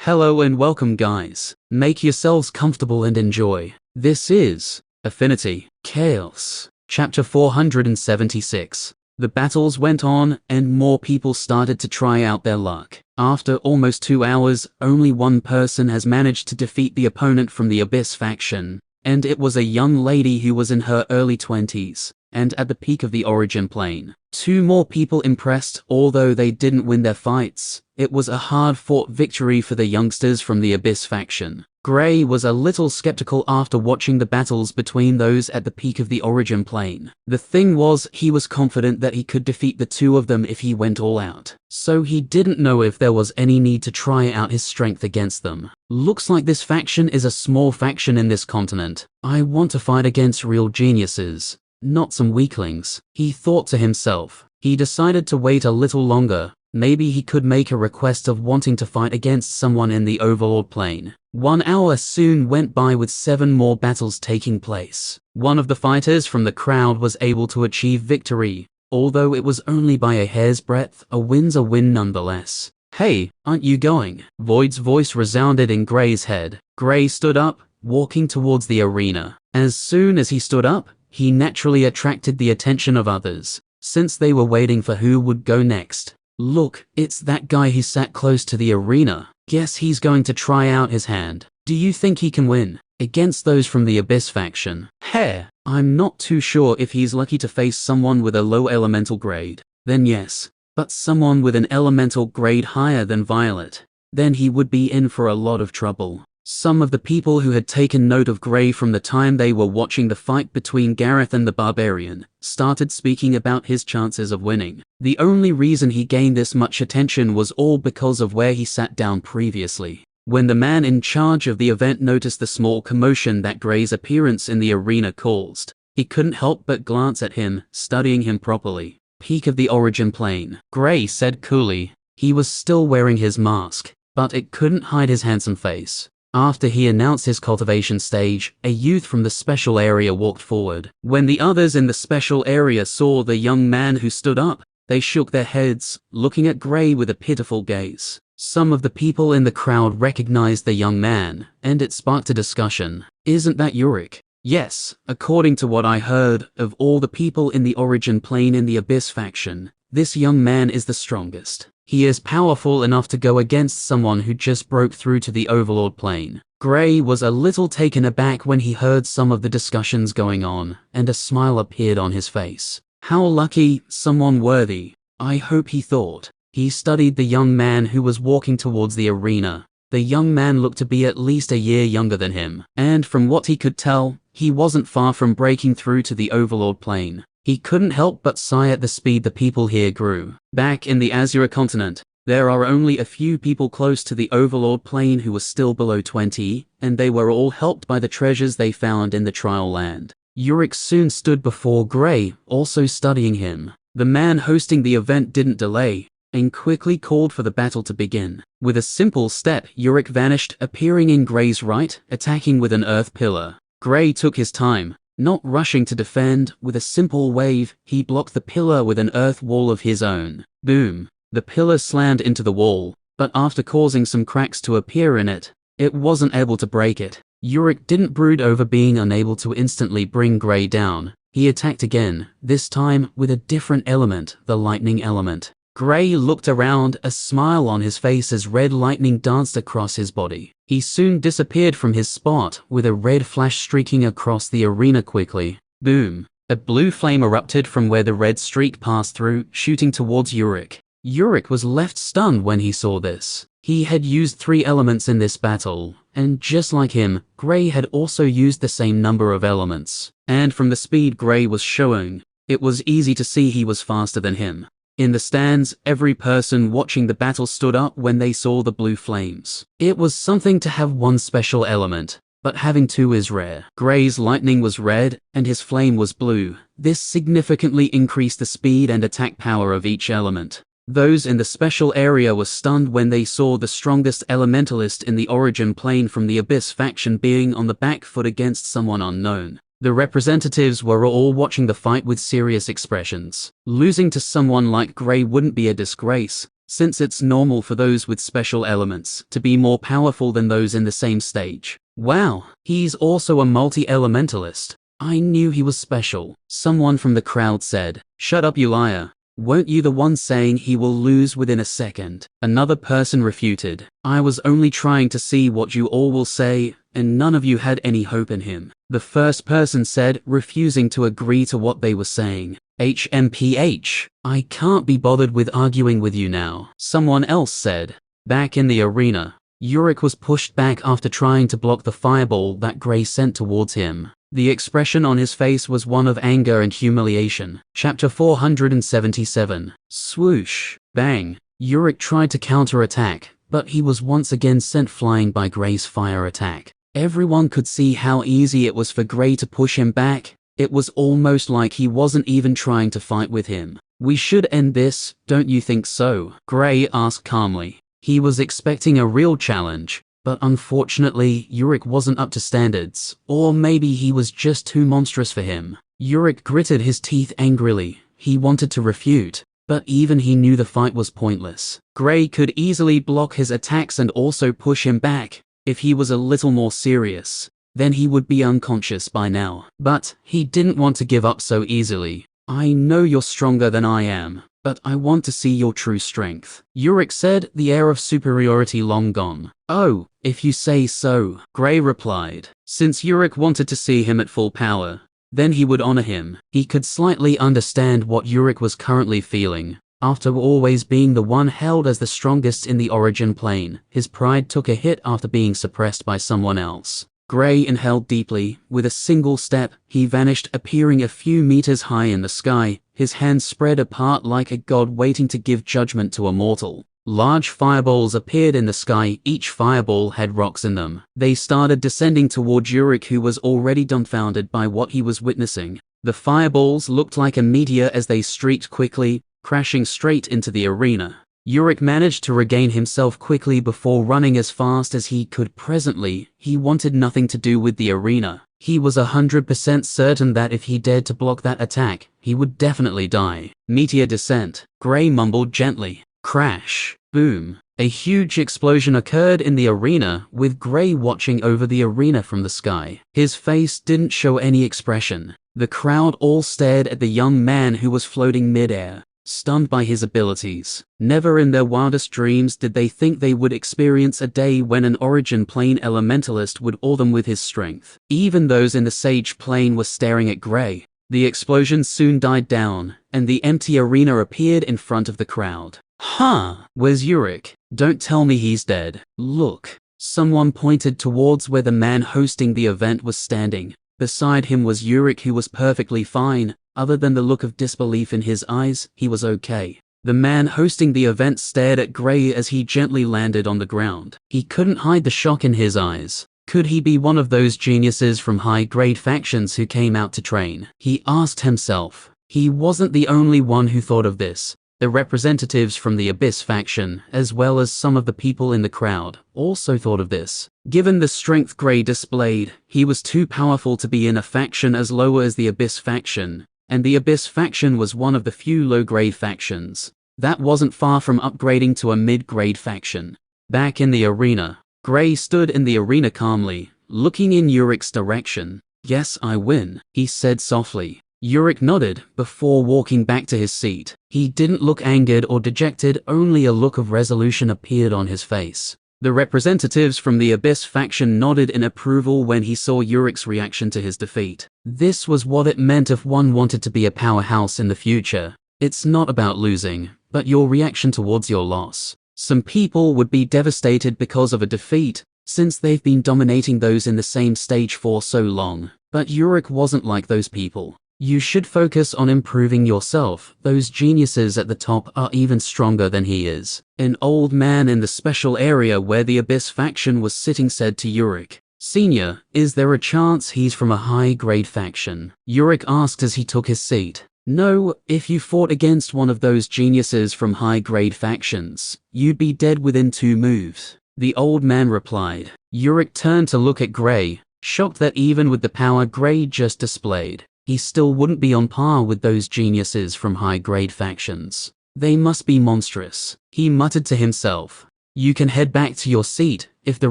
Hello and welcome guys. Make yourselves comfortable and enjoy. This is Affinity, Chaos, Chapter 476. The battles went on and more people started to try out their luck. After almost 2 hours, only one person has managed to defeat the opponent from the Abyss faction, and it was a young lady who was in her early 20s, and at the peak of the origin plane. 2 more people impressed, although they didn't win their fights. It was a hard-fought victory for the youngsters from the Abyss faction. Gray was a little skeptical after watching the battles between those at the peak of the origin plane. The thing was, he was confident that he could defeat the 2 of them if he went all out. So he didn't know if there was any need to try out his strength against them. Looks like this faction is a small faction in this continent. I want to fight against real geniuses, not some weaklings, he thought to himself. He decided to wait a little longer. Maybe he could make a request of wanting to fight against someone in the Overlord plane. 1 hour soon went by with 7 more battles taking place. One of the fighters from the crowd was able to achieve victory, although it was only by a hair's breadth. A win's a win nonetheless. Hey, aren't you going? Void's voice resounded in Gray's head. Gray stood up, walking towards the arena. As soon as he stood up, he naturally attracted the attention of others, since they were waiting for who would go next. Look, it's that guy who sat close to the arena. Guess he's going to try out his hand. Do you think he can win against those from the Abyss faction? Heh, I'm not too sure if he's lucky to face someone with a low elemental grade. Then yes, but someone with an elemental grade higher than Violet. Then he would be in for a lot of trouble. Some of the people who had taken note of Gray from the time they were watching the fight between Gareth and the Barbarian started speaking about his chances of winning. The only reason he gained this much attention was all because of where he sat down previously. When the man in charge of the event noticed the small commotion that Gray's appearance in the arena caused, he couldn't help but glance at him, studying him properly. Peak of the origin plane, Gray said coolly. He was still wearing his mask, but it couldn't hide his handsome face. After he announced his cultivation stage, a youth from the special area walked forward. When the others in the special area saw the young man who stood up, they shook their heads, looking at Gray with a pitiful gaze. Some of the people in the crowd recognized the young man, and it sparked a discussion. Isn't that Yurik? Yes, according to what I heard, of all the people in the origin plane in the Abyss faction, this young man is the strongest. He is powerful enough to go against someone who just broke through to the Overlord plane. Gray was a little taken aback when he heard some of the discussions going on, and a smile appeared on his face. How lucky, someone worthy, I hope, he thought. He studied the young man who was walking towards the arena. The young man looked to be at least a year younger than him, and from what he could tell, he wasn't far from breaking through to the Overlord plane. He couldn't help but sigh at the speed the people here grew. Back in the Azure continent, there are only a few people close to the Overlord plane who were still below 20, and they were all helped by the treasures they found in the trial land. Yurik soon stood before Gray, also studying him. The man hosting the event didn't delay, and quickly called for the battle to begin. With a simple step, Yurik vanished, appearing in Gray's right, attacking with an earth pillar. Gray took his time, not rushing to defend. With a simple wave, he blocked the pillar with an earth wall of his own. Boom! The pillar slammed into the wall, but after causing some cracks to appear in it, it wasn't able to break it. Yurik didn't brood over being unable to instantly bring Gray down. He attacked again, this time with a different element, the lightning element. Gray looked around, a smile on his face as red lightning danced across his body. He soon disappeared from his spot, with a red flash streaking across the arena quickly. Boom! A blue flame erupted from where the red streak passed through, shooting towards Yurik. Yurik was left stunned when he saw this. He had used 3 elements in this battle, and just like him, Gray had also used the same number of elements. And from the speed Gray was showing, it was easy to see he was faster than him. In the stands, every person watching the battle stood up when they saw the blue flames. It was something to have 1 special element, but having 2 is rare. Gray's lightning was red, and his flame was blue. This significantly increased the speed and attack power of each element. Those in the special area were stunned when they saw the strongest elementalist in the origin plane from the Abyss faction being on the back foot against someone unknown. The representatives were all watching the fight with serious expressions. Losing to someone like Gray wouldn't be a disgrace, since it's normal for those with special elements to be more powerful than those in the same stage. Wow, he's also a multi-elementalist. I knew he was special. Someone from the crowd said, "Shut up, you liar. Weren't you the one saying he will lose within a second?" Another person refuted, "I was only trying to see what you all will say, and none of you had any hope in him." The first person said, refusing to agree to what they were saying, "HMPH, I can't be bothered with arguing with you now." Someone else said, back in the arena, Yurik was pushed back after trying to block the fireball that Gray sent towards him. The expression on his face was one of anger and humiliation. Chapter 477. Swoosh. Bang. Yurik tried to counterattack, but he was once again sent flying by Gray's fire attack. Everyone could see how easy it was for Gray to push him back. It was almost like he wasn't even trying to fight with him. "We should end this, don't you think so?" Gray asked calmly. He was expecting a real challenge. But unfortunately, Yurik wasn't up to standards, or maybe he was just too monstrous for him. Yurik gritted his teeth angrily. He wanted to refute, but even he knew the fight was pointless. Gray could easily block his attacks and also push him back. If he was a little more serious, then he would be unconscious by now. But he didn't want to give up so easily. "I know you're stronger than I am, but I want to see your true strength," Yurik said, the air of superiority long gone. "Oh, if you say so," Gray replied. Since Yurik wanted to see him at full power, then he would honor him. He could slightly understand what Yurik was currently feeling. After always being the one held as the strongest in the origin plane, his pride took a hit after being suppressed by someone else. Gray inhaled deeply. With a single step, he vanished, appearing a few meters high in the sky, his hands spread apart like a god waiting to give judgment to a mortal. Large fireballs appeared in the sky. Each fireball had rocks in them. They started descending toward Yurik, who was already dumbfounded by what he was witnessing. The fireballs looked like a meteor as they streaked quickly, crashing straight into the arena. Yurik managed to regain himself quickly before running as fast as he could. Presently, he wanted nothing to do with the arena. He was 100% certain that if he dared to block that attack, he would definitely die. Meteor descent. Gray mumbled gently. Crash. Boom. A huge explosion occurred in the arena, with Gray watching over the arena from the sky. His face didn't show any expression. The crowd all stared at the young man who was floating mid-air, stunned by his abilities. Never in their wildest dreams did they think they would experience a day when an origin plane elementalist would awe them with his strength. Even those in the sage plane were staring at Gray. The explosion soon died down, and the empty arena appeared in front of the crowd. "Huh, where's Yurik? Don't tell me he's dead." "Look." Someone pointed towards where the man hosting the event was standing. Beside him was Yurik, who was perfectly fine. Other than the look of disbelief in his eyes, he was okay. The man hosting the event stared at Gray as he gently landed on the ground. He couldn't hide the shock in his eyes. Could he be one of those geniuses from high-grade factions who came out to train? He asked himself. He wasn't the only one who thought of this. The representatives from the Abyss faction, as well as some of the people in the crowd, also thought of this. Given the strength Gray displayed, he was too powerful to be in a faction as low as the Abyss faction, and the Abyss faction was one of the few low-grade factions. That wasn't far from upgrading to a mid-grade faction. Back in the arena, Gray stood in the arena calmly, looking in Yurik's direction. "Yes, I win," he said softly. Yurik nodded, before walking back to his seat. He didn't look angered or dejected, only a look of resolution appeared on his face. The representatives from the Abyss faction nodded in approval when he saw Yurik's reaction to his defeat. This was what it meant if one wanted to be a powerhouse in the future. It's not about losing, but your reaction towards your loss. Some people would be devastated because of a defeat, since they've been dominating those in the same stage for so long. But Yurik wasn't like those people. You should focus on improving yourself. Those geniuses at the top are even stronger than he is. An old man in the special area where the Abyss faction was sitting said to Yurik, "Senior, is there a chance he's from a high-grade faction?" Yurik asked as he took his seat. "No, if you fought against one of those geniuses from high-grade factions, you'd be dead within 2 moves. The old man replied. Yurik turned to look at Gray, shocked that even with the power Gray just displayed, he still wouldn't be on par with those geniuses from high-grade factions. They must be monstrous. He muttered to himself. You can head back to your seat. If the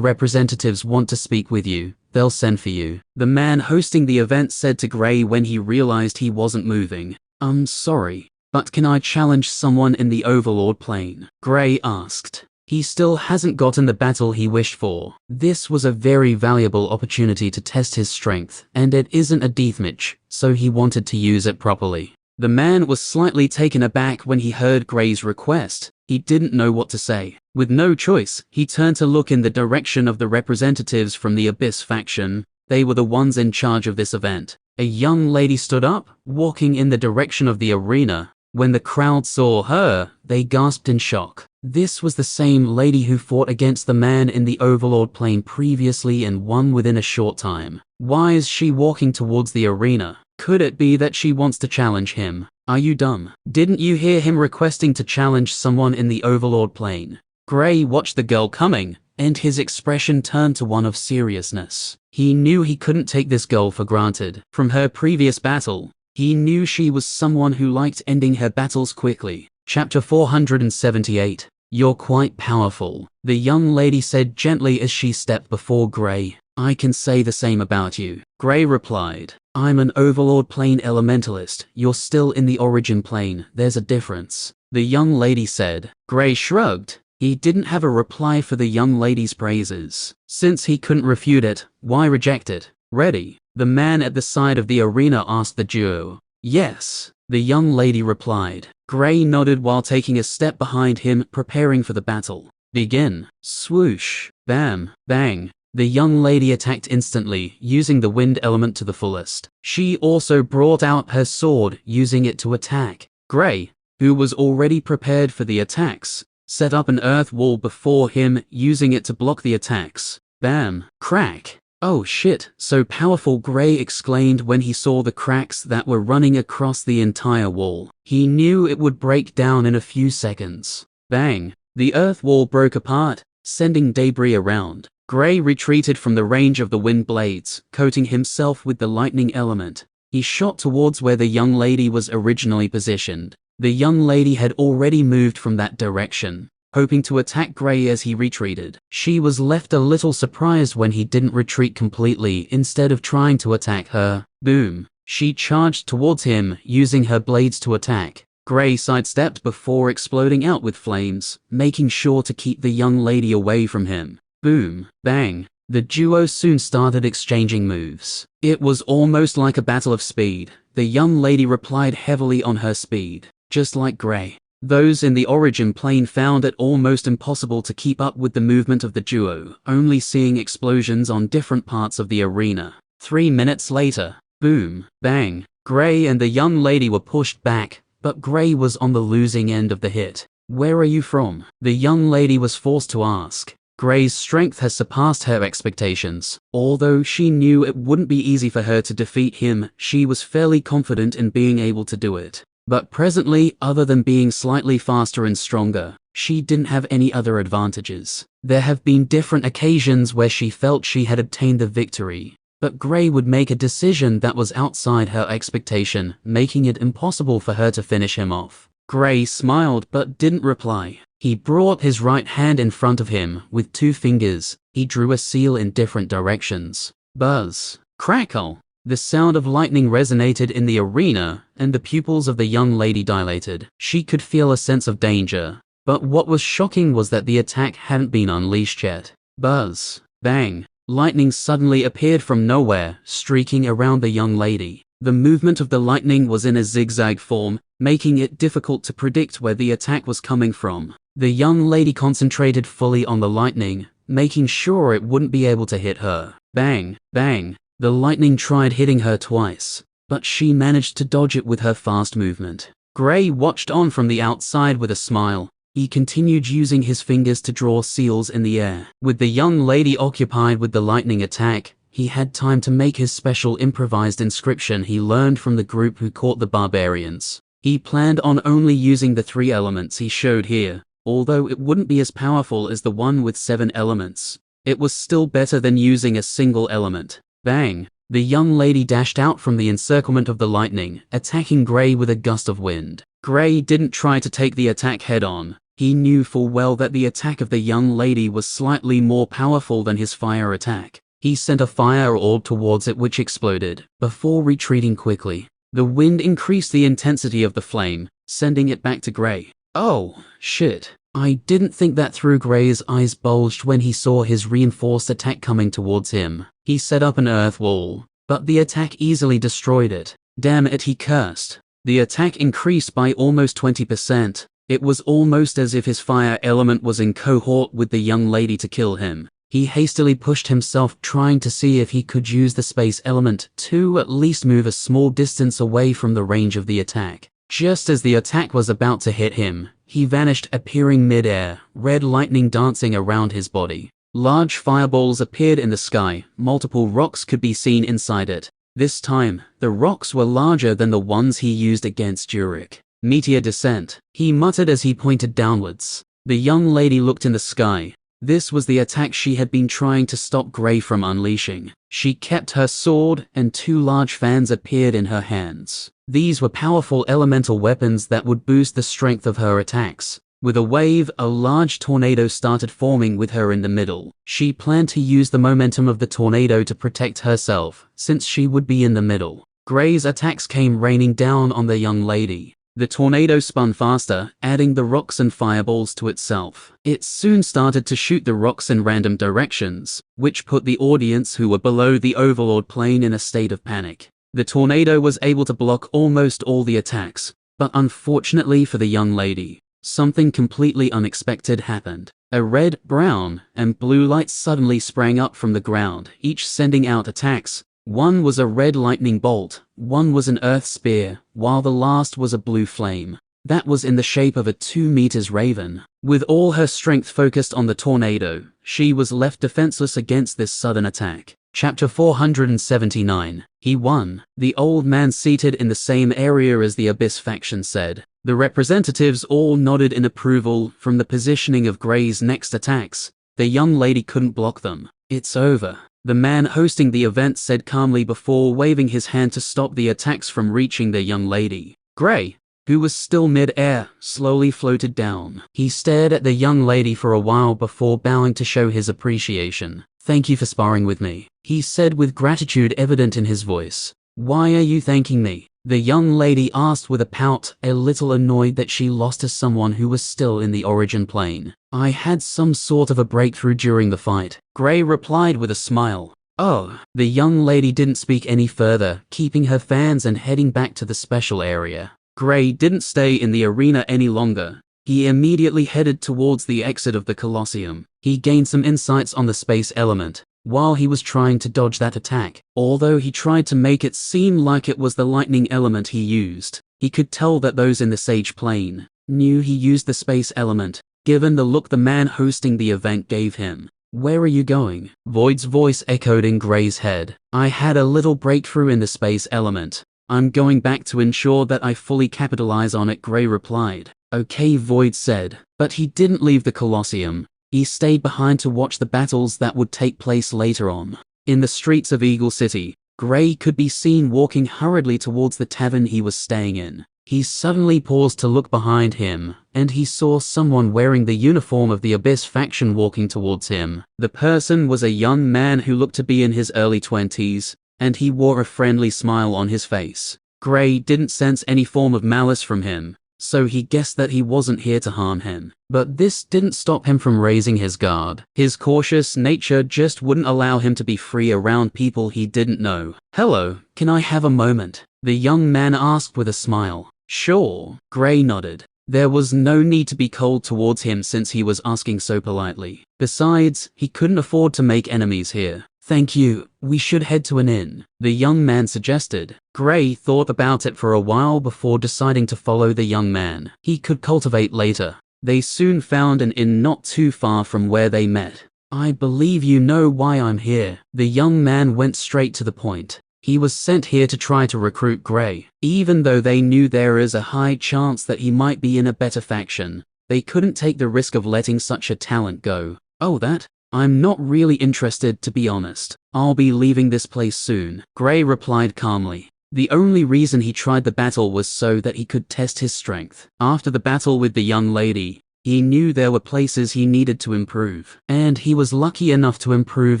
representatives want to speak with you, they'll send for you. The man hosting the event said to Gray when he realized he wasn't moving. I'm sorry, but can I challenge someone in the Overlord plane? Gray asked. He still hasn't gotten the battle he wished for. This was a very valuable opportunity to test his strength, and it isn't a deathmatch, so he wanted to use it properly. The man was slightly taken aback when he heard Gray's request. He didn't know what to say. With no choice, he turned to look in the direction of the representatives from the Abyss faction. They were the ones in charge of this event. A young lady stood up, walking in the direction of the arena. When the crowd saw her, they gasped in shock. This was the same lady who fought against the man in the Overlord plane previously and won within a short time. Why is she walking towards the arena? Could it be that she wants to challenge him? Are you dumb? Didn't you hear him requesting to challenge someone in the Overlord plane? Gray watched the girl coming, and his expression turned to one of seriousness. He knew he couldn't take this girl for granted. From her previous battle, he knew she was someone who liked ending her battles quickly. Chapter 478. You're quite powerful, the young lady said gently as she stepped before Gray. I can say the same about you. Gray replied. I'm an Overlord plane elementalist. You're still in the Origin plane. There's a difference. The young lady said. Gray shrugged. He didn't have a reply for the young lady's praises. Since he couldn't refute it, why reject it? Ready? The man at the side of the arena asked the duo. Yes, the young lady replied. Gray nodded while taking a step behind him, preparing for the battle. Begin. Swoosh. Bam. Bang. The young lady attacked instantly, using the wind element to the fullest. She also brought out her sword, using it to attack. Gray, who was already prepared for the attacks, set up an earth wall before him, using it to block the attacks. Bam. Crack. Oh shit, so powerful, Gray exclaimed when he saw the cracks that were running across the entire wall. He knew it would break down in a few seconds. Bang. The earth wall broke apart, sending debris around. Gray retreated from the range of the wind blades, coating himself with the lightning element. He shot towards where the young lady was originally positioned. The young lady had already moved from that direction, hoping to attack Gray as he retreated. She was left a little surprised when he didn't retreat completely instead of trying to attack her. Boom. She charged towards him, using her blades to attack. Gray sidestepped before exploding out with flames, making sure to keep the young lady away from him. Boom. Bang. The duo soon started exchanging moves. It was almost like a battle of speed. The young lady relied heavily on her speed, just like Gray. Those in the Origin plane found it almost impossible to keep up with the movement of the duo, only seeing explosions on different parts of the arena. 3 minutes later. Boom. Bang. Gray and the young lady were pushed back, but Gray was on the losing end of the hit. Where are you from? The young lady was forced to ask. Gray's strength has surpassed her expectations. Although she knew it wouldn't be easy for her to defeat him, she was fairly confident in being able to do it. But presently, other than being slightly faster and stronger, she didn't have any other advantages. There have been different occasions where she felt she had obtained the victory, but Gray would make a decision that was outside her expectation, making it impossible for her to finish him off. Gray smiled but didn't reply. He brought his right hand in front of him. With 2 fingers, he drew a seal in different directions. Buzz. Crackle. The sound of lightning resonated in the arena, and the pupils of the young lady dilated. She could feel a sense of danger. But what was shocking was that the attack hadn't been unleashed yet. Buzz. Bang. Lightning suddenly appeared from nowhere, streaking around the young lady. The movement of the lightning was in a zigzag form, making it difficult to predict where the attack was coming from. The young lady concentrated fully on the lightning, making sure it wouldn't be able to hit her. Bang. Bang. The lightning tried hitting her twice, but she managed to dodge it with her fast movement. Gray watched on from the outside with a smile. He continued using his fingers to draw seals in the air. With the young lady occupied with the lightning attack, he had time to make his special improvised inscription he learned from the group who caught the barbarians. He planned on only using the 3 elements he showed here. Although it wouldn't be as powerful as the one with 7 elements, it was still better than using a single element. Bang. The young lady dashed out from the encirclement of the lightning, attacking Gray with a gust of wind. Gray didn't try to take the attack head-on. He knew full well that the attack of the young lady was slightly more powerful than his fire attack. He sent a fire orb towards it which exploded, before retreating quickly. The wind increased the intensity of the flame, sending it back to Gray. Oh, shit. I didn't think that through. Gray's eyes bulged when he saw his reinforced attack coming towards him. He set up an earth wall, but the attack easily destroyed it. Damn it, he cursed. The attack increased by almost 20%. It was almost as if his fire element was in cohort with the young lady to kill him. He hastily pushed himself, trying to see if he could use the space element to at least move a small distance away from the range of the attack. Just as the attack was about to hit him, he vanished, appearing mid-air, red lightning dancing around his body. Large fireballs appeared in the sky. Multiple rocks could be seen inside it. This time, the rocks were larger than the ones he used against Jurek. Meteor descent, he muttered as he pointed downwards. The young lady looked in the sky. This was the attack she had been trying to stop Gray from unleashing. She kept her sword, and 2 large fans appeared in her hands. These were powerful elemental weapons that would boost the strength of her attacks. With a wave, a large tornado started forming with her in the middle. She planned to use the momentum of the tornado to protect herself, since she would be in the middle. Gray's attacks came raining down on the young lady. The tornado spun faster, adding the rocks and fireballs to itself. It soon started to shoot the rocks in random directions, which put the audience who were below the overlord plane in a state of panic. The tornado was able to block almost all the attacks, but unfortunately for the young lady, something completely unexpected happened. A red, brown, and blue light suddenly sprang up from the ground, each sending out attacks. One was a red lightning bolt, one was an earth spear, while the last was a blue flame. That was in the shape of a 2 meters raven. With all her strength focused on the tornado, she was left defenseless against this sudden attack. Chapter 479. He won. The old man seated in the same area as the Abyss faction said. The representatives all nodded in approval. From the positioning of Gray's next attacks, the young lady couldn't block them. It's over, the man hosting the event said calmly before waving his hand to stop the attacks from reaching the young lady. Gray, who was still mid-air, slowly floated down. He stared at the young lady for a while before bowing to show his appreciation. Thank you for sparring with me, he said with gratitude evident in his voice. Why are you thanking me? The young lady asked with a pout, a little annoyed that she lost to someone who was still in the origin plane. I had some sort of a breakthrough during the fight, Gray replied with a smile. Oh, the young lady didn't speak any further, keeping her fans and heading back to the special area. Gray didn't stay in the arena any longer. He immediately headed towards the exit of the Colosseum. He gained some insights on the space element while he was trying to dodge that attack. Although he tried to make it seem like it was the lightning element he used, he could tell that those in the Sage plane knew he used the space element, given the look the man hosting the event gave him. Where are you going? Void's voice echoed in Gray's head. I had a little breakthrough in the space element. I'm going back to ensure that I fully capitalize on it, Gray replied. Okay, Void said, but he didn't leave the Colosseum. He stayed behind to watch the battles that would take place later on. In the streets of Eagle City, Gray could be seen walking hurriedly towards the tavern he was staying in. He suddenly paused to look behind him, and he saw someone wearing the uniform of the Abyss faction walking towards him. The person was a young man who looked to be in his early 20s, and he wore a friendly smile on his face. Gray didn't sense any form of malice from him, so he guessed that he wasn't here to harm him. But this didn't stop him from raising his guard. His cautious nature just wouldn't allow him to be free around people he didn't know. Hello, can I have a moment? The young man asked with a smile. Sure, Gray nodded. There was no need to be cold towards him since he was asking so politely. Besides, he couldn't afford to make enemies here. Thank you, we should head to an inn, the young man suggested. Gray thought about it for a while before deciding to follow the young man. He could cultivate later. They soon found an inn not too far from where they met. I believe you know why I'm here. The young man went straight to the point. He was sent here to try to recruit Gray. Even though they knew there is a high chance that he might be in a better faction, they couldn't take the risk of letting such a talent go. Oh, that? I'm not really interested, to be honest. I'll be leaving this place soon, Gray replied calmly. The only reason he tried the battle was so that he could test his strength. After the battle with the young lady, he knew there were places he needed to improve, and he was lucky enough to improve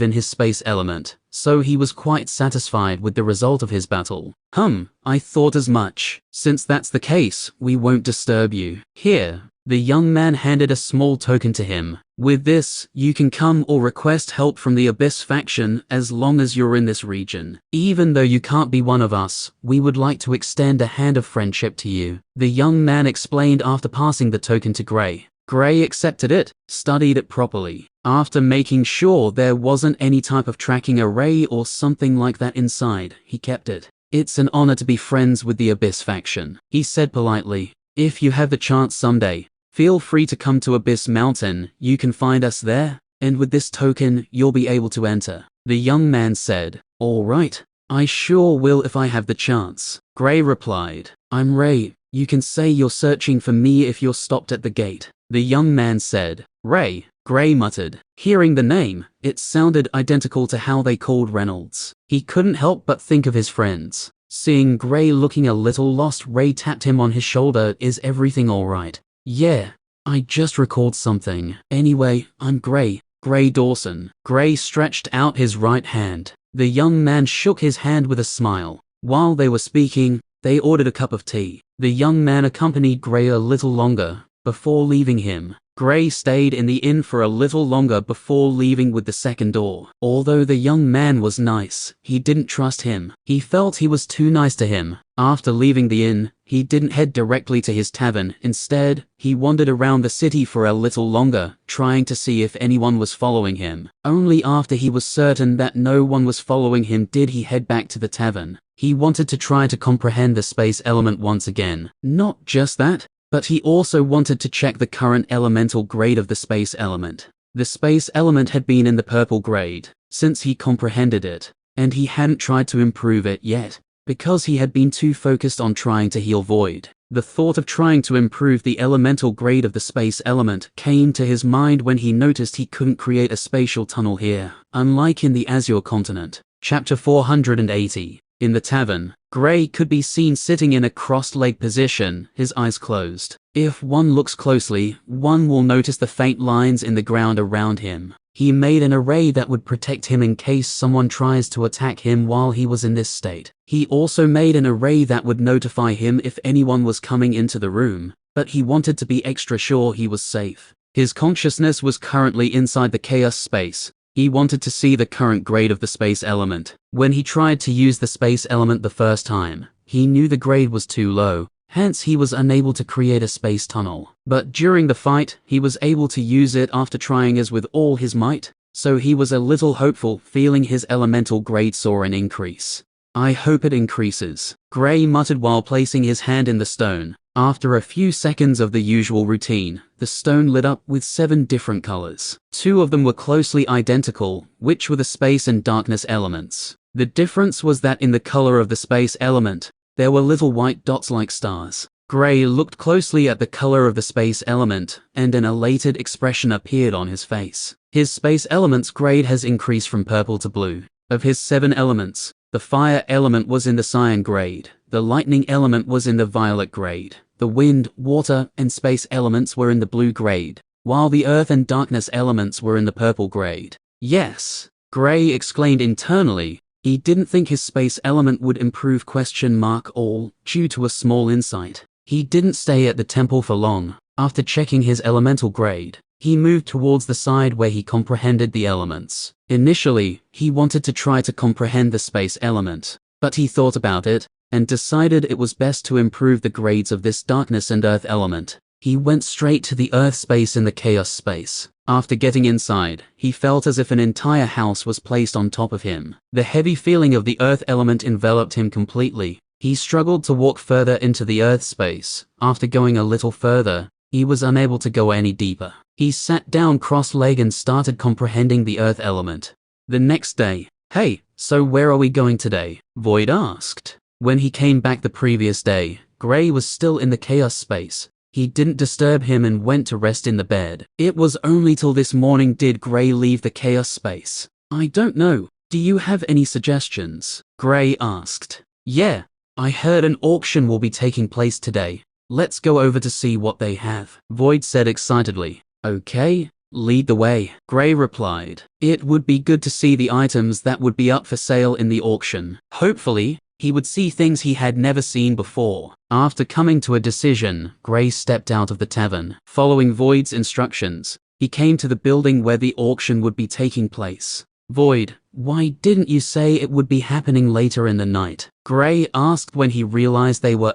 in his space element, so he was quite satisfied with the result of his battle. I thought as much. Since that's the case, we won't disturb you. Here. The young man handed a small token to him. With this, you can come or request help from the Abyss faction as long as you're in this region. Even though you can't be one of us, we would like to extend a hand of friendship to you, the young man explained after passing the token to Gray. Gray accepted it, studied it properly. After making sure there wasn't any type of tracking array or something like that inside, he kept it. It's an honor to be friends with the Abyss faction, he said politely. If you have the chance someday, feel free to come to Abyss Mountain, you can find us there, and with this token, you'll be able to enter. The young man said, all right, I sure will if I have the chance. Gray replied, I'm Ray, you can say you're searching for me if you're stopped at the gate. The young man said, Ray, Gray muttered. Hearing the name, it sounded identical to how they called Reynolds. He couldn't help but think of his friends. Seeing Gray looking a little lost, Ray tapped him on his shoulder. Is everything alright? Yeah, I just recalled something. Anyway, I'm Gray Dawson. Gray stretched out his right hand. The young man shook his hand with a smile. While they were speaking, they ordered a cup of tea. The young man accompanied Gray a little longer before leaving him. Gray stayed in the inn for a little longer before leaving with the second door. Although the young man was nice, he didn't trust him. He felt he was too nice to him. After leaving the inn, he didn't head directly to his tavern. Instead, he wandered around the city for a little longer, trying to see if anyone was following him. Only after he was certain that no one was following him did he head back to the tavern. He wanted to try to comprehend the space element once again. Not just that, but he also wanted to check the current elemental grade of the space element. The space element had been in the purple grade since he comprehended it, and he hadn't tried to improve it yet, because he had been too focused on trying to heal Void. The thought of trying to improve the elemental grade of the space element came to his mind when he noticed he couldn't create a spatial tunnel here, unlike in the Azure continent. Chapter 480. In the tavern, Gray could be seen sitting in a crossed-leg position, his eyes closed. If one looks closely, one will notice the faint lines in the ground around him. He made an array that would protect him in case someone tries to attack him while he was in this state. He also made an array that would notify him if anyone was coming into the room, but he wanted to be extra sure he was safe. His consciousness was currently inside the chaos space. He wanted to see the current grade of the space element. When he tried to use the space element the first time, he knew the grade was too low, hence he was unable to create a space tunnel. But during the fight, he was able to use it after trying as with all his might, so he was a little hopeful, feeling his elemental grade saw an increase. I hope it increases, Gray muttered while placing his hand in the stone. After a few seconds of the usual routine, the stone lit up with 7 different colors. 2 of them were closely identical, which were the space and darkness elements. The difference was that in the color of the space element, there were little white dots like stars. Gray looked closely at the color of the space element, and an elated expression appeared on his face. His space element's grade has increased from purple to blue. Of his 7 elements, the fire element was in the cyan grade, the lightning element was in the violet grade, the wind, water, and space elements were in the blue grade, while the earth and darkness elements were in the purple grade. Yes, Gray exclaimed internally. He didn't think his space element would improve all due to a small insight. He didn't stay at the temple for long. After checking his elemental grade, he moved towards the side where he comprehended the elements. Initially, he wanted to try to comprehend the space element, but he thought about it, and decided it was best to improve the grades of this darkness and earth element. He went straight to the earth space in the chaos space. After getting inside, he felt as if an entire house was placed on top of him. The heavy feeling of the earth element enveloped him completely. He struggled to walk further into the earth space. After going a little further, he was unable to go any deeper. He sat down cross-legged and started comprehending the earth element. The next day, "Hey, so where are we going today?" Void asked. When he came back the previous day, Gray was still in the chaos space. He didn't disturb him and went to rest in the bed. It was only till this morning did Gray leave the chaos space. "I don't know. Do you have any suggestions? Gray asked. Yeah, I heard an auction will be taking place today. Let's go over to see what they have, Void said excitedly. Okay, lead the way, Gray replied. It would be good to see the items that would be up for sale in the auction. Hopefully, he would see things he had never seen before. After coming to a decision, Gray stepped out of the tavern. Following Void's instructions, he came to the building where the auction would be taking place. Void, why didn't you say it would be happening later in the night? Gray asked when he realized they were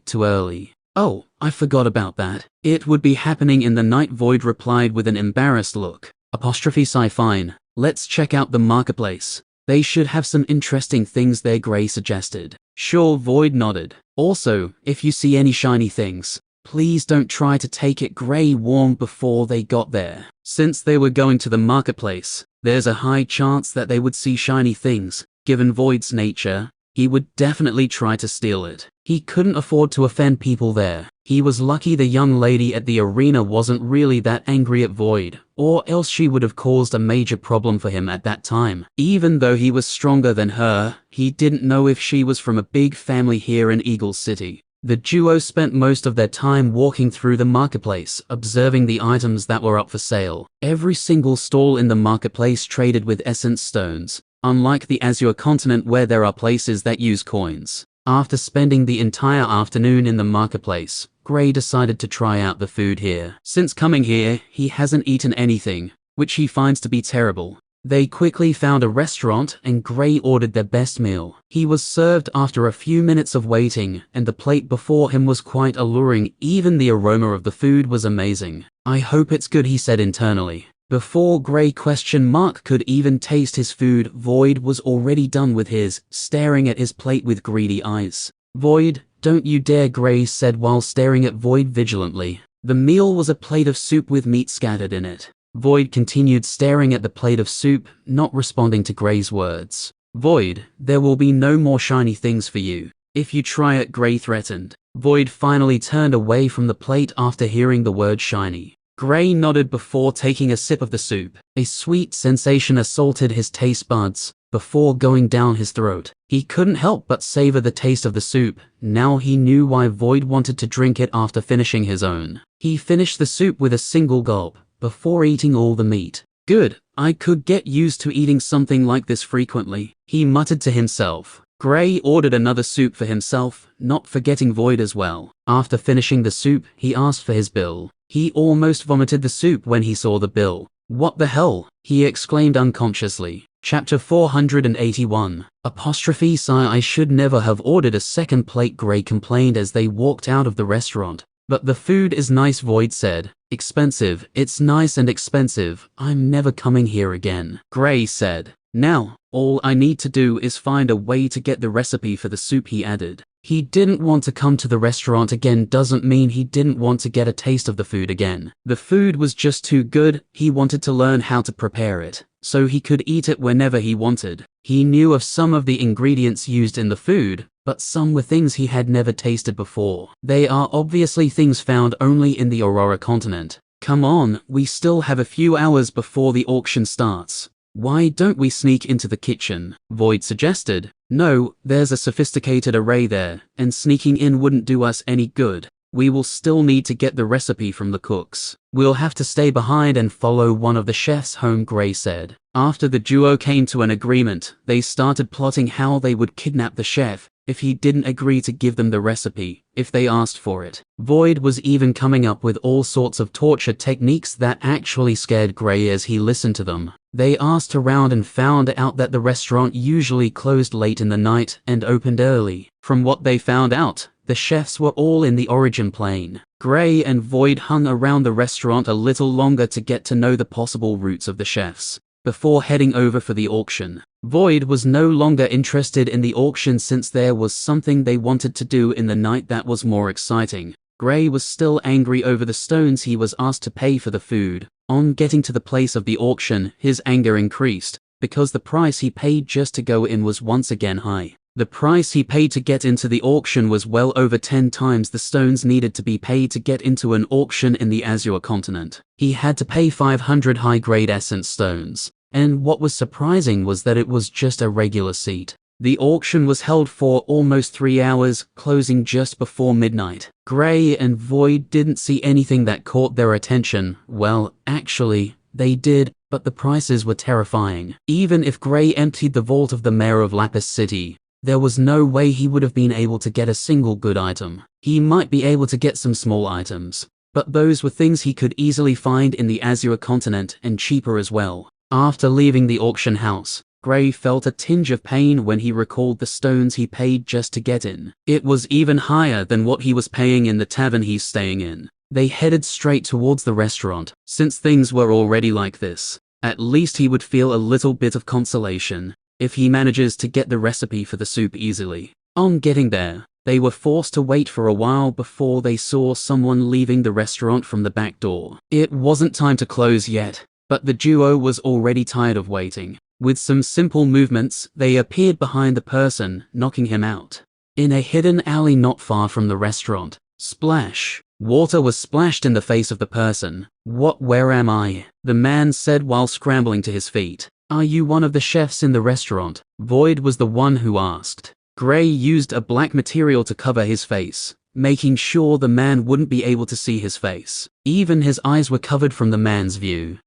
too early. Oh, I forgot about that. It would be happening in the night, Void replied with an embarrassed look. Fine, let's check out the marketplace. They should have some interesting things there, Gray suggested. Sure, Void nodded. Also, if you see any shiny things, please don't try to take it, Gray warned before they got there. Since they were going to the marketplace, there's a high chance that they would see shiny things. Given Void's nature, he would definitely try to steal it. He couldn't afford to offend people there. He was lucky the young lady at the arena wasn't really that angry at Void, or else she would have caused a major problem for him at that time. Even though he was stronger than her, he didn't know if she was from a big family here in Eagle City. The duo spent most of their time walking through the marketplace, observing the items that were up for sale. Every single stall in the marketplace traded with essence stones, unlike the Azure continent where there are places that use coins. After spending the entire afternoon in the marketplace, Gray decided to try out the food here. Since coming here, he hasn't eaten anything, which he finds to be terrible. They quickly found a restaurant and Gray ordered their best meal. He was served after a few minutes of waiting, and the plate before him was quite alluring. Even the aroma of the food was amazing. I hope it's good, he said internally. Before Gray could even taste his food, Void was already done with his, staring at his plate with greedy eyes. Void, don't you dare, Gray said while staring at Void vigilantly. The meal was a plate of soup with meat scattered in it. Void continued staring at the plate of soup, not responding to Gray's words. Void, there will be no more shiny things for you if you try it, Gray threatened. Void finally turned away from the plate after hearing the word shiny. Gray nodded before taking a sip of the soup. A sweet sensation assaulted his taste buds before going down his throat. He couldn't help but savor the taste of the soup. Now he knew why Void wanted to drink it after finishing his own. He finished the soup with a single gulp before eating all the meat. Good, I could get used to eating something like this frequently, he muttered to himself. Gray ordered another soup for himself, not forgetting Void as well. After finishing the soup, he asked for his bill. He almost vomited the soup when he saw the bill. What the hell? He exclaimed unconsciously. Chapter 481. I should never have ordered a second plate, Gray complained as they walked out of the restaurant. But the food is nice, Void said. Expensive, it's nice and expensive. I'm never coming here again, Gray said. Now, all I need to do is find a way to get the recipe for the soup, he added. He didn't want to come to the restaurant again doesn't mean he didn't want to get a taste of the food again. The food was just too good. He wanted to learn how to prepare it, so he could eat it whenever he wanted. He knew of some of the ingredients used in the food, but some were things he had never tasted before. They are obviously things found only in the Aurora continent. Come on, we still have a few hours before the auction starts. Why don't we sneak into the kitchen? Void suggested. No, there's a sophisticated array there, and sneaking in wouldn't do us any good. We will still need to get the recipe from the cooks. We'll have to stay behind and follow one of the chefs home, Gray said. After the duo came to an agreement, they started plotting how they would kidnap the chef if he didn't agree to give them the recipe, if they asked for it. Void was even coming up with all sorts of torture techniques that actually scared Gray as he listened to them. They asked around and found out that the restaurant usually closed late in the night and opened early. From what they found out, the chefs were all in the origin plane. Gray and Void hung around the restaurant a little longer to get to know the possible routes of the chefs before heading over for the auction. Void was no longer interested in the auction since there was something they wanted to do in the night that was more exciting. Gray was still angry over the stones he was asked to pay for the food. On getting to the place of the auction, his anger increased, because the price he paid just to go in was once again high. The price he paid to get into the auction was well over 10 times the stones needed to be paid to get into an auction in the Azure continent. He had to pay 500 high-grade essence stones. and what was surprising was that it was just a regular seat. The auction was held for almost 3 hours, closing just before midnight. Gray and Void didn't see anything that caught their attention. Well, actually, they did, but the prices were terrifying. Even if Gray emptied the vault of the mayor of Lapis City, there was no way he would have been able to get a single good item. He might be able to get some small items, but those were things he could easily find in the Azure continent and cheaper as well. After leaving the auction house, Gray felt a tinge of pain when he recalled the stones he paid just to get in. It was even higher than what he was paying in the tavern he's staying in. They headed straight towards the restaurant. Since things were already like this, at least he would feel a little bit of consolation if he manages to get the recipe for the soup easily. On getting there, they were forced to wait for a while before they saw someone leaving the restaurant from the back door. It wasn't time to close yet, but the duo was already tired of waiting. With some simple movements, they appeared behind the person, knocking him out. In a hidden alley not far from the restaurant, splash! Water was splashed in the face of the person. Where am I? The man said while scrambling to his feet. Are you one of the chefs in the restaurant? Void was the one who asked. Gray used a black material to cover his face, making sure the man wouldn't be able to see his face. Even his eyes were covered from the man's view.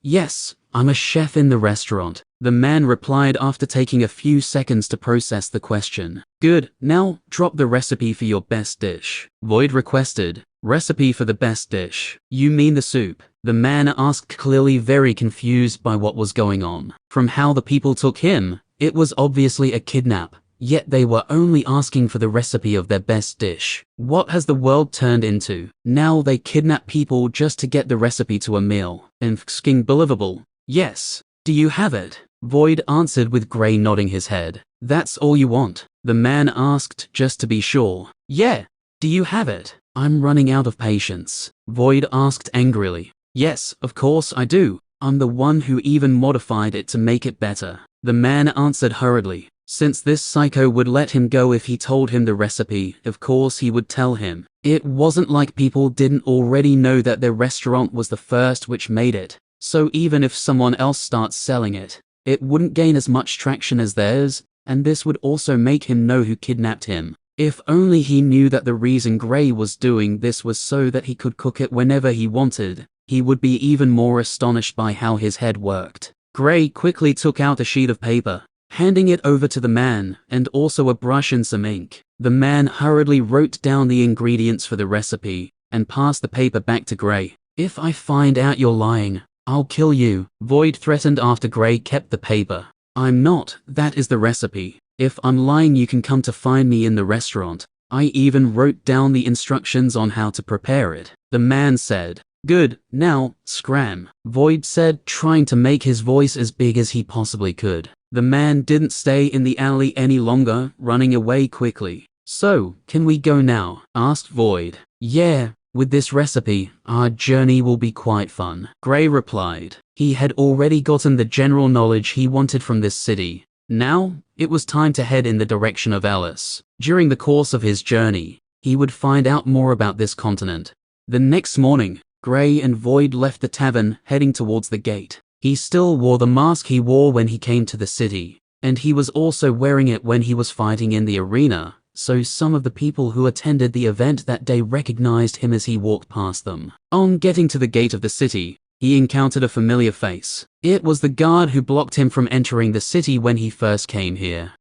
Yes, I'm a chef in the restaurant, the man replied after taking a few seconds to process the question. Good, now drop the recipe for your best dish, Void requested. Recipe for the best dish? You mean the soup? The man asked, clearly very confused by what was going on. From how the people took him, it was obviously a kidnap, yet they were only asking for the recipe of their best dish. What has the world turned into? Now they kidnap people just to get the recipe to a meal. Fucking believable. Yes. Do you have it? Void answered with Gray nodding his head. That's all you want? The man asked just to be sure. Yeah. Do you have it? I'm running out of patience. Void asked angrily. Yes, of course I do. I'm the one who even modified it to make it better. The man answered hurriedly. Since this psycho would let him go if he told him the recipe, of course he would tell him. It wasn't like people didn't already know that their restaurant was the first which made it. So even if someone else starts selling it, it wouldn't gain as much traction as theirs, and this would also make him know who kidnapped him. If only he knew that the reason Gray was doing this was so that he could cook it whenever he wanted, he would be even more astonished by how his head worked. Gray quickly took out a sheet of paper, handing it over to the man, and also a brush and some ink. The man hurriedly wrote down the ingredients for the recipe, and passed the paper back to Gray. If I find out you're lying, I'll kill you, Void threatened after Gray kept the paper. I'm not, that is the recipe. If I'm lying you can come to find me in the restaurant. I even wrote down the instructions on how to prepare it. The man said. Good, now, scram, Void said, trying to make his voice as big as he possibly could. The man didn't stay in the alley any longer, running away quickly. So, can we go now? Asked Void. Yeah, with this recipe, our journey will be quite fun, Gray replied. He had already gotten the general knowledge he wanted from this city. Now, it was time to head in the direction of Alice. During the course of his journey, he would find out more about this continent. The next morning, Gray and Void left the tavern, heading towards the gate. He still wore the mask he wore when he came to the city, and he was also wearing it when he was fighting in the arena, so some of the people who attended the event that day recognized him as he walked past them. On getting to the gate of the city, he encountered a familiar face. It was the guard who blocked him from entering the city when he first came here.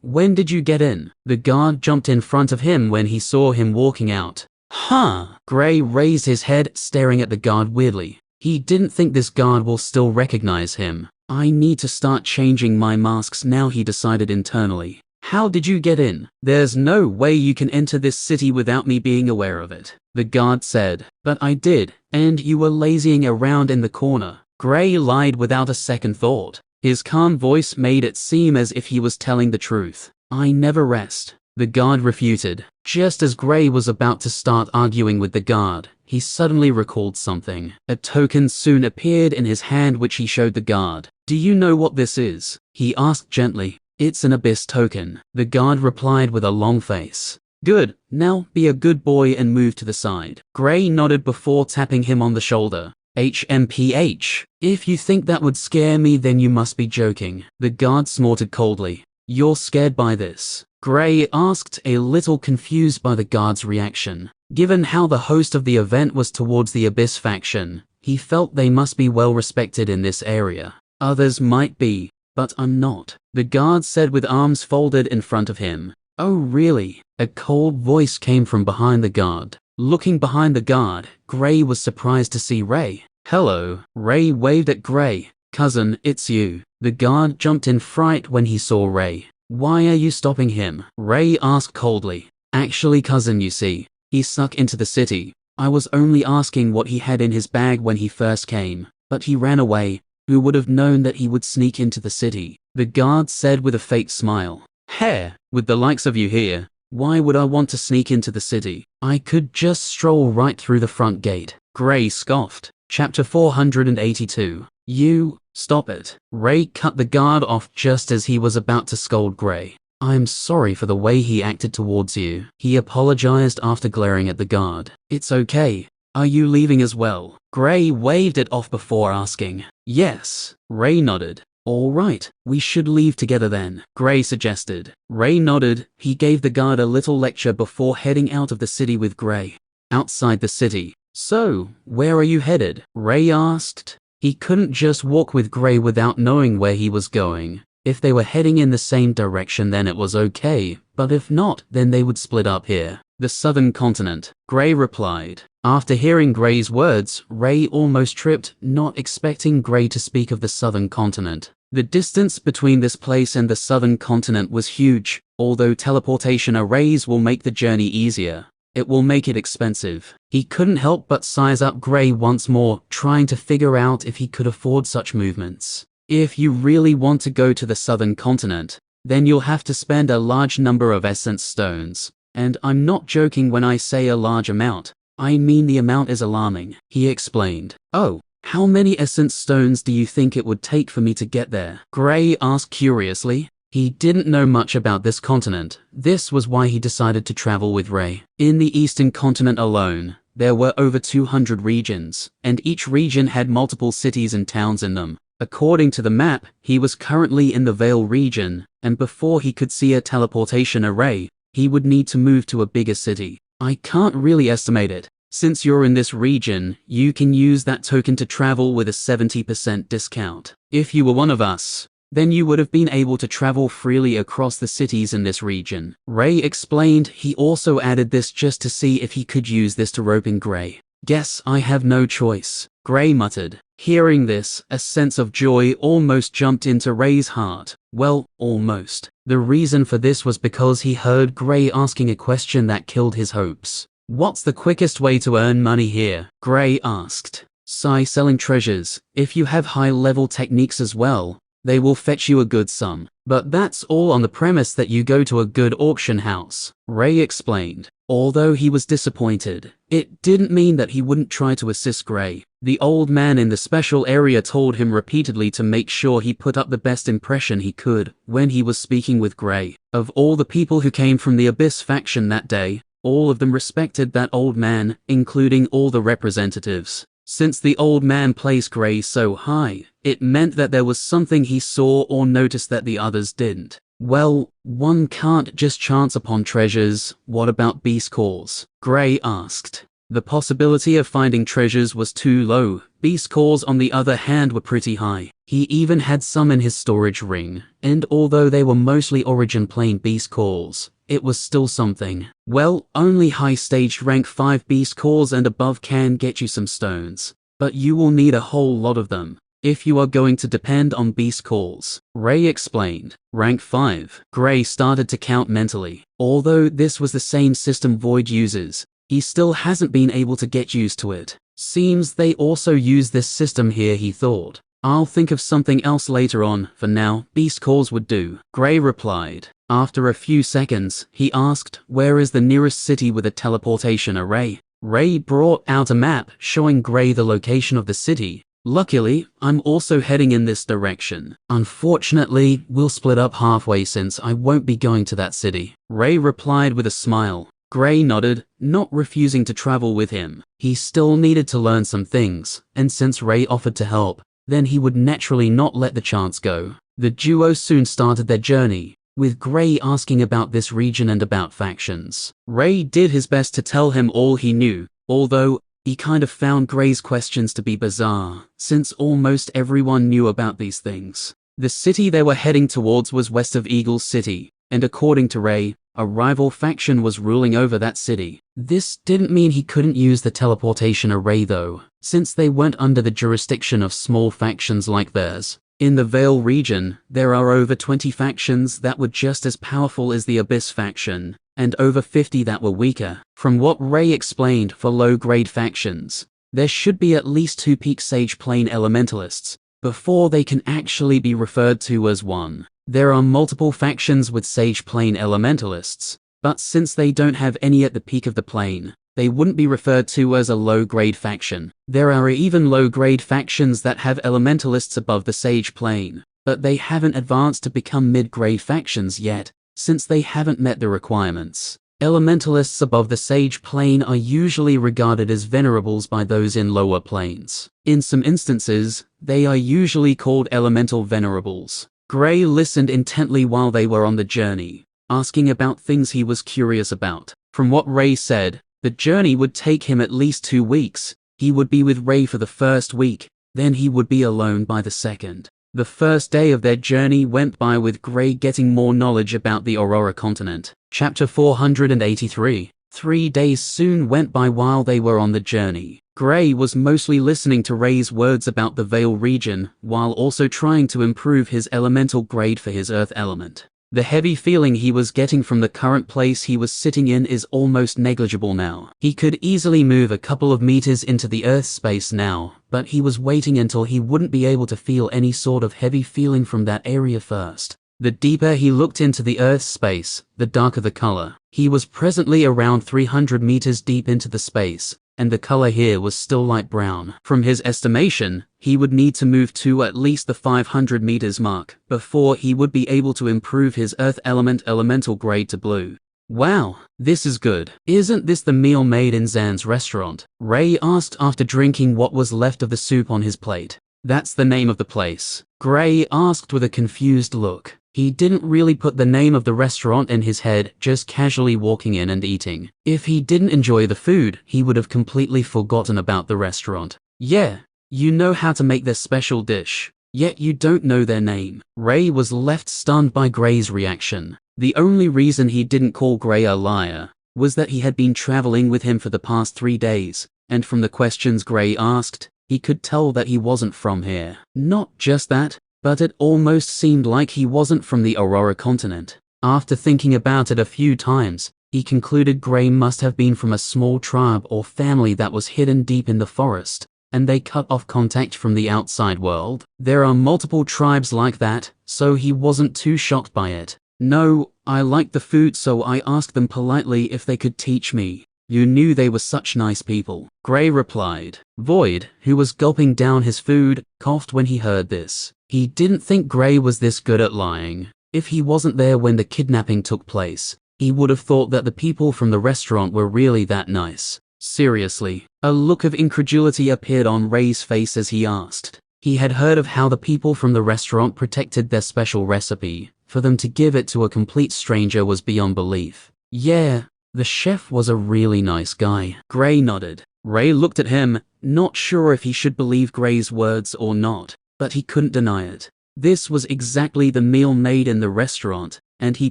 When did you get in? The guard jumped in front of him when he saw him walking out. Huh? Gray raised his head, staring at the guard weirdly. He didn't think this guard will still recognize him. I need to start changing my masks now, he decided internally. How did you get in? There's no way you can enter this city without me being aware of it, the guard said. But I did, and you were lazying around in the corner. Gray lied without a second thought. His calm voice made it seem as if he was telling the truth. I never rest, the guard refuted. Just as Gray was about to start arguing with the guard, he suddenly recalled something. A token soon appeared in his hand which he showed the guard. Do you know what this is? He asked gently. It's an abyss token, the guard replied with a long face. Good, now be a good boy and move to the side. Gray nodded before tapping him on the shoulder. HMPH. If you think that would scare me, then you must be joking. The guard snorted coldly. You're scared by this? Gray asked, a little confused by the guard's reaction. Given how the host of the event was towards the Abyss faction, he felt they must be well respected in this area. Others might be, but I'm not, the guard said with arms folded in front of him. Oh really? A cold voice came from behind the guard. Looking behind the guard, Gray was surprised to see Ray. Hello, Ray waved at Gray. Cousin, it's you. The guard jumped in fright when he saw Ray. Why are you stopping him? Ray asked coldly. Actually, cousin, you see, he snuck into the city. I was only asking what he had in his bag when he first came, but he ran away. Who would have known that he would sneak into the city? The guard said with a fake smile. Heh, with the likes of you here, why would I want to sneak into the city? I could just stroll right through the front gate. Gray scoffed. Chapter 482. You, stop it. Ray cut the guard off just as he was about to scold Gray. I'm sorry for the way he acted towards you. He apologized after glaring at the guard. It's okay. Are you leaving as well? Gray waved it off before asking. Yes. Ray nodded. All right, we should leave together then, Gray suggested. Ray nodded. He gave the guard a little lecture before heading out of the city with Gray. Outside the city. So, where are you headed? Ray asked. He couldn't just walk with Gray without knowing where he was going. If they were heading in the same direction, then it was okay, but if not, then they would split up here. The southern continent, Gray replied. After hearing Gray's words, Ray almost tripped, not expecting Gray to speak of the southern continent. The distance between this place and the southern continent was huge. Although teleportation arrays will make the journey easier, it will make it expensive. He couldn't help but size up Gray once more, trying to figure out if he could afford such movements. If you really want to go to the southern continent, then you'll have to spend a large number of essence stones. And I'm not joking when I say a large amount. I mean the amount is alarming, he explained. Oh, how many essence stones do you think it would take for me to get there? Gray asked curiously. He didn't know much about this continent. This was why he decided to travel with Ray. In the eastern continent alone, there were over 200 regions, and each region had multiple cities and towns in them. According to the map, he was currently in the Vale region, and before he could see a teleportation array, he would need to move to a bigger city. I can't really estimate it. Since you're in this region, you can use that token to travel with a 70% discount. If you were one of us, then you would have been able to travel freely across the cities in this region. Ray explained. He also added this just to see if he could use this to rope in Gray. Guess I have no choice, Gray muttered. Hearing this, a sense of joy almost jumped into Ray's heart. Well, almost. The reason for this was because he heard Gray asking a question that killed his hopes. What's the quickest way to earn money here? Gray asked. Selling treasures. If you have high-level techniques as well, they will fetch you a good sum. But that's all on the premise that you go to a good auction house, Ray explained. Although he was disappointed, it didn't mean that he wouldn't try to assist Gray. The old man in the special area told him repeatedly to make sure he put up the best impression he could when he was speaking with Gray. Of all the people who came from the Abyss faction that day, all of them respected that old man, including all the representatives. Since the old man placed Gray so high, it meant that there was something he saw or noticed that the others didn't. Well, one can't just chance upon treasures. What about beast cores? Gray asked. The possibility of finding treasures was too low. Beast cores, on the other hand, were pretty high. He even had some in his storage ring, and although they were mostly Origin Plane beast cores, it was still something. Well, only high-staged rank 5 beast cores and above can get you some stones, but you will need a whole lot of them if you are going to depend on beast cores, Ray explained. Rank 5. Gray started to count mentally. Although this was the same system Void uses, he still hasn't been able to get used to it. Seems they also use this system here, he thought. I'll think of something else later on. For now, beast cores would do, Gray replied. After a few seconds, he asked, where is the nearest city with a teleportation array? Ray brought out a map showing Gray the location of the city. Luckily, I'm also heading in this direction. Unfortunately, we'll split up halfway since I won't be going to that city, Ray replied with a smile. Gray nodded, not refusing to travel with him. He still needed to learn some things, and since Ray offered to help, then he would naturally not let the chance go. The duo soon started their journey, with Gray asking about this region and about factions. Ray did his best to tell him all he knew, although he kind of found Gray's questions to be bizarre, since almost everyone knew about these things. The city they were heading towards was west of Eagle City, and according to Ray, a rival faction was ruling over that city. This didn't mean he couldn't use the teleportation array though, since they weren't under the jurisdiction of small factions like theirs. In the Vale region, there are over 20 factions that were just as powerful as the Abyss faction, and over 50 that were weaker. From what Ray explained, for low-grade factions, there should be at least 2 peak Sage Plane Elementalists before they can actually be referred to as one. There are multiple factions with Sage Plane Elementalists, but since they don't have any at the peak of the plane, they wouldn't be referred to as a low-grade faction. There are even low-grade factions that have Elementalists above the Sage Plane, but they haven't advanced to become mid-grade factions yet, since they haven't met the requirements. Elementalists above the Sage Plane are usually regarded as venerables by those in lower planes. In some instances, they are usually called Elemental Venerables. Gray listened intently while they were on the journey, asking about things he was curious about. From what Ray said, the journey would take him at least 2 weeks. He would be with Ray for the first week, then he would be alone by the second. The first day of their journey went by with Gray getting more knowledge about the Aurora continent. Chapter 483. 3 days soon went by while they were on the journey. Gray was mostly listening to Ray's words about the Vale region, while also trying to improve his elemental grade for his earth element. The heavy feeling he was getting from the current place he was sitting in is almost negligible now. He could easily move a couple of meters into the earth space now, but he was waiting until he wouldn't be able to feel any sort of heavy feeling from that area first. The deeper he looked into the earth space, the darker the color. He was presently around 300 meters deep into the space, and the color here was still light brown. From his estimation, he would need to move to at least the 500 meters mark before he would be able to improve his earth element elemental grade to blue. Wow, this is good. Isn't this the meal made in Zan's restaurant? Ray asked after drinking what was left of the soup on his plate. That's the name of the place. Gray asked with a confused look. He didn't really put the name of the restaurant in his head, just casually walking in and eating. If he didn't enjoy the food, he would have completely forgotten about the restaurant. Yeah, you know how to make their special dish, yet you don't know their name. Ray was left stunned by Gray's reaction. The only reason he didn't call Gray a liar was that he had been traveling with him for the past 3 days, and from the questions Gray asked, he could tell that he wasn't from here. Not just that, but it almost seemed like he wasn't from the Aurora continent. After thinking about it a few times, he concluded Gray must have been from a small tribe or family that was hidden deep in the forest, and they cut off contact from the outside world. There are multiple tribes like that, so he wasn't too shocked by it. No, I liked the food, so I asked them politely if they could teach me. You knew they were such nice people, Gray replied. Void, who was gulping down his food, coughed when he heard this. He didn't think Gray was this good at lying. If he wasn't there when the kidnapping took place, he would have thought that the people from the restaurant were really that nice. Seriously, a look of incredulity appeared on Ray's face as he asked. He had heard of how the people from the restaurant protected their special recipe. For them to give it to a complete stranger was beyond belief. Yeah, the chef was a really nice guy. Gray nodded. Ray looked at him, not sure if he should believe Gray's words or not, but he couldn't deny it. This was exactly the meal made in the restaurant, and he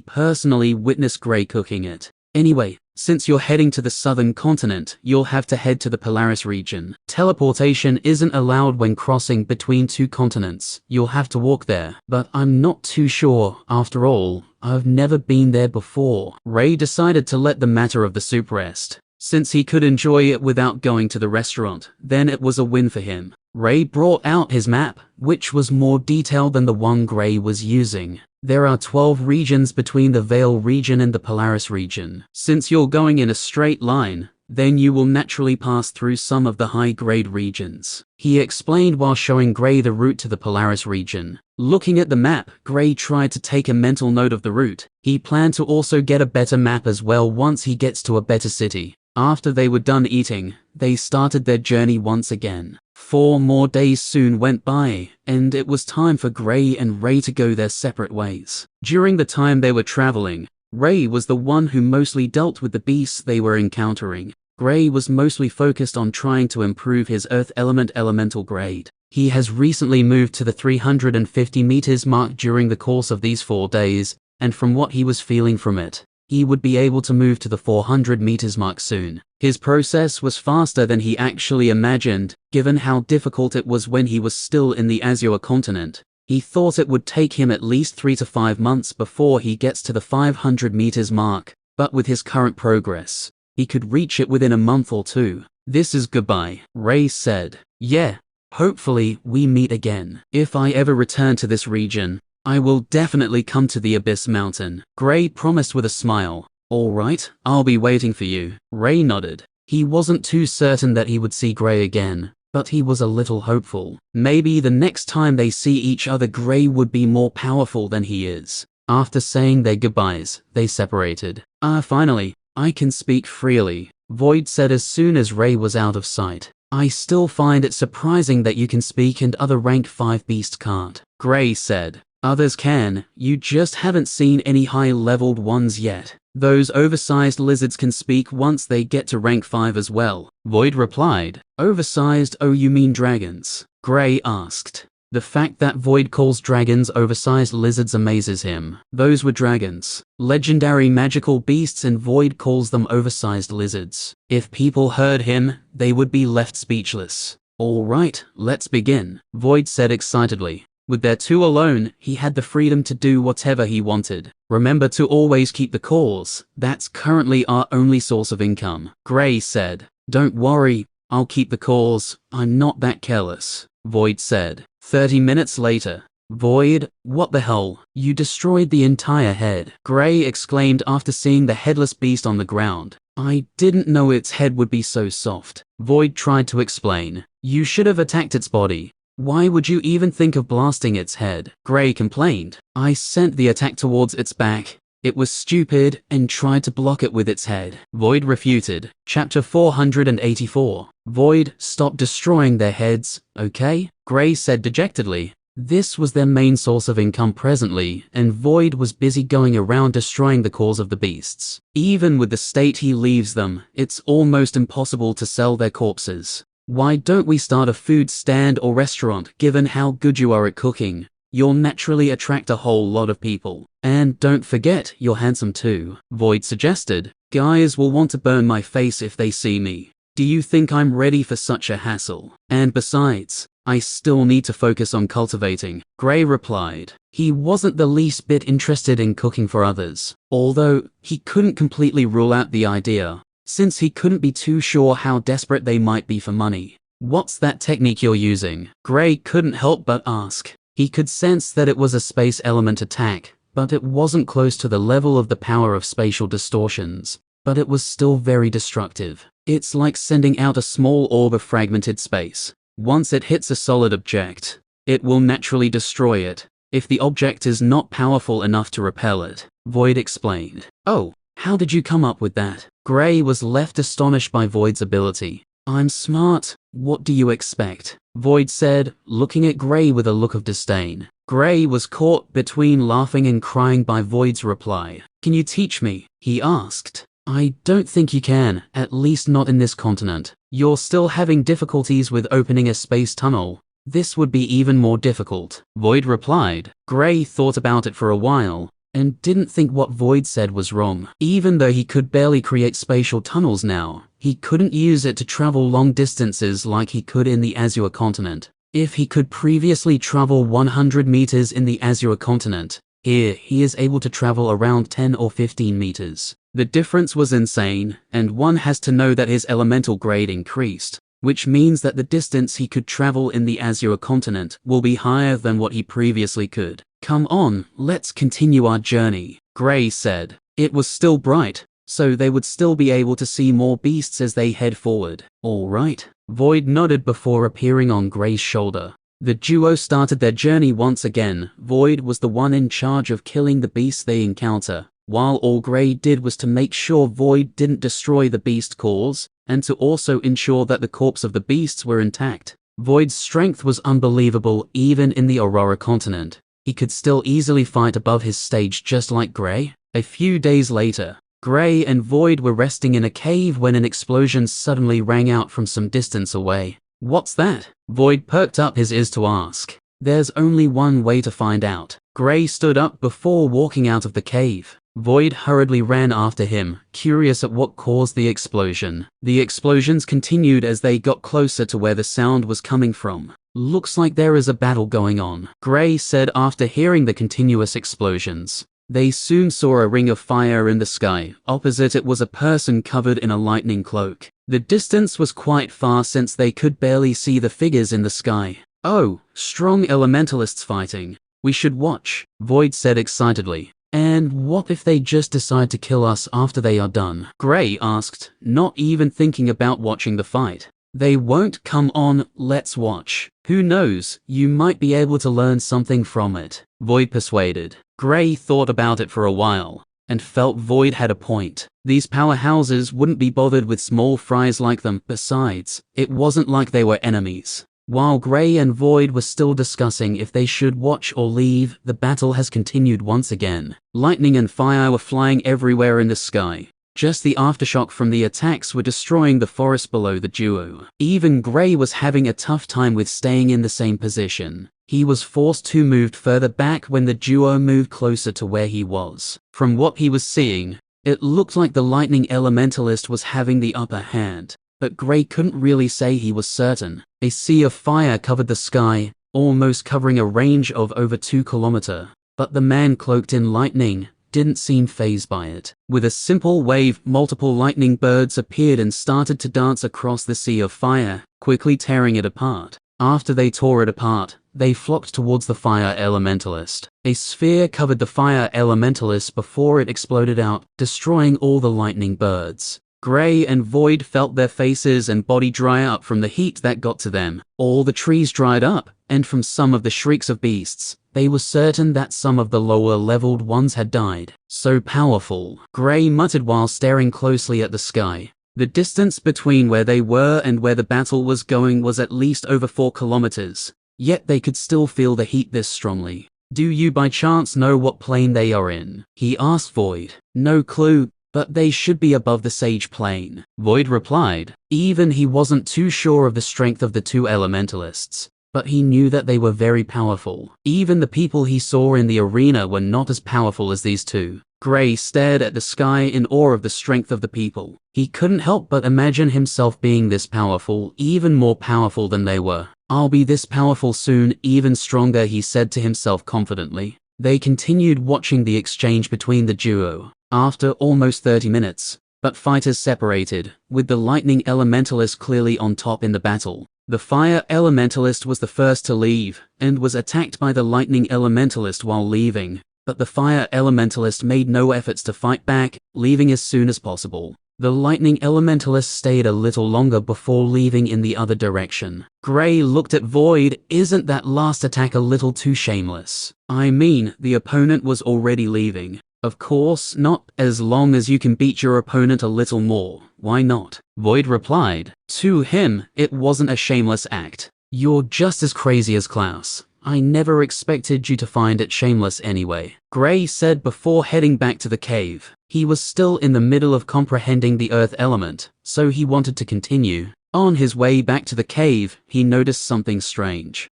personally witnessed Gray cooking it. Anyway, since you're heading to the southern continent, you'll have to head to the Polaris region. Teleportation isn't allowed when crossing between 2 continents. You'll have to walk there, but I'm not too sure. After all, I've never been there before. Ray decided to let the matter of the soup rest. Since he could enjoy it without going to the restaurant, then it was a win for him. Ray brought out his map, which was more detailed than the one Gray was using. There are 12 regions between the Vale region and the Polaris region. Since you're going in a straight line, then you will naturally pass through some of the high-grade regions. He explained while showing Gray the route to the Polaris region. Looking at the map, Gray tried to take a mental note of the route. He planned to also get a better map as well once he gets to a better city. After they were done eating, they started their journey once again. 4 more days soon went by, and it was time for Gray and Ray to go their separate ways. During the time they were traveling, Ray was the one who mostly dealt with the beasts they were encountering. Gray was mostly focused on trying to improve his Earth element elemental grade. He has recently moved to the 350 meters mark during the course of these 4 days, and from what he was feeling from it, he would be able to move to the 400 meters mark soon. His process was faster than he actually imagined, given how difficult it was when he was still in the Azure continent. He thought it would take him at least 3 to 5 months before he gets to the 500 meters mark, but with his current progress, he could reach it within a month or 2. This is goodbye, Ray said. Yeah, hopefully we meet again. If I ever return to this region, I will definitely come to the Abyss Mountain. Gray promised with a smile. All right, I'll be waiting for you. Ray nodded. He wasn't too certain that he would see Gray again, but he was a little hopeful. Maybe the next time they see each other, Gray would be more powerful than he is. After saying their goodbyes, they separated. Finally, I can speak freely, Void said as soon as Ray was out of sight. I still find it surprising that you can speak and other rank 5 beasts can't. Gray said. Others can, you just haven't seen any high-leveled ones yet. Those oversized lizards can speak once they get to rank 5 as well. Void replied. Oversized? Oh, you mean dragons? Gray asked. The fact that Void calls dragons oversized lizards amazes him. Those were dragons, legendary magical beasts, and Void calls them oversized lizards. If people heard him, they would be left speechless. All right, let's begin, Void said excitedly. With their 2 alone, he had the freedom to do whatever he wanted. Remember to always keep the cores. That's currently our only source of income. Gray said. Don't worry, I'll keep the cores. I'm not that careless, Void said. 30 minutes later. Void, what the hell? You destroyed the entire head, Gray exclaimed after seeing the headless beast on the ground. I didn't know its head would be so soft. Void tried to explain. You should have attacked its body. Why would you even think of blasting its head? Gray complained. I sent the attack towards its back. It was stupid and tried to block it with its head. Void refuted. Chapter 484. Void, stop destroying their heads, okay? Gray said dejectedly. This was their main source of income presently, and Void was busy going around destroying the cores of the beasts. Even with the state he leaves them, it's almost impossible to sell their corpses. Why don't we start a food stand or restaurant? Given how good you are at cooking, you'll naturally attract a whole lot of people. And don't forget, you're handsome too, Void suggested. Guys will want to burn my face if they see me. Do you think I'm ready for such a hassle? And besides, I still need to focus on cultivating, Gray replied. He wasn't the least bit interested in cooking for others, although he couldn't completely rule out the idea, since he couldn't be too sure how desperate they might be for money. What's that technique you're using? Gray couldn't help but ask. He could sense that it was a space element attack, but it wasn't close to the level of the power of spatial distortions, but it was still very destructive. It's like sending out a small orb of fragmented space. Once it hits a solid object, it will naturally destroy it, if the object is not powerful enough to repel it, Void explained. Oh, how did you come up with that? Gray was left astonished by Void's ability. I'm smart, what do you expect? Void said, looking at Gray with a look of disdain. Gray was caught between laughing and crying by Void's reply. Can you teach me? He asked. I don't think you can, at least not in this continent. You're still having difficulties with opening a space tunnel. This would be even more difficult, Void replied. Gray thought about it for a while, and didn't think what Void said was wrong. Even though he could barely create spatial tunnels now, he couldn't use it to travel long distances like he could in the Azure continent. If he could previously travel 100 meters in the Azure continent, here he is able to travel around 10 or 15 meters. The difference was insane, and one has to know that his elemental grade increased, which means that the distance he could travel in the Azure continent will be higher than what he previously could. Come on, let's continue our journey, Gray said. It was still bright, so they would still be able to see more beasts as they head forward. All right. Void nodded before appearing on Gray's shoulder. The duo started their journey once again. Void was the one in charge of killing the beasts they encounter, while all Gray did was to make sure Void didn't destroy the beast cores, and to also ensure that the corpse of the beasts were intact. Void's strength was unbelievable even in the Aurora continent. He could still easily fight above his stage just like Gray. A few days later, Gray and Void were resting in a cave when an explosion suddenly rang out from some distance away. What's that? Void perked up his ears to ask. There's only one way to find out. Gray stood up before walking out of the cave. Void hurriedly ran after him, curious at what caused the explosion. The explosions continued as they got closer to where the sound was coming from. Looks like there is a battle going on, Gray said after hearing the continuous explosions. They soon saw a ring of fire in the sky. Opposite it was a person covered in a lightning cloak. The distance was quite far since they could barely see the figures in the sky. Oh, strong elementalists fighting. We should watch, Void said excitedly. And what if they just decide to kill us after they are done? Gray asked, not even thinking about watching the fight. They won't. Come on, let's watch. Who knows, you might be able to learn something from it, Void persuaded. Gray thought about it for a while, and felt Void had a point. These powerhouses wouldn't be bothered with small fries like them. Besides, it wasn't like they were enemies. While Gray and Void were still discussing if they should watch or leave, the battle has continued once again. Lightning and fire were flying everywhere in the sky. Just the aftershock from the attacks were destroying the forest below the duo. Even Gray was having a tough time with staying in the same position. He was forced to move further back when the duo moved closer to where he was. From what he was seeing, it looked like the lightning elementalist was having the upper hand, but Gray couldn't really say he was certain. A sea of fire covered the sky, almost covering a range of over 2 kilometers, but the man cloaked in lightning didn't seem fazed by it. With a simple wave, multiple lightning birds appeared and started to dance across the sea of fire, quickly tearing it apart. After they tore it apart, they flocked towards the fire elementalist. A sphere covered the fire elementalist before it exploded out, destroying all the lightning birds. Gray and Void felt their faces and body dry up from the heat that got to them. All the trees dried up, and from some of the shrieks of beasts, they were certain that some of the lower-leveled ones had died. So powerful, Gray muttered while staring closely at the sky. The distance between where they were and where the battle was going was at least over 4 kilometers, yet they could still feel the heat this strongly. Do you by chance know what plane they are in? He asked Void. No clue, but they should be above the Sage plane, Void replied. Even he wasn't too sure of the strength of the two elementalists, but he knew that they were very powerful. Even the people he saw in the arena were not as powerful as these two. Gray stared at the sky in awe of the strength of the people. He couldn't help but imagine himself being this powerful, even more powerful than they were. I'll be this powerful soon, even stronger, he said to himself confidently. They continued watching the exchange between the duo. After almost 30 minutes, but fighters separated, with the lightning elementalist clearly on top in the battle. The fire elementalist was the first to leave, and was attacked by the lightning elementalist while leaving, but the fire elementalist made no efforts to fight back, leaving as soon as possible. The lightning elementalist stayed a little longer before leaving in the other direction. Gray looked at Void. Isn't that last attack a little too shameless? I mean, the opponent was already leaving. Of course not, as long as you can beat your opponent a little more, why not? Void replied. To him, it wasn't a shameless act. You're just as crazy as Klaus. I never expected you to find it shameless anyway, Gray said before heading back to the cave. He was still in the middle of comprehending the earth element, so he wanted to continue. On his way back to the cave, he noticed something strange.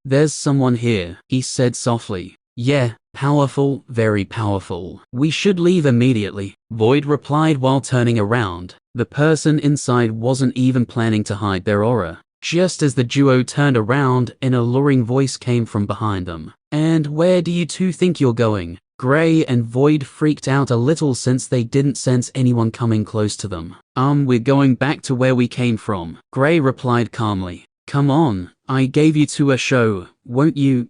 There's someone here, he said softly. Yeah, powerful, very powerful. We should leave immediately, Void replied while turning around. The person inside wasn't even planning to hide their aura. Just as the duo turned around, an alluring voice came from behind them. And where do you two think you're going? Gray and Void freaked out a little since they didn't sense anyone coming close to them. We're going back to where we came from, Gray replied calmly. Come on, I gave you to a show, won't you,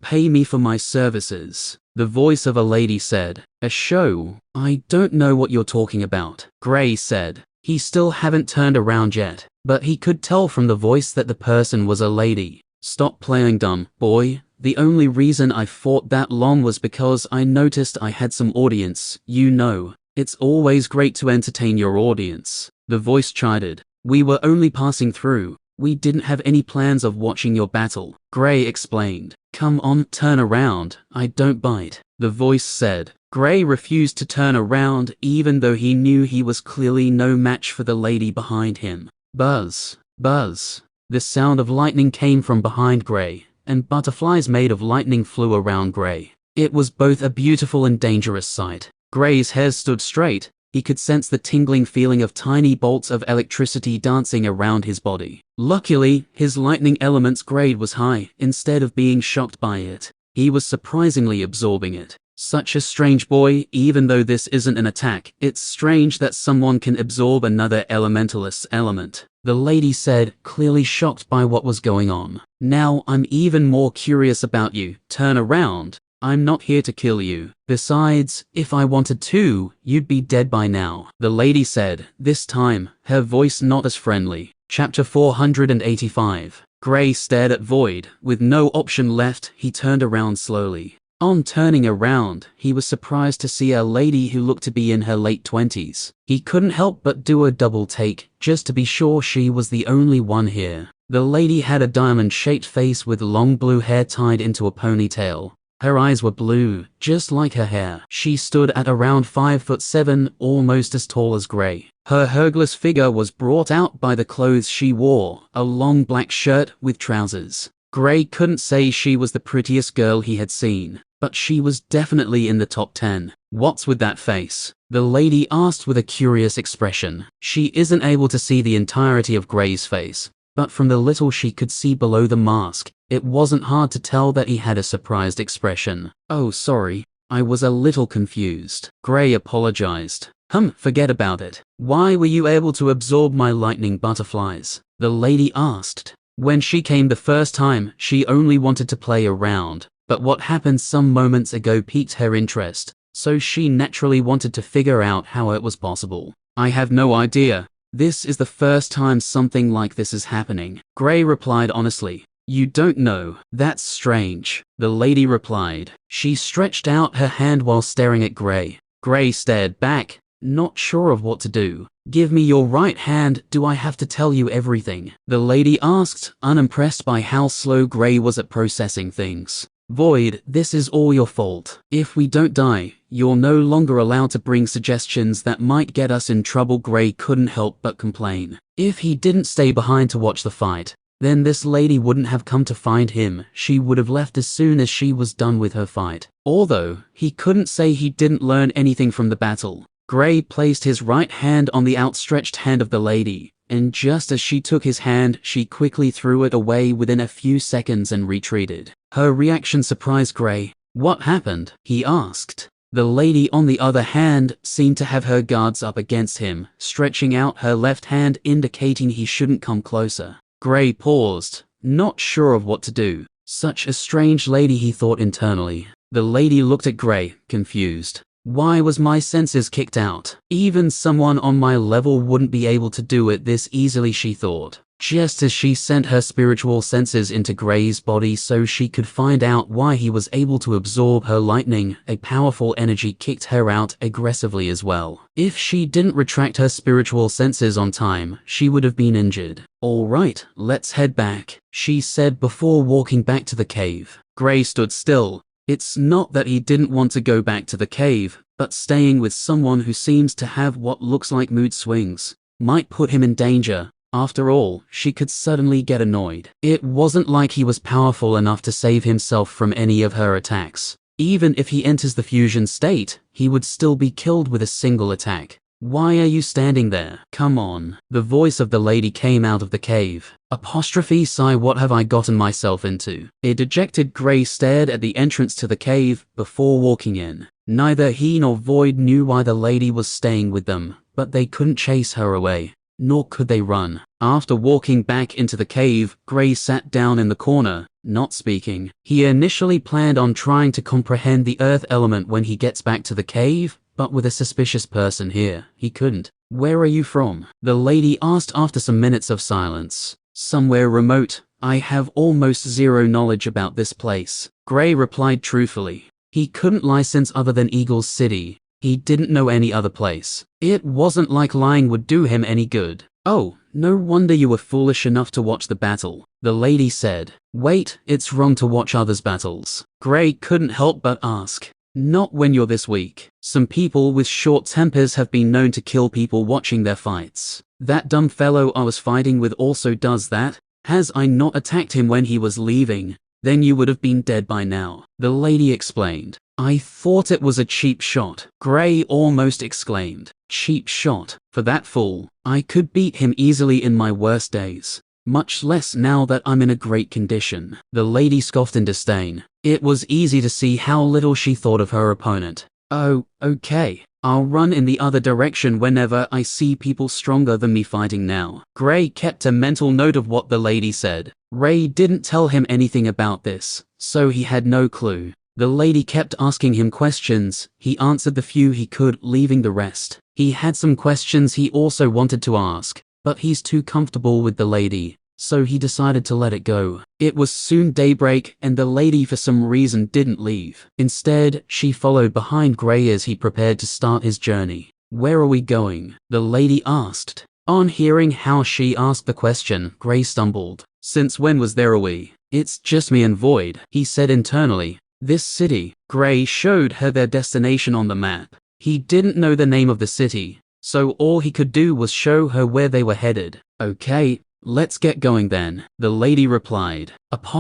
pay me for my services? The voice of a lady said. A show? I don't know what you're talking about, Gray said. He still hadn't turned around yet, but he could tell from the voice that the person was a lady. Stop playing dumb, boy. The only reason I fought that long was because I noticed I had some audience, It's always great to entertain your audience. The voice chided. We were only passing through. We didn't have any plans of watching your battle, Gray explained. Come on, turn around. I don't bite, the voice said. Gray refused to turn around even though he knew he was clearly no match for the lady behind him. Buzz, buzz. The sound of lightning came from behind Gray, and butterflies made of lightning flew around Gray. It was both a beautiful and dangerous sight. Gray's hair stood straight. He could sense the tingling feeling of tiny bolts of electricity dancing around his body. Luckily, his lightning element's grade was high. Instead of being shocked by it, he was surprisingly absorbing it. Such a strange boy. Even though this isn't an attack, it's strange that someone can absorb another elementalist's element, the lady said, clearly shocked by what was going on. Now I'm even more curious about you. Turn around. I'm not here to kill you. Besides, if I wanted to, you'd be dead by now, the lady said, this time, her voice not as friendly. Chapter 485. Gray stared at Void. With no option left, he turned around slowly. On turning around, he was surprised to see a lady who looked to be in her late 20s. He couldn't help but do a double take, just to be sure she was the only one here. The lady had a diamond-shaped face with long blue hair tied into a ponytail. Her eyes were blue, just like her hair. She stood at around 5'7", almost as tall as Gray. Her hergless figure was brought out by the clothes she wore, a long black shirt with trousers. Gray couldn't say she was the prettiest girl he had seen, but she was definitely in the top 10. What's with that face? The lady asked with a curious expression. She isn't able to see the entirety of Gray's face, but from the little she could see below the mask, it wasn't hard to tell that he had a surprised expression. Oh, sorry, I was a little confused, Gray apologized. Forget about it. Why were you able to absorb my lightning butterflies? The lady asked. When she came the first time, she only wanted to play around, but what happened some moments ago piqued her interest, so she naturally wanted to figure out how it was possible. I have no idea. This is the first time something like this is happening, Gray replied honestly. You don't know? That's strange, the lady replied. She stretched out her hand while staring at Gray. Gray stared back, not sure of what to do. Give me your right hand. Do I have to tell you everything? The lady asked, unimpressed by how slow Gray was at processing things. Void, this is all your fault. If we don't die, you're no longer allowed to bring suggestions that might get us in trouble. Gray couldn't help but complain. If he didn't stay behind to watch the fight, then this lady wouldn't have come to find him. She would have left as soon as she was done with her fight. Although, he couldn't say he didn't learn anything from the battle. Gray placed his right hand on the outstretched hand of the lady, and just as she took his hand, she quickly threw it away within a few seconds and retreated. Her reaction surprised Gray. What happened? He asked. The lady, on the other hand, seemed to have her guards up against him, stretching out her left hand indicating he shouldn't come closer. Gray paused, not sure of what to do. Such a strange lady, he thought internally. The lady looked at Gray, confused. Why was my senses kicked out? Even someone on my level wouldn't be able to do it this easily, she thought. Just as she sent her spiritual senses into Gray's body so she could find out why he was able to absorb her lightning, a powerful energy kicked her out aggressively as well. If she didn't retract her spiritual senses on time, she would have been injured. All right, let's head back, she said before walking back to the cave. Gray stood still. It's not that he didn't want to go back to the cave, but staying with someone who seems to have what looks like mood swings might put him in danger. After all, she could suddenly get annoyed. It wasn't like he was powerful enough to save himself from any of her attacks. Even if he enters the fusion state, he would still be killed with a single attack. Why are you standing there? Come on. The voice of the lady came out of the cave. Sigh, what have I gotten myself into? A dejected Gray stared at the entrance to the cave before walking in. Neither he nor Void knew why the lady was staying with them, but they couldn't chase her away. nor could they run. After walking back into the cave, Gray sat down in the corner, not speaking. He initially planned on trying to comprehend the earth element when he gets back to the cave, but with a suspicious person here, he couldn't. "Where are you from?" the lady asked after some minutes of silence. "Somewhere remote. I have almost zero knowledge about this place," Gray replied truthfully. He couldn't lie since other than Eagle's City, he didn't know any other place. It wasn't like lying would do him any good. "Oh, no wonder you were foolish enough to watch the battle," the lady said. "Wait, it's wrong to watch others' battles." Gray couldn't help but ask. "Not when you're this weak. Some people with short tempers have been known to kill people watching their fights. That dumb fellow I was fighting with also does that. Has I not attacked him when he was leaving, then you would have been dead by now," the lady explained. "I thought it was a cheap shot," Gray almost exclaimed. "Cheap shot? For that fool? I could beat him easily in my worst days. Much less now that I'm in a great condition," the lady scoffed in disdain. It was easy to see how little she thought of her opponent. "Oh, okay. I'll run in the other direction whenever I see people stronger than me fighting now." Gray kept a mental note of what the lady said. Ray didn't tell him anything about this, so he had no clue. The lady kept asking him questions. He answered the few he could, leaving the rest. He had some questions he also wanted to ask, but he's too comfortable with the lady, so he decided to let it go. It was soon daybreak, and the lady for some reason didn't leave. Instead, she followed behind Gray as he prepared to start his journey. "Where are we going?" the lady asked. On hearing how she asked the question, Gray stumbled. "Since when was there a we? It's just me and Void," he said internally. "This city." Gray showed her their destination on the map. He didn't know the name of the city, so all he could do was show her where they were headed. "Okay, let's get going then," the lady replied.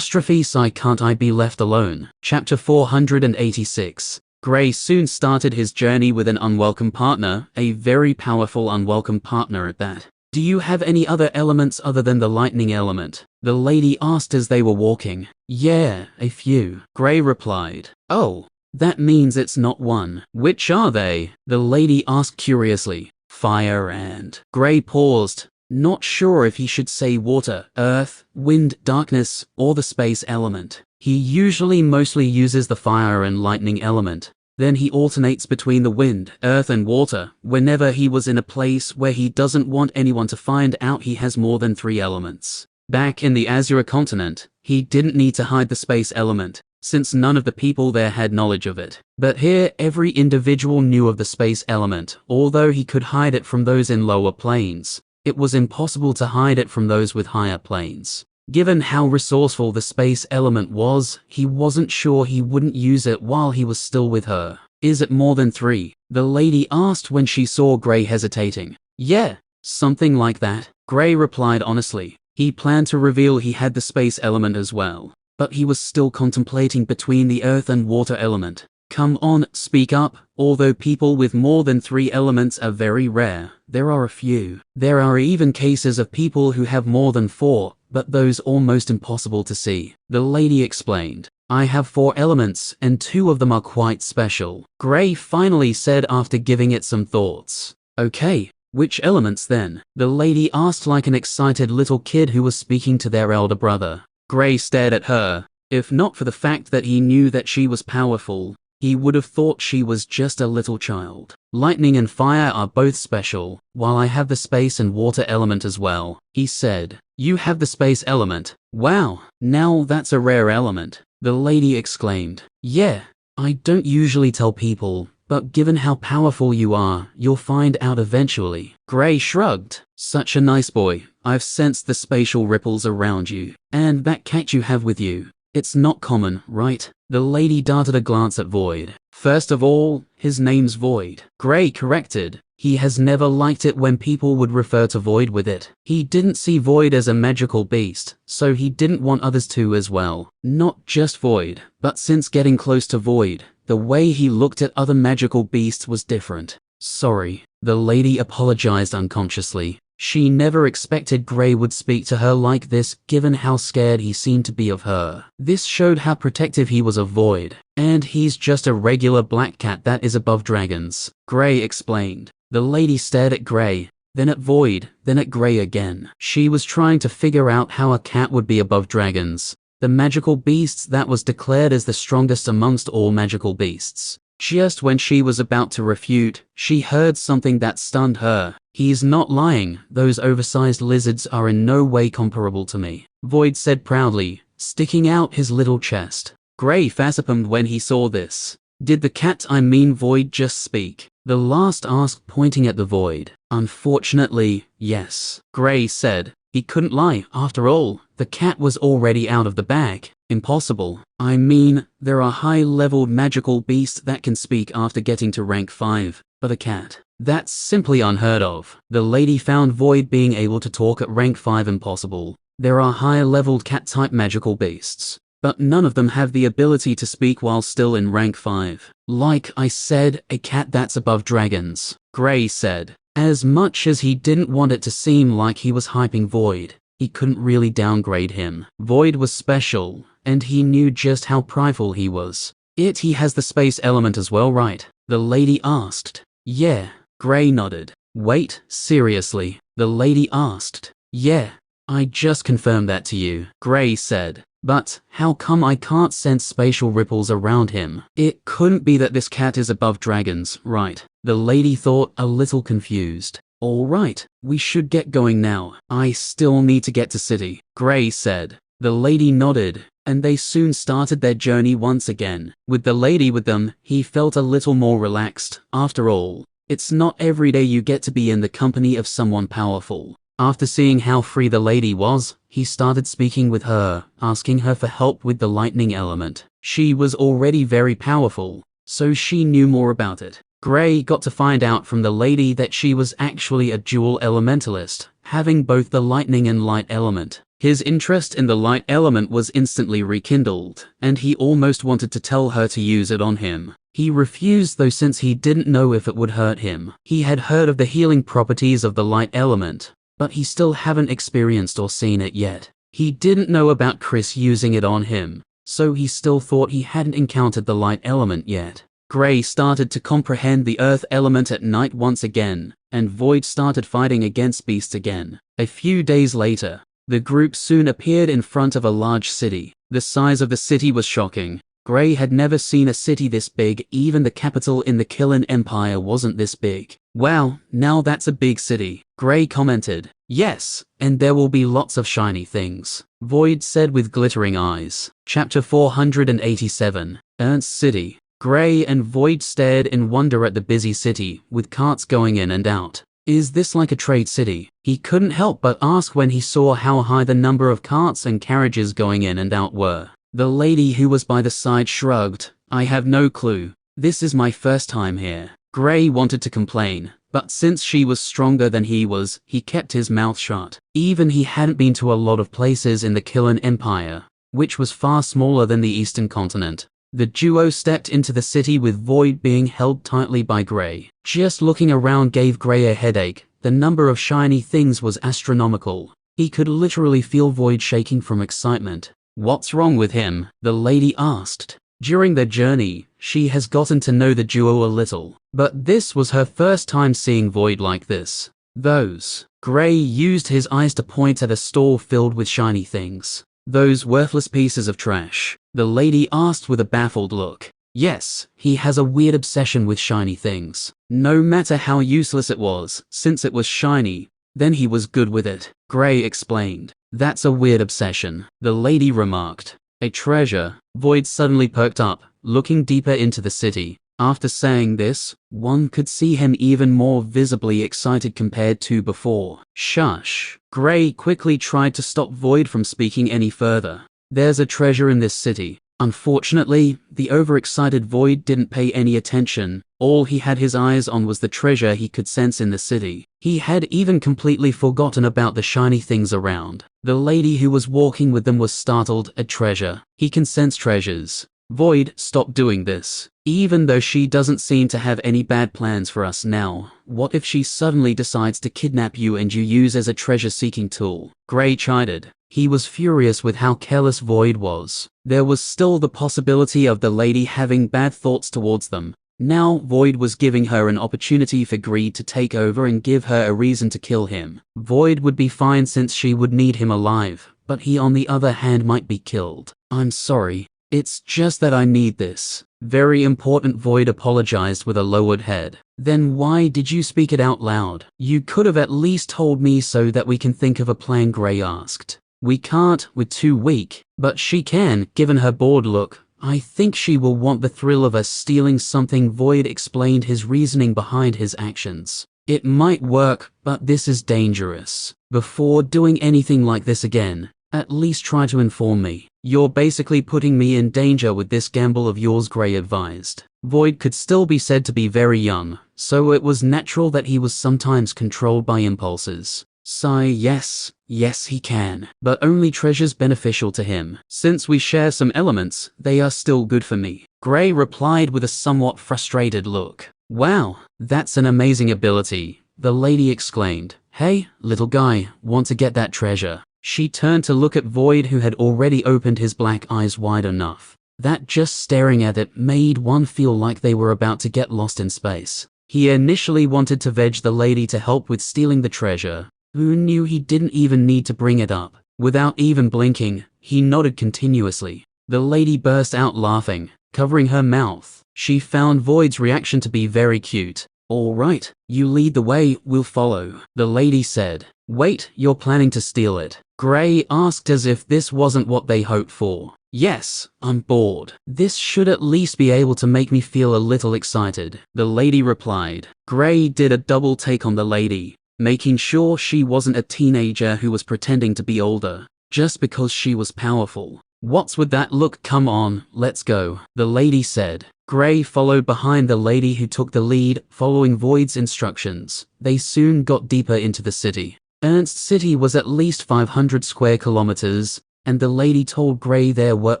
Sigh, can't I be left alone? Chapter 486. Gray soon started his journey with an unwelcome partner, a very powerful unwelcome partner at that. "Do you have any other elements other than the lightning element?" the lady asked as they were walking. "Yeah, a few," Gray replied. "Oh, that means it's not one. Which are they?" the lady asked curiously. "Fire and..." Gray paused, not sure if he should say water, earth, wind, darkness, or the space element. He usually mostly uses the fire and lightning element. Then he alternates between the wind, earth and water, whenever he was in a place where he doesn't want anyone to find out he has more than 3 elements. Back in the Azure continent, he didn't need to hide the space element, since none of the people there had knowledge of it. But here, every individual knew of the space element, although he could hide it from those in lower planes. It was impossible to hide it from those with higher planes. Given how resourceful the space element was, he wasn't sure he wouldn't use it while he was still with her. "Is it more than 3? the lady asked when she saw Gray hesitating. "Yeah, something like that," Gray replied honestly. He planned to reveal he had the space element as well, but he was still contemplating between the earth and water element. "Come on, speak up. Although people with more than 3 elements are very rare, there are a few. There are even cases of people who have more than 4, but those almost impossible to see," the lady explained. "I have 4 elements, and 2 of them are quite special," Gray finally said after giving it some thoughts. "Okay, which elements then?" the lady asked like an excited little kid who was speaking to their elder brother. Gray stared at her. If not for the fact that he knew that she was powerful, he would have thought she was just a little child. "Lightning and fire are both special, while I have the space and water element as well," he said. "You have the space element? Wow, now that's a rare element," the lady exclaimed. "Yeah, I don't usually tell people, but given how powerful you are, you'll find out eventually." Gray shrugged. "Such a nice boy. I've sensed the spatial ripples around you. And that cat you have with you. It's not common, right?" The lady darted a glance at Void. "First of all, his name's Void," Gray corrected. He has never liked it when people would refer to Void with it. He didn't see Void as a magical beast, so he didn't want others to as well. Not just Void, but since getting close to Void, the way he looked at other magical beasts was different. "Sorry," the lady apologized unconsciously. She never expected Gray would speak to her like this, given how scared he seemed to be of her. This showed how protective he was of Void. "And he's just a regular black cat that is above dragons," Gray explained. The lady stared at Gray. then at Void, then at Gray again. She was trying to figure out how a cat would be above dragons, the magical beasts that was declared as the strongest amongst all magical beasts. Just when she was about to refute, she heard something that stunned her. "He's not lying, those oversized lizards are in no way comparable to me," Void said proudly, sticking out his little chest. Gray facepalmed when he saw this. "Did the cat, I mean Void, just speak?" the last asked, pointing at the Void. "Unfortunately, yes," Gray said. He couldn't lie, after all, the cat was already out of the bag. "Impossible. I mean, there are high-leveled magical beasts that can speak after getting to rank 5, but a cat? That's simply unheard of." The lady found Void being able to talk at rank 5 impossible. There are higher-leveled cat-type magical beasts, but none of them have the ability to speak while still in rank 5. "Like I said, a cat that's above dragons," Gray said. As much as he didn't want it to seem like he was hyping Void, he couldn't really downgrade him. Void was special, and he knew just how prideful he was. He has the space element as well, right?" the lady asked. "Yeah," Gray nodded. "Wait, seriously?" the lady asked. "Yeah, I just confirmed that to you," Gray said. "But how come I can't sense spatial ripples around him? It couldn't be that this cat is above dragons, right?" the lady thought, a little confused. "All right, we should get going now. I still need to get to city," Gray said. The lady nodded, and they soon started their journey once again. With the lady with them, he felt a little more relaxed. After all, it's not every day you get to be in the company of someone powerful. After seeing how free the lady was, he started speaking with her, asking her for help with the lightning element. She was already very powerful, so she knew more about it. Gray got to find out from the lady that she was actually a dual elementalist, having both the lightning and light element. His interest in the light element was instantly rekindled, and he almost wanted to tell her to use it on him. He refused though, since he didn't know if it would hurt him. He had heard of the healing properties of the light element, but he still haven't experienced or seen it yet. He didn't know about Chris using it on him, so he still thought he hadn't encountered the light element yet. Gray started to comprehend the earth element at night once again, and Void started fighting against beasts again. A few days later, the group soon appeared in front of a large city. The size of the city was shocking. Gray had never seen a city this big, even the capital in the Killen Empire wasn't this big. "Wow, now that's a big city," Gray commented. "Yes, and there will be lots of shiny things," Void said with glittering eyes. Chapter 487, Ernst City. Gray and Void stared in wonder at the busy city, with carts going in and out. "Is this like a trade city?" he couldn't help but ask when he saw how high the number of carts and carriages going in and out were. The lady who was by the side shrugged. "I have no clue. This is my first time here." Gray wanted to complain, but since she was stronger than he was, he kept his mouth shut. Even he hadn't been to a lot of places in the Killen Empire, which was far smaller than the Eastern continent. The duo stepped into the city with Void being held tightly by Gray. Just looking around gave Gray a headache. The number of shiny things was astronomical. He could literally feel Void shaking from excitement. "What's wrong with him?" the lady asked. During their journey, she has gotten to know the duo a little, but this was her first time seeing Void like this. "Those." Gray used his eyes to point at a stall filled with shiny things. "Those worthless pieces of trash?" the lady asked with a baffled look. "Yes, he has a weird obsession with shiny things. No matter how useless it was, since it was shiny, then he was good with it," Gray explained. "That's a weird obsession," the lady remarked. "A treasure?" Void suddenly perked up, looking deeper into the city. After saying this, one could see him even more visibly excited compared to before. "Shush." Gray quickly tried to stop Void from speaking any further. "There's a treasure in this city." Unfortunately, the overexcited Void didn't pay any attention. All he had his eyes on was the treasure he could sense in the city. He had even completely forgotten about the shiny things around. The lady who was walking with them was startled. "A treasure? He can sense treasures." "Void, stop doing this. Even though she doesn't seem to have any bad plans for us now, what if she suddenly decides to kidnap you and you use as a treasure-seeking tool?" Gray chided. He was furious with how careless Void was. There was still the possibility of the lady having bad thoughts towards them. Now Void was giving her an opportunity for greed to take over and give her a reason to kill him. Void would be fine since she would need him alive, but he on the other hand might be killed. I'm sorry. It's just that I need this. Very important. Void apologized with a lowered head. Then why did you speak it out loud? You could have at least told me so that we can think of a plan, Gray asked. We can't, we're too weak. But she can, given her bored look. I think she will want the thrill of us stealing something. Void explained his reasoning behind his actions. It might work, but this is dangerous. Before doing anything like this again, at least try to inform me. You're basically putting me in danger with this gamble of yours, Gray advised. Void could still be said to be very young, so it was natural that he was sometimes controlled by impulses. Sigh, yes, he can, but only treasures beneficial to him. Since we share some elements, they are still good for me. Gray replied with a somewhat frustrated look. Wow, that's an amazing ability, the lady exclaimed. Hey, little guy, want to get that treasure? She turned to look at Void, who had already opened his black eyes wide enough that just staring at it made one feel like they were about to get lost in space. He initially wanted to veg the lady to help with stealing the treasure. Who knew he didn't even need to bring it up? Without even blinking, he nodded continuously. The lady burst out laughing, covering her mouth. She found Void's reaction to be very cute. All right, you lead the way, we'll follow, the lady said. Wait, you're planning to steal it? Gray asked as if this wasn't what they hoped for. Yes, I'm bored. This should at least be able to make me feel a little excited, the lady replied. Gray did a double take on the lady, making sure she wasn't a teenager who was pretending to be older, just because she was powerful. What's with that look? Come on, let's go, the lady said. Gray followed behind the lady who took the lead, following Void's instructions. They soon got deeper into the city. Ernst City was at least 500 square kilometers, and the lady told Gray there were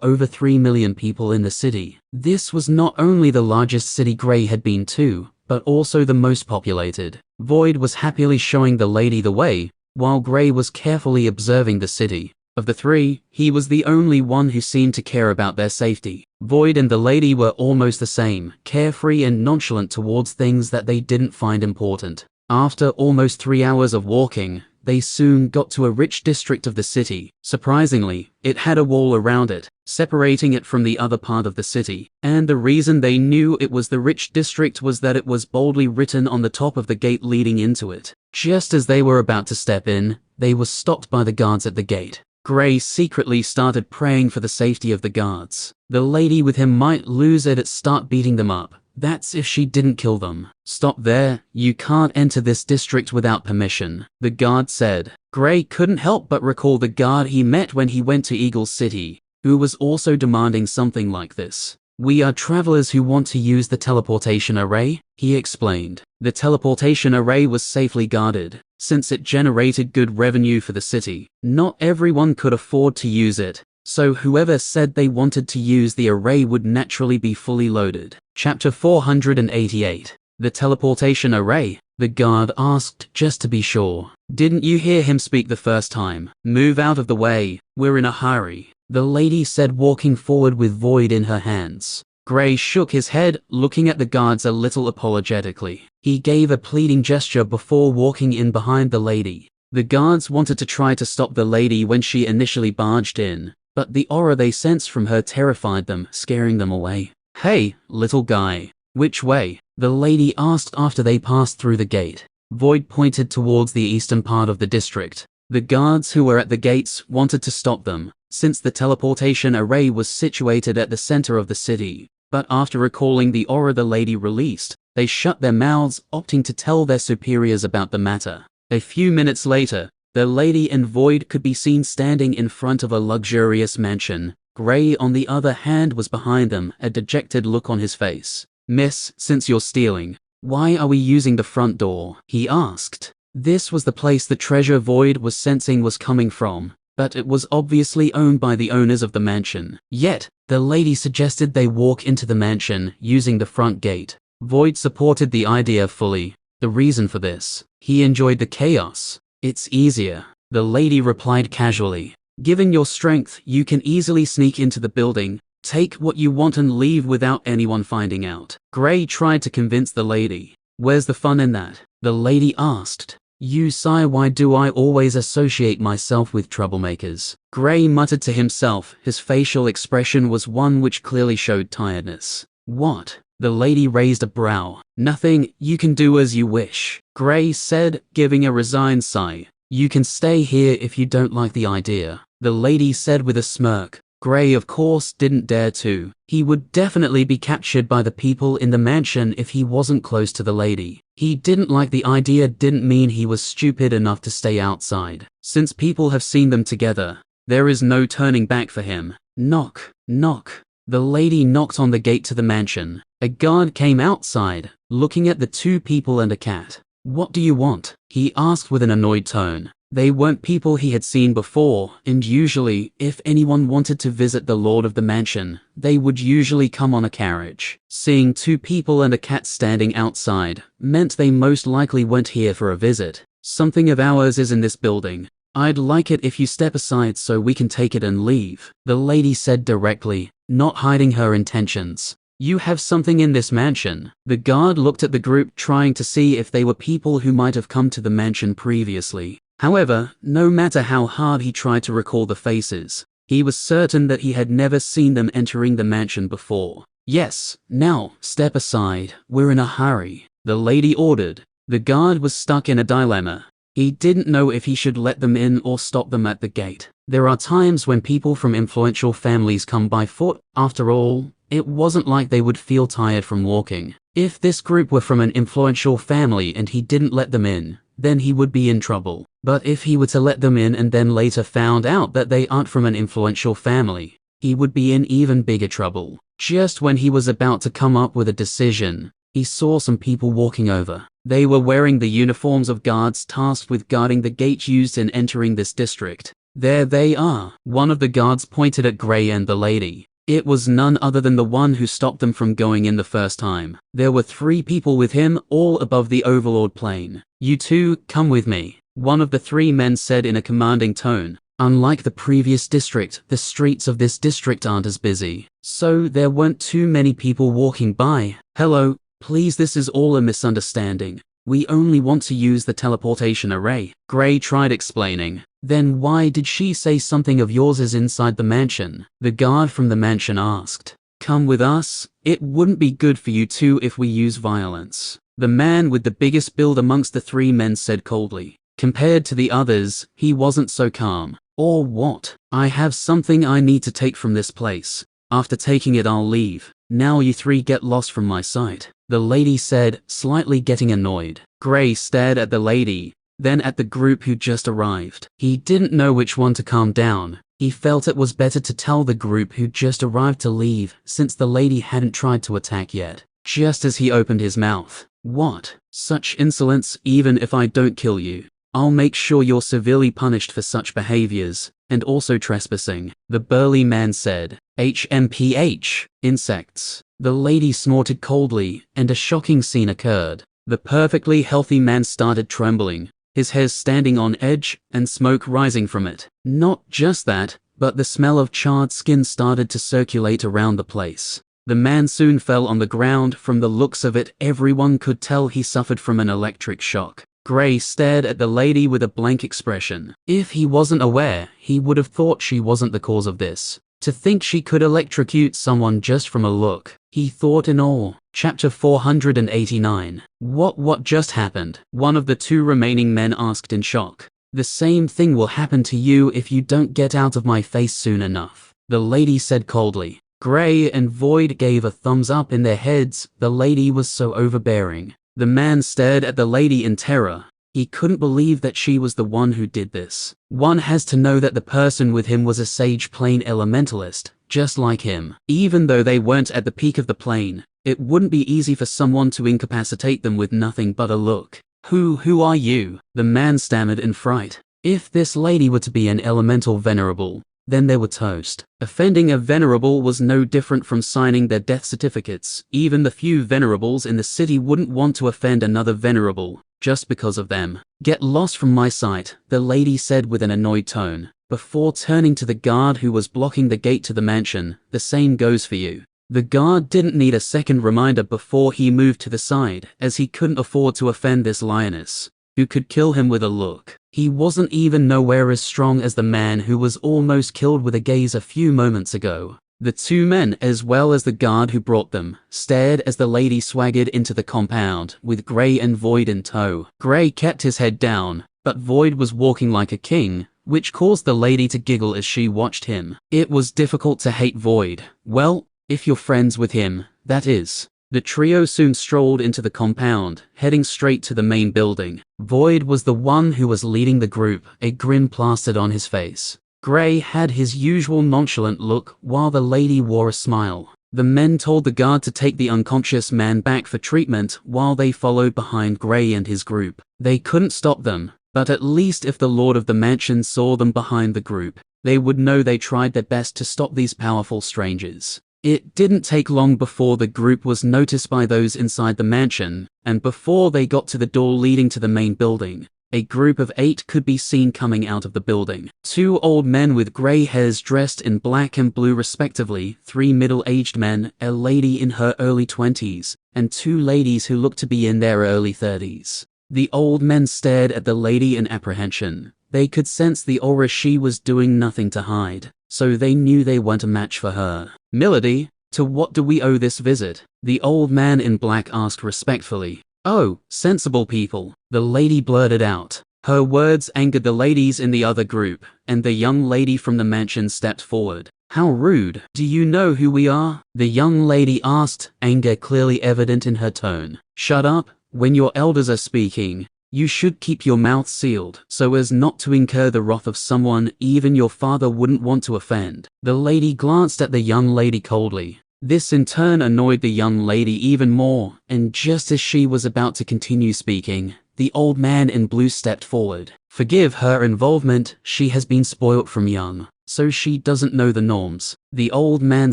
over 3 million people in the city. This was not only the largest city Gray had been to, but also the most populated. Void was happily showing the lady the way, while Gray was carefully observing the city. Of the three, he was the only one who seemed to care about their safety. Void and the lady were almost the same, carefree and nonchalant towards things that they didn't find important. After almost 3 hours of walking, they soon got to a rich district of the city. Surprisingly, it had a wall around it, separating it from the other part of the city. And the reason they knew it was the rich district was that it was boldly written on the top of the gate leading into it. Just as they were about to step in, they were stopped by the guards at the gate. Gray secretly started praying for the safety of the guards. The lady with him might lose it and start beating them up. That's if she didn't kill them. Stop there, you can't enter this district without permission, the guard said. Gray couldn't help but recall the guard he met when he went to Eagle City, who was also demanding something like this. We are travelers who want to use the teleportation array, he explained. The teleportation array was safely guarded, since it generated good revenue for the city. Not everyone could afford to use it, so whoever said they wanted to use the array would naturally be fully loaded. Chapter 488. The teleportation array, the guard asked just to be sure. Didn't you hear him speak the first time? Move out of the way, we're in a hurry, the lady said, walking forward with Void in her hands. Gray shook his head, looking at the guards a little apologetically. He gave a pleading gesture before walking in behind the lady. The guards wanted to try to stop the lady when she initially barged in, but the aura they sensed from her terrified them, scaring them away. Hey, little guy, which way? The lady asked after they passed through the gate. Void pointed towards the eastern part of the district. The guards who were at the gates wanted to stop them, since the teleportation array was situated at the center of the city. But after recalling the aura the lady released, they shut their mouths, opting to tell their superiors about the matter. A few minutes later, the lady and Void could be seen standing in front of a luxurious mansion. Gray, on the other hand, was behind them, a dejected look on his face. Miss, since you're stealing, why are we using the front door? He asked. This was the place the treasure Void was sensing was coming from, but it was obviously owned by the owners of the mansion. Yet, the lady suggested they walk into the mansion using the front gate. Void supported the idea fully. The reason for this: he enjoyed the chaos. It's easier, the lady replied casually. Given your strength, you can easily sneak into the building, Take what you want and leave without anyone finding out. Gray tried to convince the lady. Where's the fun in that? The lady asked. You sigh, why do I always associate myself with troublemakers? Gray muttered to himself. His facial expression was one which clearly showed tiredness. What? The lady raised a brow. Nothing, you can do as you wish, Gray said, giving a resigned sigh. You can stay here if you don't like the idea, the lady said with a smirk. Gray, of course, didn't dare to. He would definitely be captured by the people in the mansion if he wasn't close to the lady. He didn't like the idea didn't mean he was stupid enough to stay outside. Since people have seen them together, there is no turning back for him. Knock, knock. The lady knocked on the gate to the mansion. A guard came outside, looking at the two people and a cat. What do you want? He asked with an annoyed tone. They weren't people he had seen before, and usually, if anyone wanted to visit the lord of the mansion, they would usually come on a carriage. Seeing two people and a cat standing outside meant they most likely weren't here for a visit. Something of ours is in this building. I'd like it if you step aside so we can take it and leave, the lady said directly, not hiding her intentions. You have something in this mansion. The guard looked at the group trying to see if they were people who might have come to the mansion previously. However, no matter how hard he tried to recall the faces, he was certain that he had never seen them entering the mansion before. Yes, now, step aside, we're in a hurry, the lady ordered. The guard was stuck in a dilemma. He didn't know if he should let them in or stop them at the gate. There are times when people from influential families come by foot. After all, it wasn't like they would feel tired from walking. If this group were from an influential family and he didn't let them in, then he would be in trouble. But if he were to let them in and then later found out that they aren't from an influential family, he would be in even bigger trouble. Just when he was about to come up with a decision, he saw some people walking over. They were wearing the uniforms of guards tasked with guarding the gate used in entering this district. There they are. One of the guards pointed at Gray and the lady. It was none other than the one who stopped them from going in the first time. There were 3 people with him, all above the overlord plane. You two, come with me, one of the 3 men said in a commanding tone. Unlike the previous district, the streets of this district aren't as busy, so there weren't too many people walking by. Hello, please, this is all a misunderstanding. We only want to use the teleportation array, Gray tried explaining. Then why did she say something of yours is inside the mansion? The guard from the mansion asked. Come with us, it wouldn't be good for you two if we use violence, the man with the biggest build amongst the 3 men said coldly. Compared to the others, he wasn't so calm. Or what? I have something I need to take from this place. After taking it I'll leave. Now you 3 get lost from my sight, the lady said, slightly getting annoyed. Gray stared at the lady, then at the group who just arrived. He didn't know which one to calm down. He felt it was better to tell the group who just arrived to leave, since the lady hadn't tried to attack yet. Just as he opened his mouth. What? Such insolence, even if I don't kill you. I'll make sure you're severely punished for such behaviors, and also trespassing, the burly man said. HMPH, insects. The lady snorted coldly, and a shocking scene occurred. The perfectly healthy man started trembling, his hair standing on edge, and smoke rising from it. Not just that, but the smell of charred skin started to circulate around the place. The man soon fell on the ground. From the looks of it, everyone could tell he suffered from an electric shock. Gray stared at the lady with a blank expression. If he wasn't aware, he would have thought she wasn't the cause of this. To think she could electrocute someone just from a look, he thought in awe. Chapter 489. What just happened? One of the 2 remaining men asked in shock. The same thing will happen to you if you don't get out of my face soon enough, the lady said coldly. Gray and Void gave a thumbs up in their heads. The lady was so overbearing. The man stared at the lady in terror. He couldn't believe that she was the one who did this. One has to know that the person with him was a sage plane elementalist, just like him. Even though they weren't at the peak of the plane, it wouldn't be easy for someone to incapacitate them with nothing but a look. Who are you? The man stammered in fright. If this lady were to be an elemental venerable, then they were toast. Offending a venerable was no different from signing their death certificates. Even the few venerables in the city wouldn't want to offend another venerable, just because of them. Get lost from my sight, the lady said with an annoyed tone. before turning to the guard who was blocking the gate to the mansion. "The same goes for you." The guard didn't need a second reminder before he moved to the side, as he couldn't afford to offend this lioness, who could kill him with a look. He wasn't even nowhere as strong as the man who was almost killed with a gaze a few moments ago. The two men, as well as the guard who brought them, stared as the lady swaggered into the compound, with Gray and Void in tow. Gray kept his head down, but Void was walking like a king, which caused the lady to giggle as she watched him. It was difficult to hate Void. Well, if you're friends with him, that is. The trio soon strolled into the compound, heading straight to the main building. Void was the one who was leading the group, a grin plastered on his face. Gray had his usual nonchalant look, while the lady wore a smile. The men told the guard to take the unconscious man back for treatment while they followed behind Gray and his group. They couldn't stop them, but at least if the lord of the mansion saw them behind the group, they would know they tried their best to stop these powerful strangers. It didn't take long before the group was noticed by those inside the mansion, and before they got to the door leading to the main building, a group of 8 could be seen coming out of the building. 2 old men with gray hairs dressed in black and blue respectively, 3 middle-aged men, a lady in her early 20s, and 2 ladies who looked to be in their early 30s. The old men stared at the lady in apprehension. They could sense the aura. She was doing nothing to hide, so they knew they weren't a match for her. "Milady, to what do we owe this visit?" the old man in black asked respectfully. "Oh, sensible people," the lady blurted out. Her words angered the ladies in the other group, and the young lady from the mansion stepped forward. "How rude. Do you know who we are?" the young lady asked, anger clearly evident in her tone. "Shut up. When your elders are speaking, you should keep your mouth sealed, so as not to incur the wrath of someone even your father wouldn't want to offend." The lady glanced at the young lady coldly. This in turn annoyed the young lady even more, and just as she was about to continue speaking, the old man in blue stepped forward. "Forgive her involvement, she has been spoilt from young, so she doesn't know the norms," the old man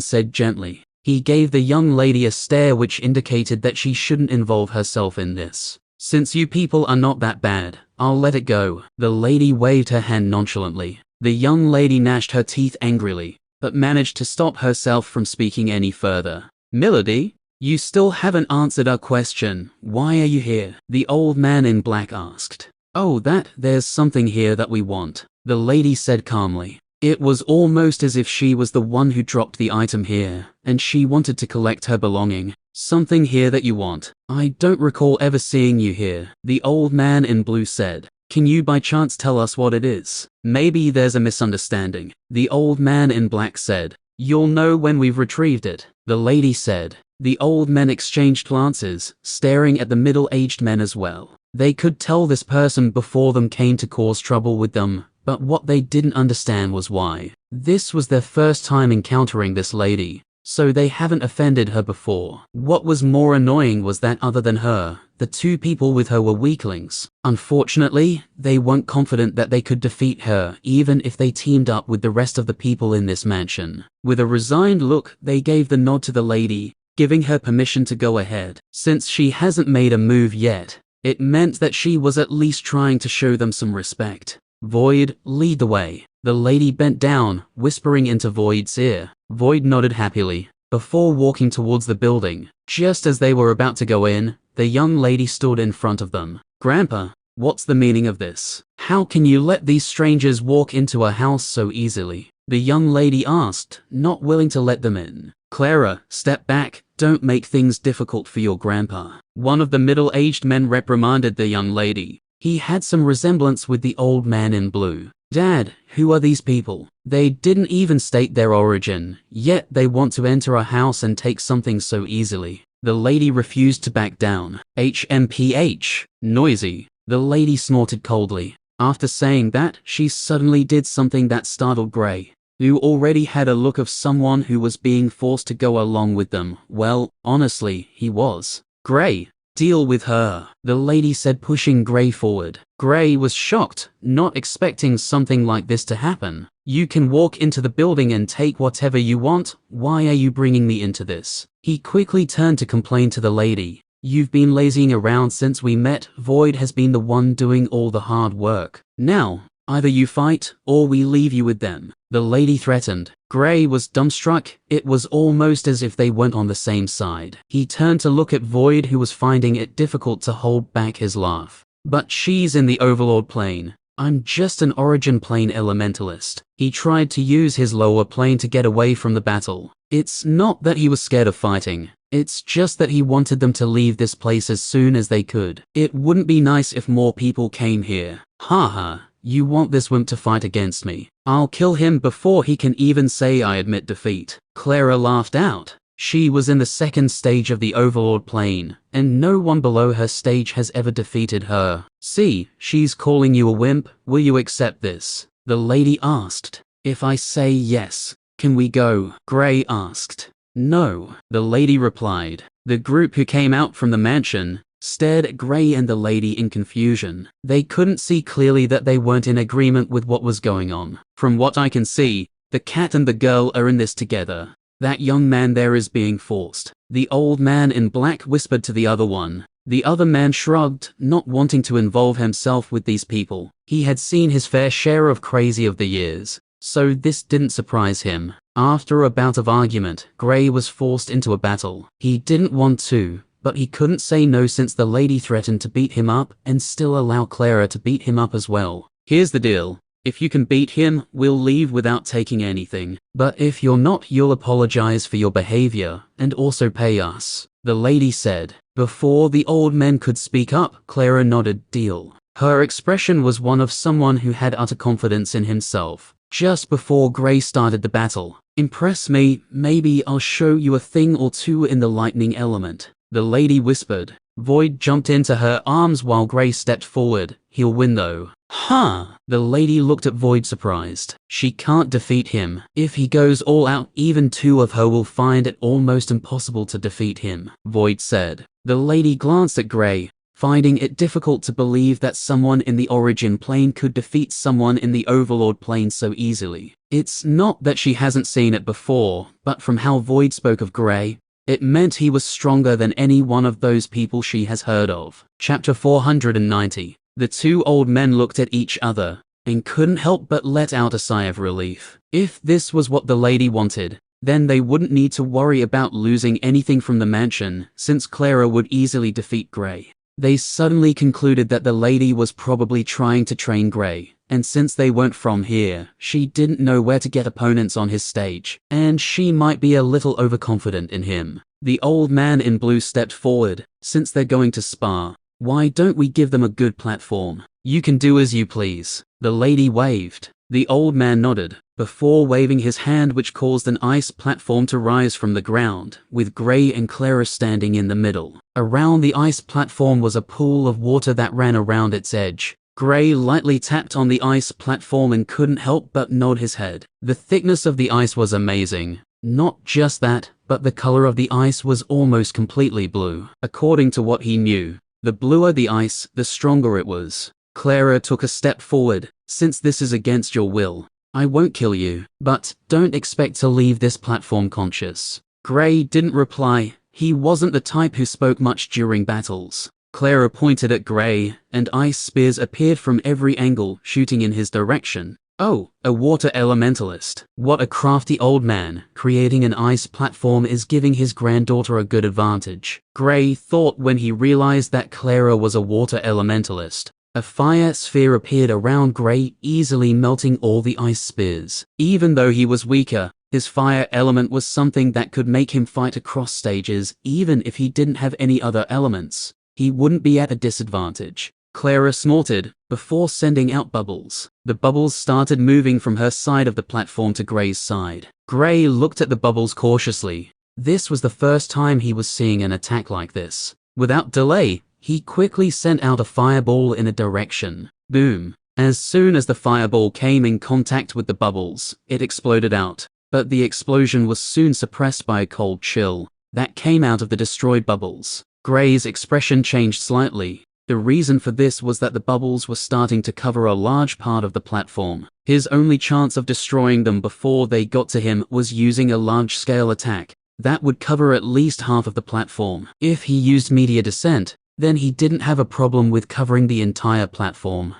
said gently. He gave the young lady a stare which indicated that she shouldn't involve herself in this. "Since you people are not that bad, I'll let it go." The lady waved her hand nonchalantly. The young lady gnashed her teeth angrily, but managed to stop herself from speaking any further. "Milady, you still haven't answered our question. Why are you here?" the old man in black asked. "Oh, there's something here that we want," the lady said calmly. It was almost as if she was the one who dropped the item here, and she wanted to collect her belonging. "Something here that you want? I don't recall ever seeing you here," the old man in blue said. "Can you by chance tell us what it is?" "Maybe there's a misunderstanding," the old man in black said. "You'll know when we've retrieved it," the lady said. The old men exchanged glances, staring at the middle-aged men as well. They could tell this person before them came to cause trouble with them, but what they didn't understand was why. This was their first time encountering this lady, so they haven't offended her before. What was more annoying was that other than her, the 2 people with her were weaklings. Unfortunately, they weren't confident that they could defeat her even if they teamed up with the rest of the people in this mansion. With a resigned look, they gave the nod to the lady, giving her permission to go ahead. Since she hasn't made a move yet, it meant that she was at least trying to show them some respect. "Void, lead the way." The lady bent down, whispering into Void's ear. Void nodded happily, before walking towards the building. Just as they were about to go in, the young lady stood in front of them. "Grandpa, what's the meaning of this? How can you let these strangers walk into a house so easily?" the young lady asked, not willing to let them in. "Clara, step back, don't make things difficult for your grandpa," one of the middle-aged men reprimanded the young lady. He had some resemblance with the old man in blue. "Dad, who are these people? They didn't even state their origin, yet they want to enter a house and take something so easily." The lady refused to back down. "HMPH, noisy," the lady snorted coldly. After saying that, she suddenly did something that startled Gray, who already had a look of someone who was being forced to go along with them. Well, honestly, he was. "Gray, deal with her," the lady said, pushing Gray forward. Gray was shocked, not expecting something like this to happen. "You can walk into the building and take whatever you want. Why are you bringing me into this?" He quickly turned to complain to the lady. "You've been lazying around since we met. Void has been the one doing all the hard work. Now, Either you fight, or we leave you with them," the lady threatened. Gray was dumbstruck. It was almost as if they weren't on the same side. He turned to look at Void, who was finding it difficult to hold back his laugh. "But she's in the Overlord plane. I'm just an Origin plane elementalist." He tried to use his lower plane to get away from the battle. It's not that he was scared of fighting. It's just that he wanted them to leave this place as soon as they could. "It wouldn't be nice if more people came here. Haha, you want this wimp to fight against me? I'll kill him before he can even say I admit defeat." Clara laughed out. She was in the second stage of the Overlord plane, and no one below her stage has ever defeated her. "See, she's calling you a wimp. Will you accept this?" the lady asked. "If I say yes, can we go?" Gray asked. "No," the lady replied. The group who came out from the mansion stared at Gray and the lady in confusion. They couldn't see clearly that they weren't in agreement with what was going on. "From what I can see, the cat and the girl are in this together. That young man there is being forced," the old man in black whispered to the other one. The other man shrugged, not wanting to involve himself with these people. He had seen his fair share of crazy of the years, so this didn't surprise him. After a bout of argument, Gray was forced into a battle. He didn't want to, but he couldn't say no since the lady threatened to beat him up and still allow Clara to beat him up as well. "Here's the deal. If you can beat him, we'll leave without taking anything. But if you're not, you'll apologize for your behavior and also pay us," the lady said. Before the old man could speak up, Clara nodded deal. Her expression was one of someone who had utter confidence in himself. Just before Gray started the battle, "Impress me, maybe I'll show you a thing or two in the lightning element," the lady whispered. Void jumped into her arms while Gray stepped forward. "He'll win though." "Huh?" The lady looked at Void surprised. She can't defeat him. If he goes all out, even two of her will find it almost impossible to defeat him, Void said. The lady glanced at Gray, finding it difficult to believe that someone in the Origin plane could defeat someone in the Overlord plane so easily. It's not that she hasn't seen it before, but from how Void spoke of Gray, it meant he was stronger than any one of those people she has heard of. Chapter 490. The two old men looked at each other and couldn't help but let out a sigh of relief. If this was what the lady wanted, then they wouldn't need to worry about losing anything from the mansion, since Clara would easily defeat Gray. They suddenly concluded that the lady was probably trying to train Gray, and since they weren't from here, she didn't know where to get opponents on his stage, and she might be a little overconfident in him. The old man in blue stepped forward. "Since they're going to spar, why don't we give them a good platform? You can do as you please." The lady waved. The old man nodded, before waving his hand, which caused an ice platform to rise from the ground, with Gray and Clara standing in the middle. Around the ice platform was a pool of water that ran around its edge. Gray lightly tapped on the ice platform and couldn't help but nod his head. The thickness of the ice was amazing. Not just that, but the color of the ice was almost completely blue. According to what he knew, the bluer the ice, the stronger it was. Clara took a step forward. "Since this is against your will, I won't kill you, but don't expect to leave this platform conscious." Gray didn't reply. He wasn't the type who spoke much during battles. Clara pointed at Gray, and ice spears appeared from every angle, shooting in his direction. Oh, a water elementalist. What a crafty old man. Creating an ice platform is giving his granddaughter a good advantage, Gray thought when he realized that Clara was a water elementalist. A fire sphere appeared around Gray, easily melting all the ice spears. Even though he was weaker, his fire element was something that could make him fight across stages. Even if he didn't have any other elements, he wouldn't be at a disadvantage. Clara snorted, before sending out bubbles. The bubbles started moving from her side of the platform to Gray's side. Gray looked at the bubbles cautiously. This was the first time he was seeing an attack like this. Without delay, he quickly sent out a fireball in a direction. Boom. As soon as the fireball came in contact with the bubbles, it exploded out. But the explosion was soon suppressed by a cold chill that came out of the destroyed bubbles. Gray's expression changed slightly. The reason for this was that the bubbles were starting to cover a large part of the platform. His only chance of destroying them before they got to him was using a large-scale attack that would cover at least half of the platform. If he used meteor descent, then he didn't have a problem with covering the entire platform.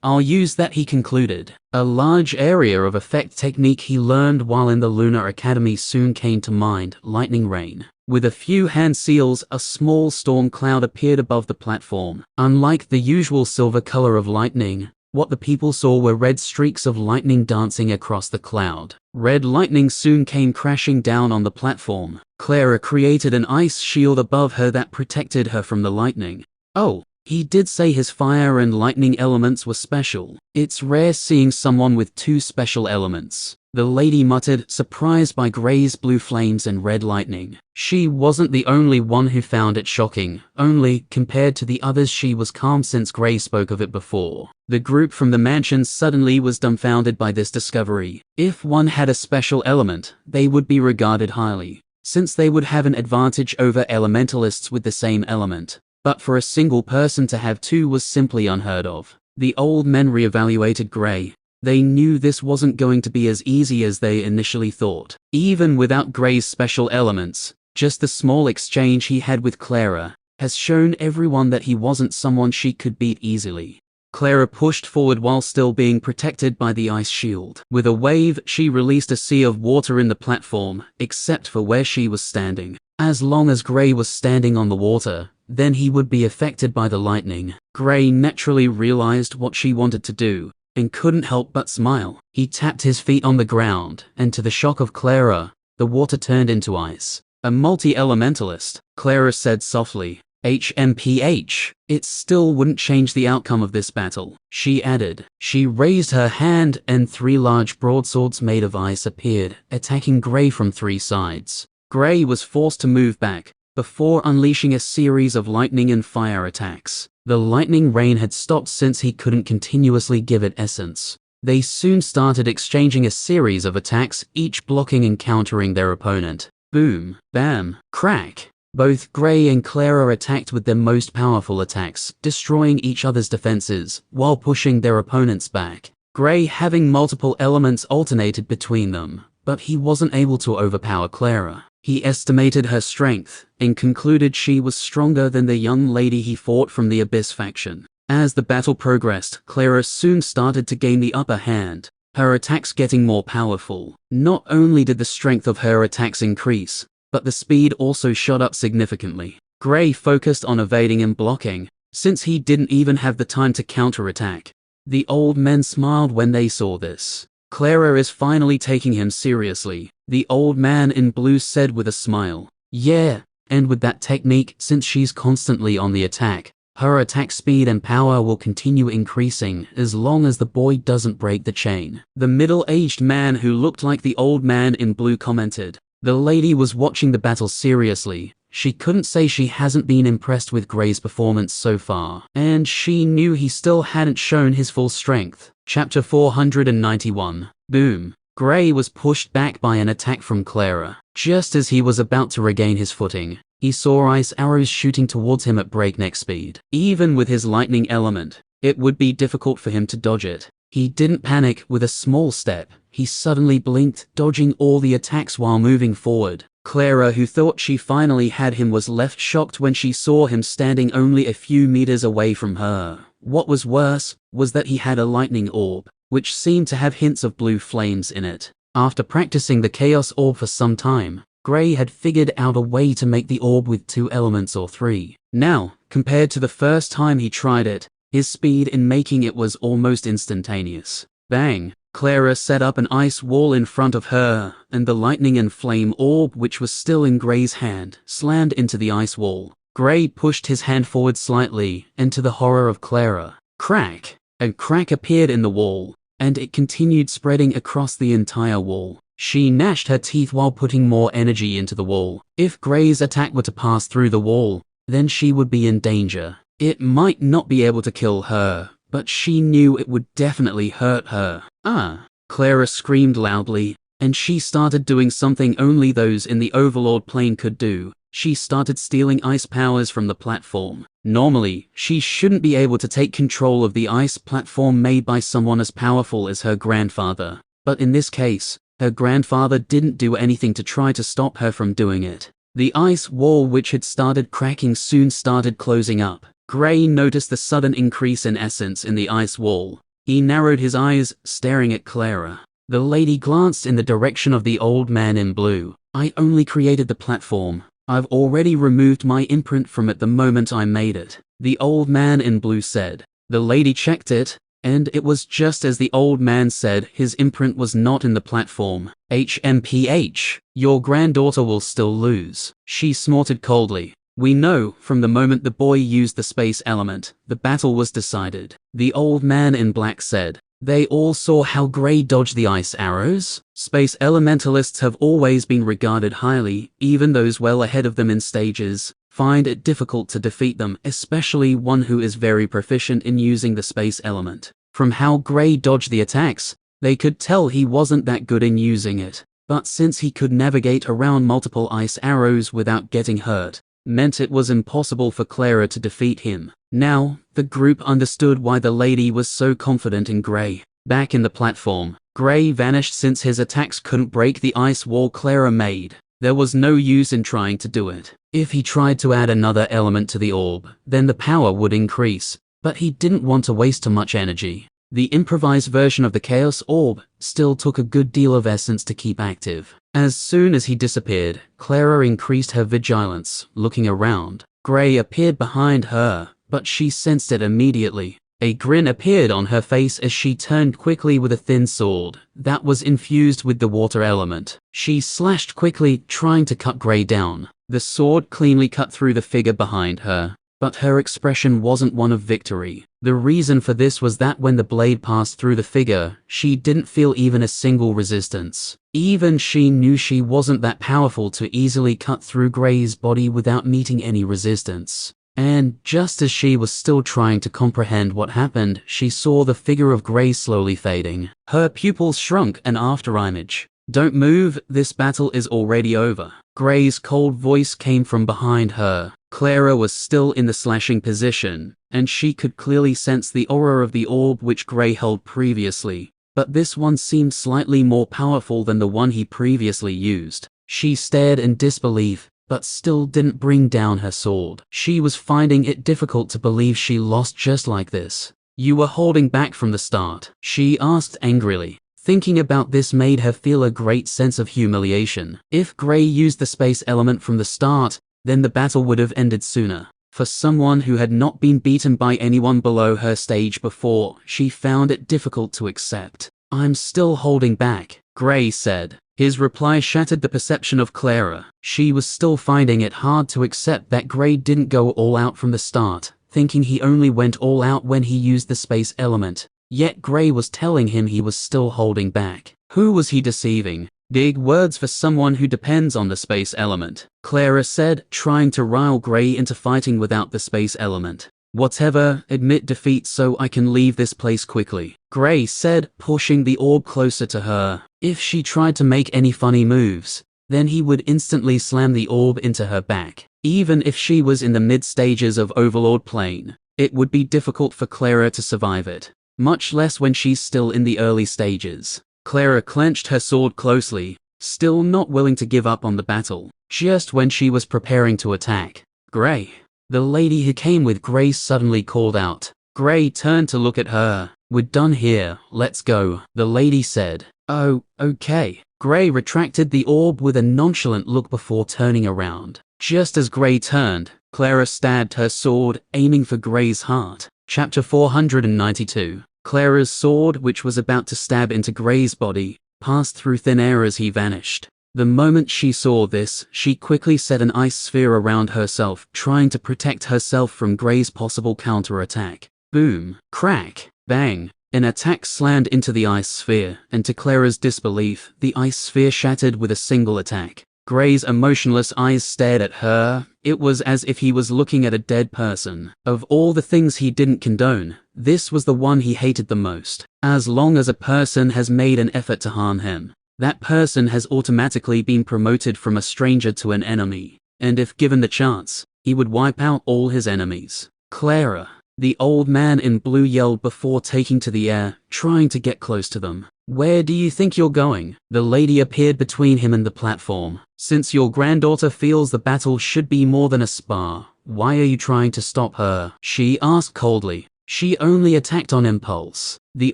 I'll use that, he concluded. A large area of effect technique he learned while in the Lunar Academy soon came to mind: lightning rain. With a few hand seals, a small storm cloud appeared above the platform. Unlike the usual silver color of lightning, what the people saw were red streaks of lightning dancing across the cloud. Red lightning soon came crashing down on the platform. Clara created an ice shield above her that protected her from the lightning. Oh, he did say his fire and lightning elements were special. It's rare seeing someone with two special elements, the lady muttered, surprised by Gray's blue flames and red lightning. She wasn't the only one who found it shocking, only, compared to the others, she was calm since Gray spoke of it before. The group from the mansion suddenly was dumbfounded by this discovery. If one had a special element, they would be regarded highly, since they would have an advantage over elementalists with the same element. But for a single person to have two was simply unheard of. The old men reevaluated Gray. They knew this wasn't going to be as easy as they initially thought. Even without Gray's special elements, just the small exchange he had with Clara has shown everyone that he wasn't someone she could beat easily. Clara pushed forward while still being protected by the ice shield. With a wave, she released a sea of water in the platform, except for where she was standing. As long as Gray was standing on the water, then he would be affected by the lightning. Gray naturally realized what she wanted to do, and couldn't help but smile. He tapped his feet on the ground, and to the shock of Clara, the water turned into ice. A multi-elementalist, Clara said softly. HMPH. It still wouldn't change the outcome of this battle, she added. She raised her hand and 3 large broadswords made of ice appeared, attacking Gray from 3 sides. Gray was forced to move back, before unleashing a series of lightning and fire attacks. The lightning rain had stopped since he couldn't continuously give it essence. They soon started exchanging a series of attacks, each blocking and countering their opponent. Boom, bam, crack. Both Gray and Clara attacked with their most powerful attacks, destroying each other's defenses, while pushing their opponents back. Gray, having multiple elements, alternated between them, but he wasn't able to overpower Clara. He estimated her strength, and concluded she was stronger than the young lady he fought from the Abyss faction. As the battle progressed, Clara soon started to gain the upper hand, her attacks getting more powerful. Not only did the strength of her attacks increase, but the speed also shot up significantly. Gray focused on evading and blocking, since he didn't even have the time to counterattack. The old men smiled when they saw this. Clara is finally taking him seriously, the old man in blue said with a smile. Yeah, and with that technique, since she's constantly on the attack, her attack speed and power will continue increasing as long as the boy doesn't break the chain. The middle-aged man who looked like the old man in blue commented. The lady was watching the battle seriously. She couldn't say she hasn't been impressed with Gray's performance so far, and she knew he still hadn't shown his full strength. Chapter 491. Boom. Gray was pushed back by an attack from Clara. Just as he was about to regain his footing, he saw ice arrows shooting towards him at breakneck speed. Even with his lightning element, it would be difficult for him to dodge it. He didn't panic. With a small step, he suddenly blinked, dodging all the attacks while moving forward. Clara, who thought she finally had him, was left shocked when she saw him standing only a few meters away from her. What was worse was that he had a lightning orb, which seemed to have hints of blue flames in it. After practicing the Chaos Orb for some time, Gray had figured out a way to make the orb with 2 elements or 3. Now, compared to the first time he tried it, his speed in making it was almost instantaneous. Bang! Clara set up an ice wall in front of her, and the lightning and flame orb, which was still in Gray's hand, slammed into the ice wall. Gray pushed his hand forward slightly, and to the horror of Clara, crack! A crack appeared in the wall, and it continued spreading across the entire wall. She gnashed her teeth while putting more energy into the wall. If Gray's attack were to pass through the wall, then she would be in danger. It might not be able to kill her, but she knew it would definitely hurt her. Ah! Clara screamed loudly, and she started doing something only those in the Overlord plane could do. She started stealing ice powers from the platform. Normally, she shouldn't be able to take control of the ice platform made by someone as powerful as her grandfather. But in this case, her grandfather didn't do anything to try to stop her from doing it. The ice wall, which had started cracking, soon started closing up. Gray noticed the sudden increase in essence in the ice wall, He narrowed his eyes, staring at Clara. The lady glanced in the direction of the old man in blue. I only created the platform. I've already removed my imprint from it the moment I made it, the old man in blue said. The lady checked it, and it was just as the old man said. His imprint was not in the platform. HMPH, your granddaughter will still lose, she snorted coldly. We know, from the moment the boy used the space element, the battle was decided, the old man in black said. They all saw how Gray dodged the ice arrows. Space elementalists have always been regarded highly, even those well ahead of them in stages find it difficult to defeat them, especially one who is very proficient in using the space element. From how Gray dodged the attacks, they could tell he wasn't that good in using it. But since he could navigate around multiple ice arrows without getting hurt, meant it was impossible for Clara to defeat him. Now, the group understood why the lady was so confident in Gray. Back in the platform, Gray vanished since his attacks couldn't break the ice wall Clara made. There was no use in trying to do it. If he tried to add another element to the orb, then the power would increase, but he didn't want to waste too much energy. The improvised version of the Chaos Orb still took a good deal of essence to keep active. As soon as he disappeared, Clara increased her vigilance, looking around. Gray appeared behind her, but she sensed it immediately. A grin appeared on her face as she turned quickly with a thin sword that was infused with the water element. She slashed quickly, trying to cut Gray down. The sword cleanly cut through the figure behind her, but her expression wasn't one of victory. The reason for this was that when the blade passed through the figure, she didn't feel even a single resistance. Even she knew she wasn't that powerful to easily cut through Gray's body without meeting any resistance. And just as she was still trying to comprehend what happened, she saw the figure of Gray slowly fading. Her pupils shrunk, an afterimage. Don't move, this battle is already over. Gray's cold voice came from behind her. Clara was still in the slashing position, and she could clearly sense the aura of the orb which Gray held previously, but this one seemed slightly more powerful than the one he previously used. She stared in disbelief, but still didn't bring down her sword. She was finding it difficult to believe she lost just like this. You were holding back from the start, she asked angrily. Thinking about this made her feel a great sense of humiliation. If Gray used the space element from the start, then the battle would have ended sooner. For someone who had not been beaten by anyone below her stage before, she found it difficult to accept. I'm still holding back, Gray said. His reply shattered the perception of Clara. She was still finding it hard to accept that Gray didn't go all out from the start, thinking he only went all out when he used the space element. Yet Gray was telling him he was still holding back. Who was he deceiving? Big words for someone who depends on the space element, Clara said, trying to rile Gray into fighting without the space element. Whatever, admit defeat so I can leave this place quickly, Gray said, pushing the orb closer to her. If she tried to make any funny moves, then he would instantly slam the orb into her back. Even if she was in the mid-stages of Overlord Plane, it would be difficult for Clara to survive it. Much less when she's still in the early stages. Clara clenched her sword closely, still not willing to give up on the battle. Just when she was preparing to attack, Gray, the lady who came with Gray, suddenly called out. Gray turned to look at her. We're done here, let's go, the lady said. Oh, okay. Gray retracted the orb with a nonchalant look before turning around. Just as Gray turned, Clara stabbed her sword, aiming for Gray's heart. Chapter 492. Clara's sword, which was about to stab into Gray's body, passed through thin air as he vanished. The moment she saw this, she quickly set an ice sphere around herself, trying to protect herself from Gray's possible counterattack. Boom, crack, bang. An attack slammed into the ice sphere, and to Clara's disbelief, the ice sphere shattered with a single attack. Gray's emotionless eyes stared at her. It was as if he was looking at a dead person. Of all the things he didn't condone, this was the one he hated the most. As long as a person has made an effort to harm him, that person has automatically been promoted from a stranger to an enemy. And if given the chance, he would wipe out all his enemies. Clara, the old man in blue yelled before taking to the air, trying to get close to them. Where do you think you're going? The lady appeared between him and the platform. Since your granddaughter feels the battle should be more than a spar, why are you trying to stop her? She asked coldly. She only attacked on impulse. The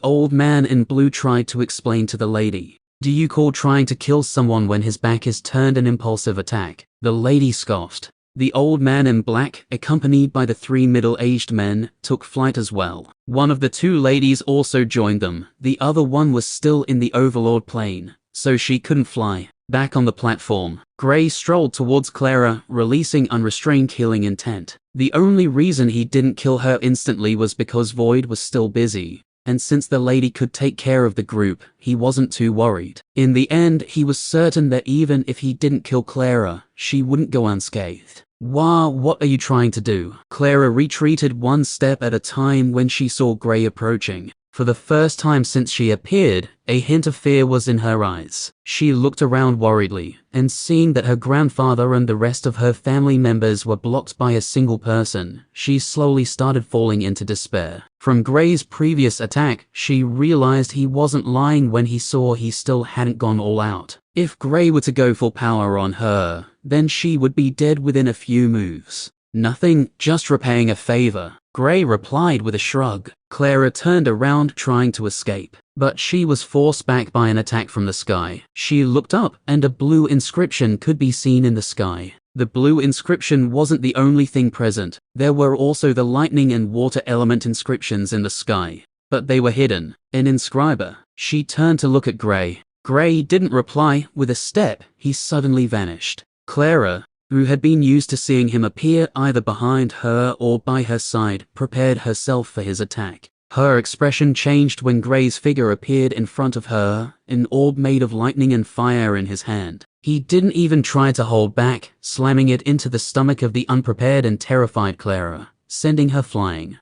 old man in blue tried to explain to the lady. Do you call trying to kill someone when his back is turned an impulsive attack? The lady scoffed. The old man in black, accompanied by the 3 middle-aged men, took flight as well. One of the 2 ladies also joined them. The other one was still in the overlord plane, so she couldn't fly. Back on the platform, Gray strolled towards Clara, releasing unrestrained killing intent. The only reason he didn't kill her instantly was because Void was still busy, and since the lady could take care of the group, he wasn't too worried. In the end, he was certain that even if he didn't kill Clara, she wouldn't go unscathed. What are you trying to do? Clara retreated 1 step at a time when she saw Gray approaching. For the first time since she appeared, a hint of fear was in her eyes. She looked around worriedly, and seeing that her grandfather and the rest of her family members were blocked by a single person, she slowly started falling into despair. From Gray's previous attack, she realized he wasn't lying when he saw he still hadn't gone all out. If Gray were to go full power on her, then she would be dead within a few moves. Nothing, just repaying a favor. Gray replied with a shrug. Clara turned around trying to escape, but she was forced back by an attack from the sky. She looked up and a blue inscription could be seen in the sky. The blue inscription wasn't the only thing present. There were also the lightning and water element inscriptions in the sky, but they were hidden. An inscriber. She turned to look at Gray. Gray didn't reply. With a step, he suddenly vanished. Clara, who had been used to seeing him appear either behind her or by her side, prepared herself for his attack. Her expression changed when Gray's figure appeared in front of her, an orb made of lightning and fire in his hand. He didn't even try to hold back, slamming it into the stomach of the unprepared and terrified Clara, sending her flying.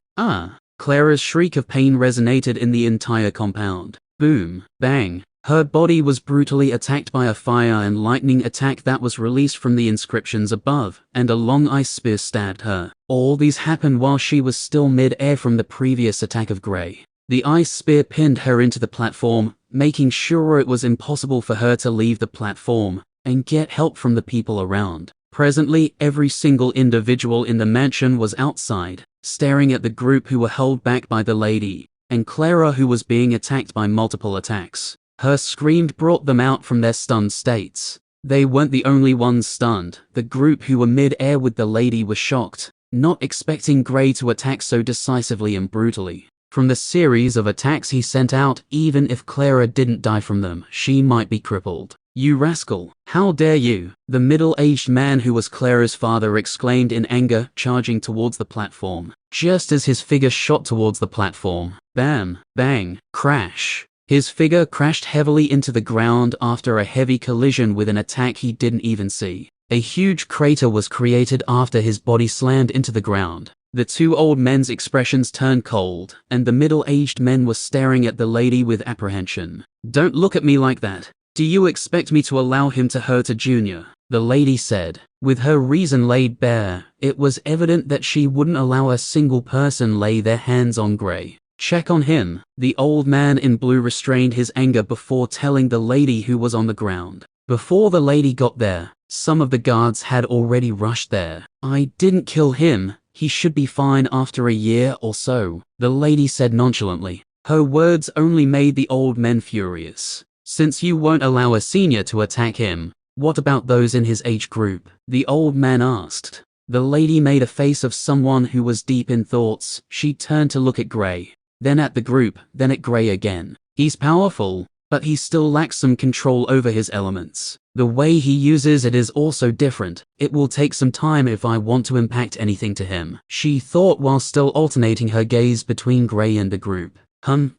Clara's shriek of pain resonated in the entire compound. Boom, bang. Her body was brutally attacked by a fire and lightning attack that was released from the inscriptions above, and a long ice spear stabbed her. All these happened while she was still mid-air from the previous attack of Gray. The ice spear pinned her into the platform, making sure it was impossible for her to leave the platform and get help from the people around. Presently, every single individual in the mansion was outside, staring at the group who were held back by the lady, and Clara who was being attacked by multiple attacks. Her scream brought them out from their stunned states. They weren't the only ones stunned. The group who were mid-air with the lady were shocked, not expecting Gray to attack so decisively and brutally. From the series of attacks he sent out, even if Clara didn't die from them, she might be crippled. You rascal! How dare you! The middle-aged man who was Clara's father exclaimed in anger, charging towards the platform. Just as his figure shot towards the platform, bam, bang, crash. His figure crashed heavily into the ground after a heavy collision with an attack he didn't even see. A huge crater was created after his body slammed into the ground. The 2 old men's expressions turned cold, and the middle-aged men were staring at the lady with apprehension. Don't look at me like that. Do you expect me to allow him to hurt a junior? The lady said. With her reason laid bare, it was evident that she wouldn't allow a single person lay their hands on Gray. Check on him. The old man in blue restrained his anger before telling the lady who was on the ground. Before the lady got there, some of the guards had already rushed there. I didn't kill him. He should be fine after a year or so, the lady said nonchalantly. Her words only made the old men furious. Since you won't allow a senior to attack him, what about those in his age group? The old man asked. The lady made a face of someone who was deep in thoughts. She turned to look at Gray, then at the group, then at Gray again. He's powerful, but he still lacks some control over his elements. The way he uses it is also different. It will take some time if I want to impact anything to him, she thought while still alternating her gaze between Gray and the group.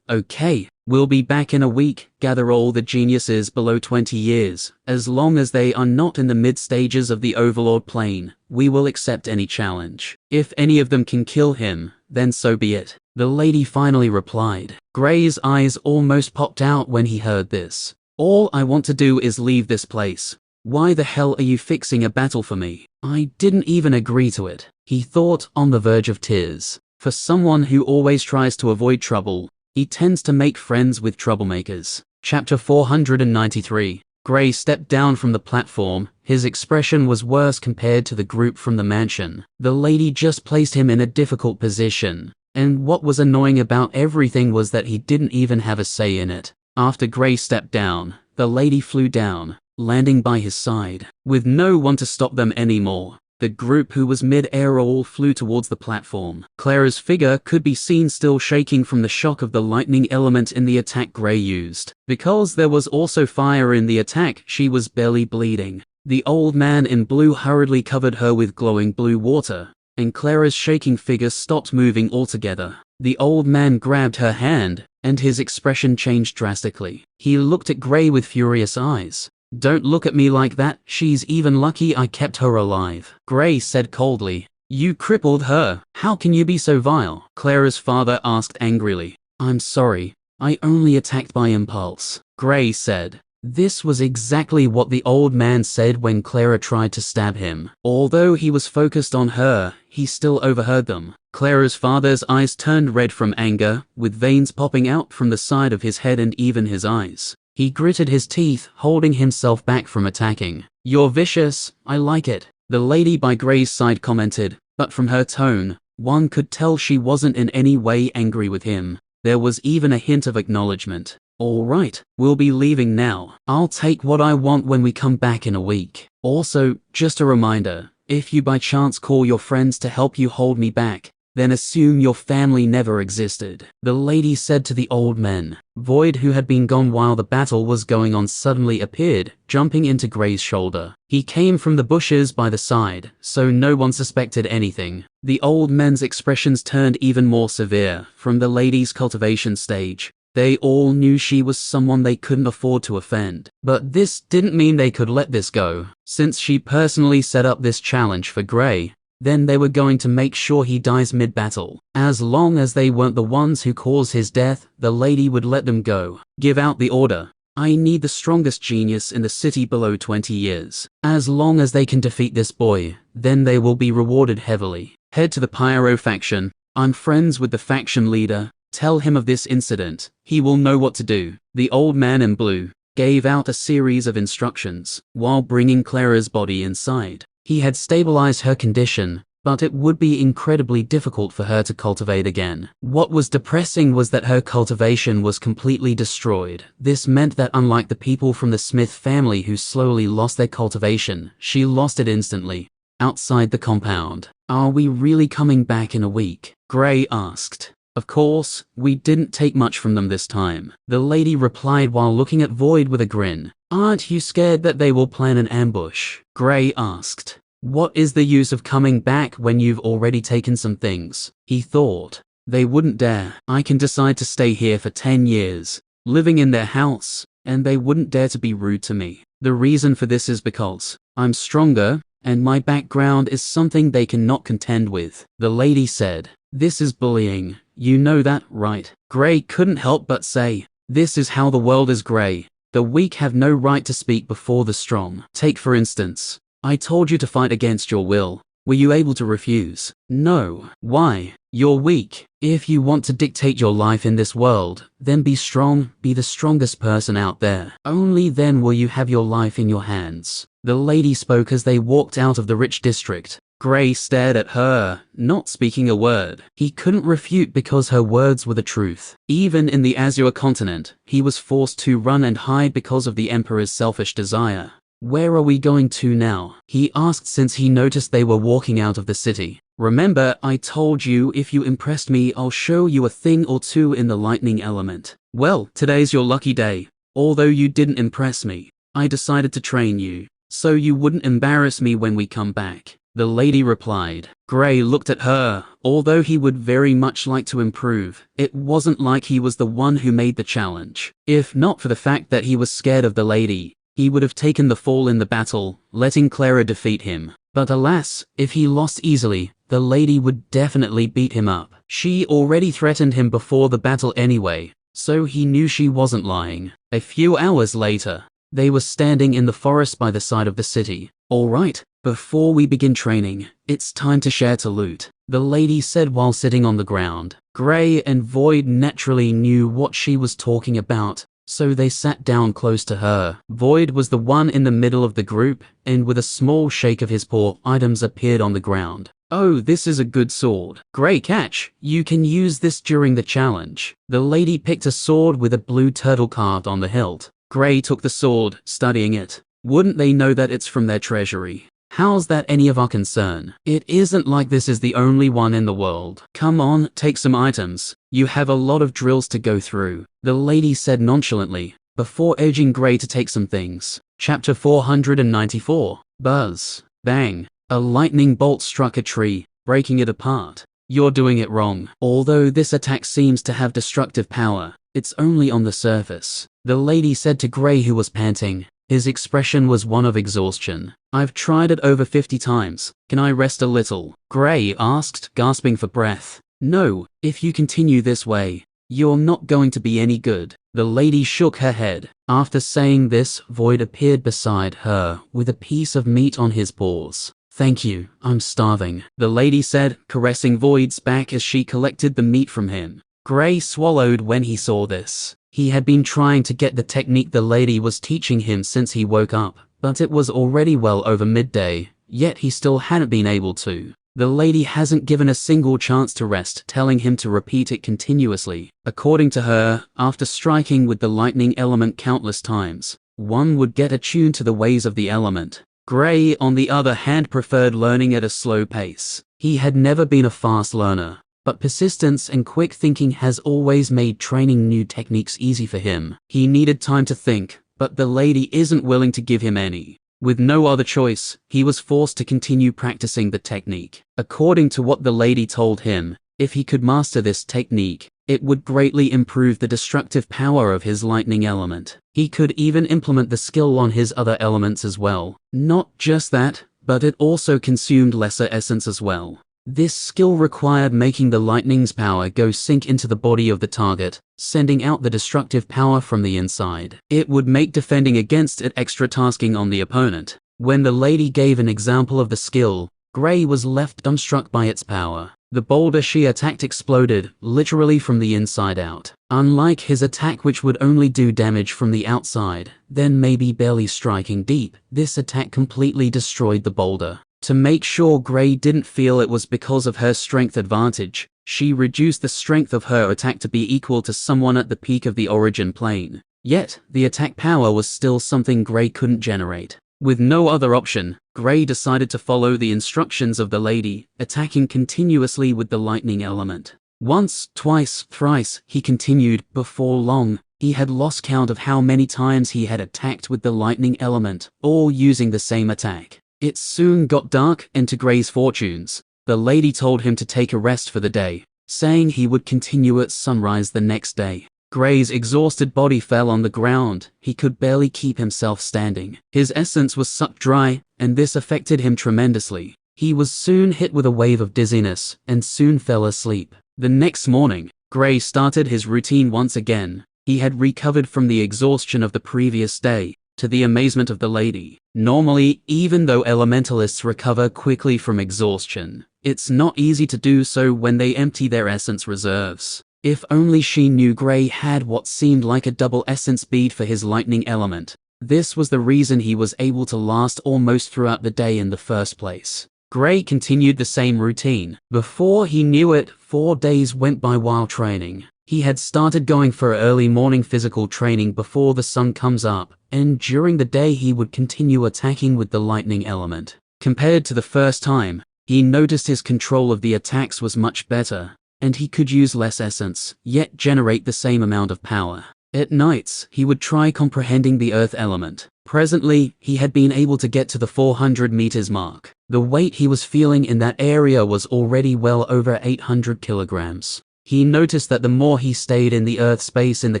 Okay, we'll be back in a week. Gather all the geniuses below 20 years. As long as they are not in the mid-stages of the Overlord plane, we will accept any challenge. If any of them can kill him, then so be it, the lady finally replied. Gray's eyes almost popped out when he heard this. All I want to do is leave this place. Why the hell are you fixing a battle for me? I didn't even agree to it, he thought, on the verge of tears. For someone who always tries to avoid trouble, he tends to make friends with troublemakers. Chapter 493. Gray stepped down from the platform. His expression was worse compared to the group from the mansion. The lady just placed him in a difficult position, and what was annoying about everything was that he didn't even have a say in it. After Gray stepped down, the lady flew down, landing by his side. With no one to stop them anymore, the group who was mid-air all flew towards the platform. Clara's figure could be seen still shaking from the shock of the lightning element in the attack Gray used. Because there was also fire in the attack, she was barely bleeding. The old man in blue hurriedly covered her with glowing blue water, and Clara's shaking figure stopped moving altogether. The old man grabbed her hand, and his expression changed drastically. He looked at Gray with furious eyes. "Don't look at me like that, she's even lucky I kept her alive," Gray said coldly. "You crippled her, how can you be so vile?" Clara's father asked angrily. "I'm sorry, I only attacked by impulse," Gray said. This was exactly what the old man said when Clara tried to stab him. Although he was focused on her, he still overheard them. Clara's father's eyes turned red from anger, with veins popping out from the side of his head and even his eyes. He gritted his teeth, holding himself back from attacking. "You're vicious, I like it," the lady by Gray's side commented, but from her tone, one could tell she wasn't in any way angry with him. There was even a hint of acknowledgement. "All right, we'll be leaving now. I'll take what I want when we come back in a week. Also, just a reminder, if you by chance call your friends to help you hold me back, then assume your family never existed," the lady said to the old men. Void, who had been gone while the battle was going on, suddenly appeared, jumping into Gray's shoulder. He came from the bushes by the side, so no one suspected anything. The old men's expressions turned even more severe from the lady's cultivation stage. They all knew she was someone they couldn't afford to offend. But this didn't mean they could let this go. Since she personally set up this challenge for Gray, then they were going to make sure he dies mid-battle. As long as they weren't the ones who caused his death, the lady would let them go. "Give out the order. I need the strongest genius in the city below 20 years. As long as they can defeat this boy, then they will be rewarded heavily. Head to the Pyro faction. I'm friends with the faction leader. Tell him of this incident. He will know what to do." The old man in blue gave out a series of instructions while bringing Clara's body inside. He had stabilized her condition, but it would be incredibly difficult for her to cultivate again. What was depressing was that her cultivation was completely destroyed. This meant that unlike the people from the Smith family who slowly lost their cultivation, she lost it instantly. Outside the compound. "Are we really coming back in a week?" Gray asked. "Of course, we didn't take much from them this time," the lady replied while looking at Void with a grin. "Aren't you scared that they will plan an ambush?" Gray asked. "What is the use of coming back when you've already taken some things?" He thought. "They wouldn't dare. I can decide to stay here for 10 years, living in their house, and they wouldn't dare to be rude to me. The reason for this is because I'm stronger, and my background is something they cannot contend with," the lady said. "This is bullying. You know that, right?" Gray couldn't help but say, "This is how the world is, Gray. The weak have no right to speak before the strong. Take for instance, I told you to fight against your will. Were you able to refuse? No. Why? You're weak. If you want to dictate your life in this world, then be strong, be the strongest person out there. Only then will you have your life in your hands." The lady spoke as they walked out of the rich district. Gray stared at her, not speaking a word. He couldn't refute because her words were the truth. Even in the Azure continent, he was forced to run and hide because of the Emperor's selfish desire. "Where are we going to now?" he asked since he noticed they were walking out of the city. "Remember, I told you if you impressed me, I'll show you a thing or two in the lightning element. Well, today's your lucky day. Although you didn't impress me, I decided to train you, so you wouldn't embarrass me when we come back," the lady replied. Gray looked at her. Although he would very much like to improve, it wasn't like he was the one who made the challenge. If not for the fact that he was scared of the lady, he would have taken the fall in the battle, letting Clara defeat him. But alas, if he lost easily, the lady would definitely beat him up. She already threatened him before the battle anyway, so he knew she wasn't lying. A few hours later, they were standing in the forest by the side of the city. "All right, before we begin training, it's time to share to loot," the lady said while sitting on the ground. Gray and Void naturally knew what she was talking about, so they sat down close to her. Void was the one in the middle of the group, and with a small shake of his paw, items appeared on the ground. Oh, this is a good sword. Great catch. You can use this during the challenge. The lady picked a sword with a blue turtle carved on the hilt. Gray took the sword, studying it. Wouldn't they know that it's from their treasury? How's that any of our concern? It isn't like this is the only one in the world. Come on, take some items. You have a lot of drills to go through, the lady said nonchalantly, before urging Gray to take some things. Chapter 494. Buzz. Bang. A lightning bolt struck a tree, breaking it apart. You're doing it wrong. Although this attack seems to have destructive power, it's only on the surface, the lady said to Gray, who was panting. His expression was one of exhaustion. I've tried it over 50 times. Can I rest a little? Gray asked, gasping for breath. No, if you continue this way, you're not going to be any good. The lady shook her head. After saying this, Void appeared beside her, with a piece of meat on his paws. Thank you, I'm starving, the lady said, caressing Void's back as she collected the meat from him. Gray swallowed when he saw this. He had been trying to get the technique the lady was teaching him since he woke up, but it was already well over midday, yet he still hadn't been able to. The lady hasn't given a single chance to rest, telling him to repeat it continuously. According to her, after striking with the lightning element countless times, one would get attuned to the ways of the element. Gray, on the other hand, preferred learning at a slow pace. He had never been a fast learner, but persistence and quick thinking has always made training new techniques easy for him. He needed time to think, but the lady isn't willing to give him any. With no other choice, he was forced to continue practicing the technique. According to what the lady told him, if he could master this technique, it would greatly improve the destructive power of his lightning element. He could even implement the skill on his other elements as well. Not just that, but it also consumed lesser essence as well. This skill required making the lightning's power go sink into the body of the target, sending out the destructive power from the inside. It would make defending against it extra tasking on the opponent. When the lady gave an example of the skill, Gray was left dumbstruck by its power. The boulder she attacked exploded, literally from the inside out. Unlike his attack, which would only do damage from the outside, then maybe barely striking deep, this attack completely destroyed the boulder. To make sure Gray didn't feel it was because of her strength advantage, she reduced the strength of her attack to be equal to someone at the peak of the origin plane. Yet, the attack power was still something Gray couldn't generate. With no other option, Gray decided to follow the instructions of the lady, attacking continuously with the lightning element. Once, twice, thrice, he continued. Before long, he had lost count of how many times he had attacked with the lightning element, all using the same attack. It soon got dark, and to Gray's fortunes, the lady told him to take a rest for the day, saying he would continue at sunrise the next day. Gray's exhausted body fell on the ground. He could barely keep himself standing. His essence was sucked dry, and this affected him tremendously. He was soon hit with a wave of dizziness, and soon fell asleep. The next morning, Gray started his routine once again. He had recovered from the exhaustion of the previous day, to the amazement of the lady. Normally, even though elementalists recover quickly from exhaustion, it's not easy to do so when they empty their essence reserves. If only she knew Gray had what seemed like a double essence bead for his lightning element. This was the reason he was able to last almost throughout the day in the first place. Gray continued the same routine. Before he knew it, 4 days went by while training. He had started going for early morning physical training before the sun comes up, and during the day he would continue attacking with the lightning element. Compared to the first time, he noticed his control of the attacks was much better, and he could use less essence, yet generate the same amount of power. At nights, he would try comprehending the earth element. Presently, he had been able to get to the 400 meters mark. The weight he was feeling in that area was already well over 800 kilograms. He noticed that the more he stayed in the earth space in the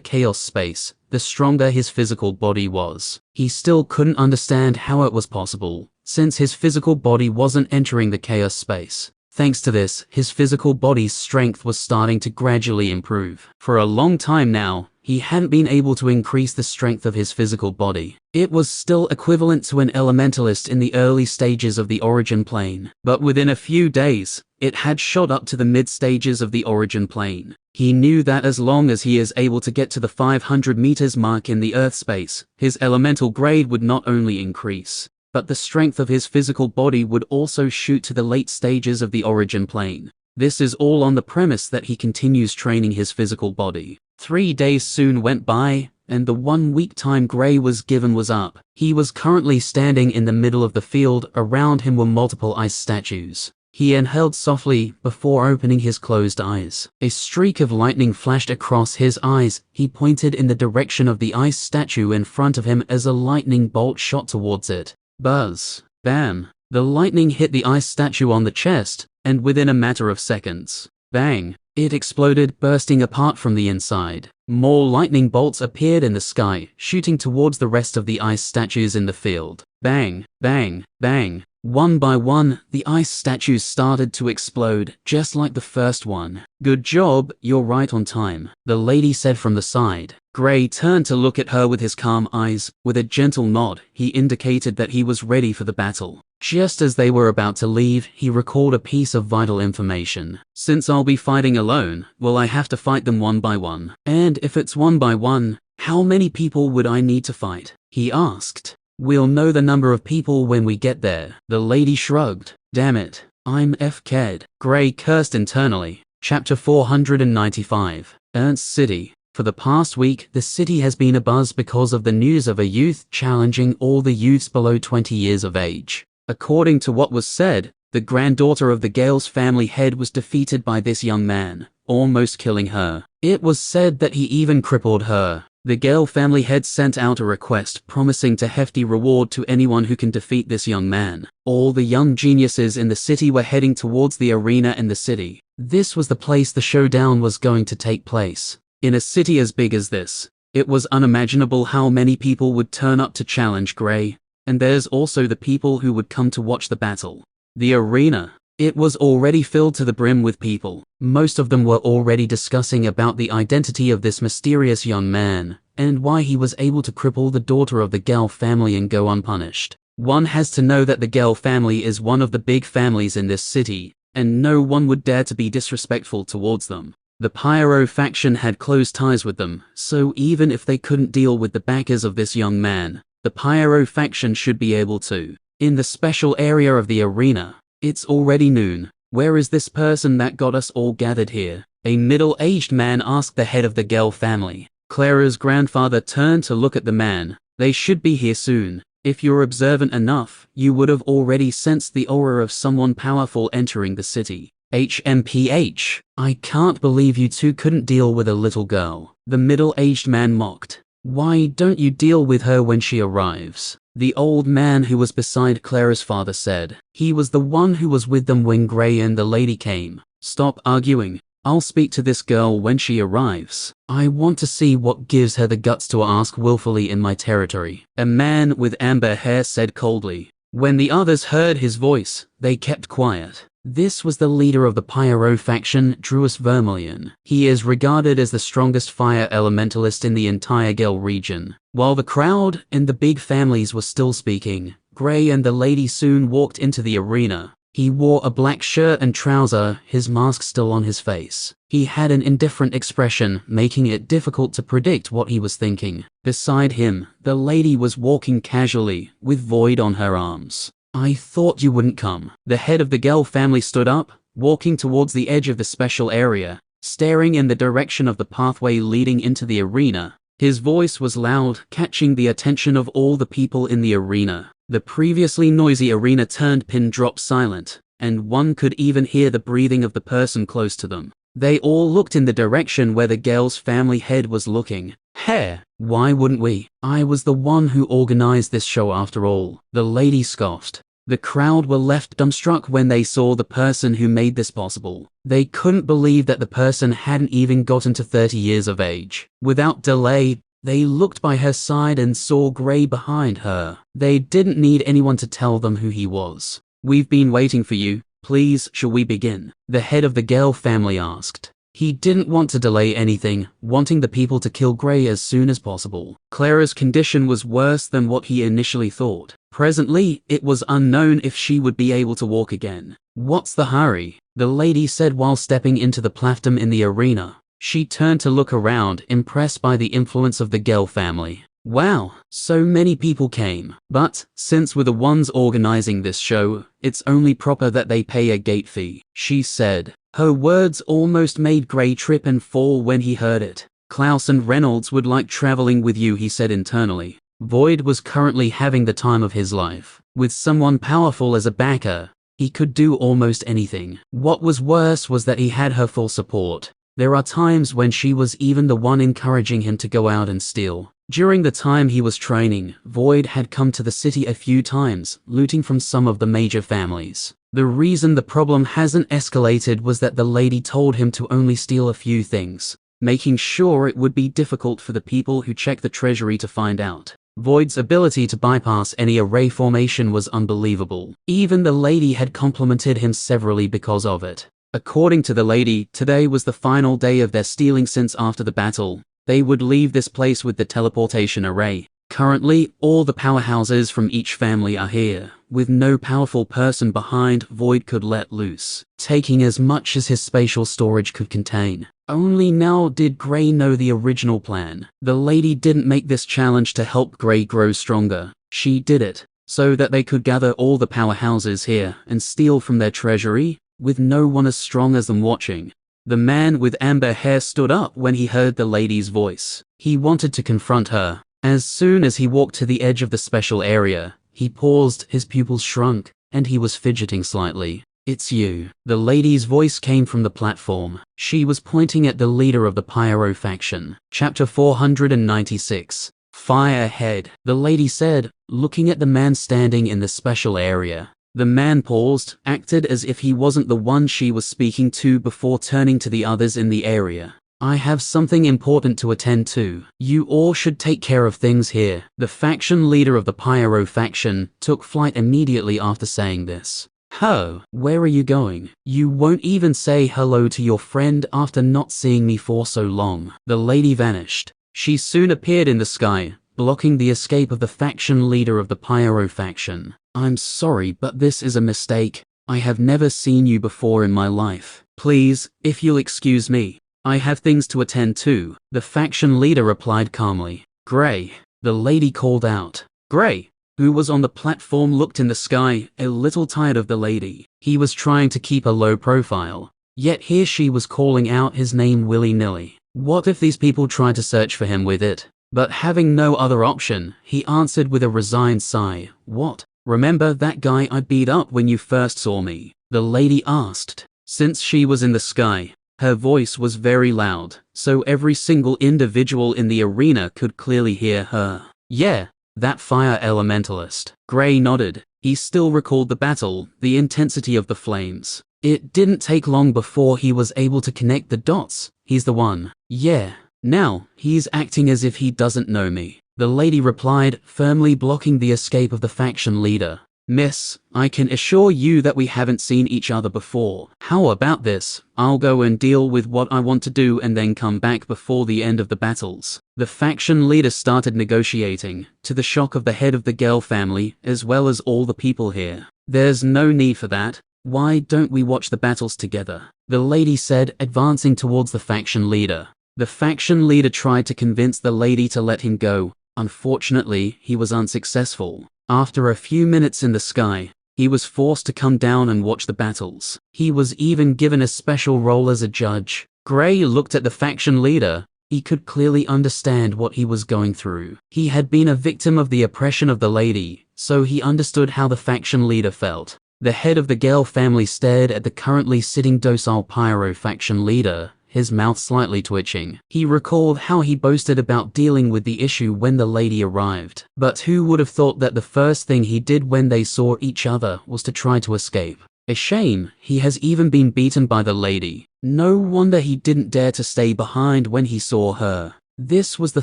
chaos space, the stronger his physical body was. He still couldn't understand how it was possible, since his physical body wasn't entering the chaos space. Thanks to this, his physical body's strength was starting to gradually improve. For a long time now, he hadn't been able to increase the strength of his physical body. It was still equivalent to an elementalist in the early stages of the origin plane. But within a few days, it had shot up to the mid stages of the origin plane. He knew that as long as he is able to get to the 500 meters mark in the earth space, his elemental grade would not only increase, but the strength of his physical body would also shoot to the late stages of the origin plane. This is all on the premise that he continues training his physical body. 3 days soon went by, and the 1 week time Gray was given was up. He was currently standing in the middle of the field. Around him were multiple ice statues. He inhaled softly before opening his closed eyes. A streak of lightning flashed across his eyes. He pointed in the direction of the ice statue in front of him as a lightning bolt shot towards it. Buzz. Bam. The lightning hit the ice statue on the chest, and within a matter of seconds, bang, it exploded, bursting apart from the inside. More lightning bolts appeared in the sky, shooting towards the rest of the ice statues in the field. Bang, bang, bang. One by one, the ice statues started to explode, just like the first one. Good job, you're right on time, the lady said from the side. Gray turned to look at her with his calm eyes. With a gentle nod, he indicated that he was ready for the battle. Just as they were about to leave, he recalled a piece of vital information. Since I'll be fighting alone, will I have to fight them one by one? And if it's one by one, how many people would I need to fight? He asked. We'll know the number of people when we get there. The lady shrugged. Damn it, I'm FK'd. Gray cursed internally. Chapter 495. Ernst City. For the past week, the city has been abuzz because of the news of a youth challenging all the youths below 20 years of age. According to what was said, the granddaughter of the Gale's family head was defeated by this young man, almost killing her. It was said that he even crippled her. The Gale family head sent out a request promising a hefty reward to anyone who can defeat this young man. All the young geniuses in the city were heading towards the arena in the city. This was the place the showdown was going to take place. In a city as big as this, it was unimaginable how many people would turn up to challenge Gray, and there's also the people who would come to watch the battle. The arena. It was already filled to the brim with people. Most of them were already discussing about the identity of this mysterious young man, and why he was able to cripple the daughter of the Gale family and go unpunished. One has to know that the Gale family is one of the big families in this city, and no one would dare to be disrespectful towards them. The Pyro faction had close ties with them, so even if they couldn't deal with the backers of this young man, the Pyro faction should be able to. In the special area of the arena, it's already noon. Where is this person that got us all gathered here? A middle-aged man asked the head of the Gale family. Clara's grandfather turned to look at the man. They should be here soon. If you're observant enough, you would have already sensed the aura of someone powerful entering the city. HMPH. I can't believe you two couldn't deal with a little girl. The middle-aged man mocked. Why don't you deal with her when she arrives? The old man who was beside Clara's father said. He was the one who was with them when Gray and the lady came. Stop arguing. I'll speak to this girl when she arrives. I want to see what gives her the guts to ask willfully in my territory. A man with amber hair said coldly. When the others heard his voice, they kept quiet. This was the leader of the Pyro faction, Druus Vermilion. He is regarded as the strongest fire elementalist in the entire Gale region. While the crowd and the big families were still speaking, Gray and the lady soon walked into the arena. He wore a black shirt and trouser, his mask still on his face. He had an indifferent expression, making it difficult to predict what he was thinking. Beside him, the lady was walking casually, with Void on her arms. I thought you wouldn't come. The head of the Gale family stood up, walking towards the edge of the special area, staring in the direction of the pathway leading into the arena. His voice was loud, catching the attention of all the people in the arena. The previously noisy arena turned pin drop silent, and one could even hear the breathing of the person close to them. They all looked in the direction where the Gale's family head was looking. Heh, why wouldn't we? I was the one who organized this show after all. The lady scoffed. The crowd were left dumbstruck when they saw the person who made this possible. They couldn't believe that the person hadn't even gotten to 30 years of age. Without delay, they looked by her side and saw Gray behind her. They didn't need anyone to tell them who he was. We've been waiting for you. Please, shall we begin? The head of the Gale family asked. He didn't want to delay anything, wanting the people to kill Gray as soon as possible. Clara's condition was worse than what he initially thought. Presently, it was unknown if she would be able to walk again. What's the hurry? The lady said while stepping into the platform in the arena. She turned to look around, impressed by the influence of the Gale family. Wow, so many people came. But, since we're the ones organizing this show, it's only proper that they pay a gate fee, she said. Her words almost made Gray trip and fall when he heard it. Klaus and Reynolds would like traveling with you, he said internally. Void was currently having the time of his life. With someone powerful as a backer, he could do almost anything. What was worse was that he had her full support. There are times when she was even the one encouraging him to go out and steal. During the time he was training, Void had come to the city a few times, looting from some of the major families. The reason the problem hasn't escalated was that the lady told him to only steal a few things, making sure it would be difficult for the people who check the treasury to find out. Void's ability to bypass any array formation was unbelievable. Even the lady had complimented him severally because of it. According to the lady, today was the final day of their stealing since after the battle, they would leave this place with the teleportation array. Currently, all the powerhouses from each family are here, with no powerful person behind Void could let loose, taking as much as his spatial storage could contain. Only now did Gray know the original plan. The lady didn't make this challenge to help Gray grow stronger. She did it so that they could gather all the powerhouses here and steal from their treasury, with no one as strong as them watching. The man with amber hair stood up when he heard the lady's voice. He wanted to confront her. As soon as he walked to the edge of the special area, he paused, his pupils shrunk, and he was fidgeting slightly. It's you. The lady's voice came from the platform. She was pointing at the leader of the Pyro faction. Chapter 496. Fire ahead, the lady said, looking at the man standing in the special area. The man paused, acted as if he wasn't the one she was speaking to before turning to the others in the area. I have something important to attend to. You all should take care of things here. The faction leader of the Pyro faction took flight immediately after saying this. Ho, where are you going? You won't even say hello to your friend after not seeing me for so long. The lady vanished. She soon appeared in the sky, blocking the escape of the faction leader of the Pyro faction. I'm sorry, but this is a mistake. I have never seen you before in my life. Please, if you'll excuse me. I have things to attend to, the faction leader replied calmly. Gray, the lady called out. Gray, who was on the platform, looked in the sky, a little tired of the lady. He was trying to keep a low profile, yet here she was calling out his name willy-nilly. What if these people tried to search for him with it? But having no other option, he answered with a resigned sigh. What? Remember that guy I beat up when you first saw me? The lady asked. Since she was in the sky, her voice was very loud, so every single individual in the arena could clearly hear her. Yeah, that fire elementalist. Gray nodded. He still recalled the battle, the intensity of the flames. It didn't take long before he was able to connect the dots. He's the one. Yeah. Now, he's acting as if he doesn't know me. The lady replied, firmly blocking the escape of the faction leader. Miss, I can assure you that we haven't seen each other before. How about this? I'll go and deal with what I want to do and then come back before the end of the battles. The faction leader started negotiating, to the shock of the head of the Gale family, as well as all the people here. There's no need for that. Why don't we watch the battles together? The lady said, advancing towards the faction leader. The faction leader tried to convince the lady to let him go. Unfortunately, he was unsuccessful. After a few minutes in the sky, he was forced to come down and watch the battles. He was even given a special role as a judge. Gray looked at the faction leader. He could clearly understand what he was going through. He had been a victim of the oppression of the lady, so he understood how the faction leader felt. The head of the Gale family stared at the currently sitting docile Pyro faction leader, his mouth slightly twitching. He recalled how he boasted about dealing with the issue when the lady arrived. But who would have thought that the first thing he did when they saw each other was to try to escape? A shame, he has even been beaten by the lady. No wonder he didn't dare to stay behind when he saw her. This was the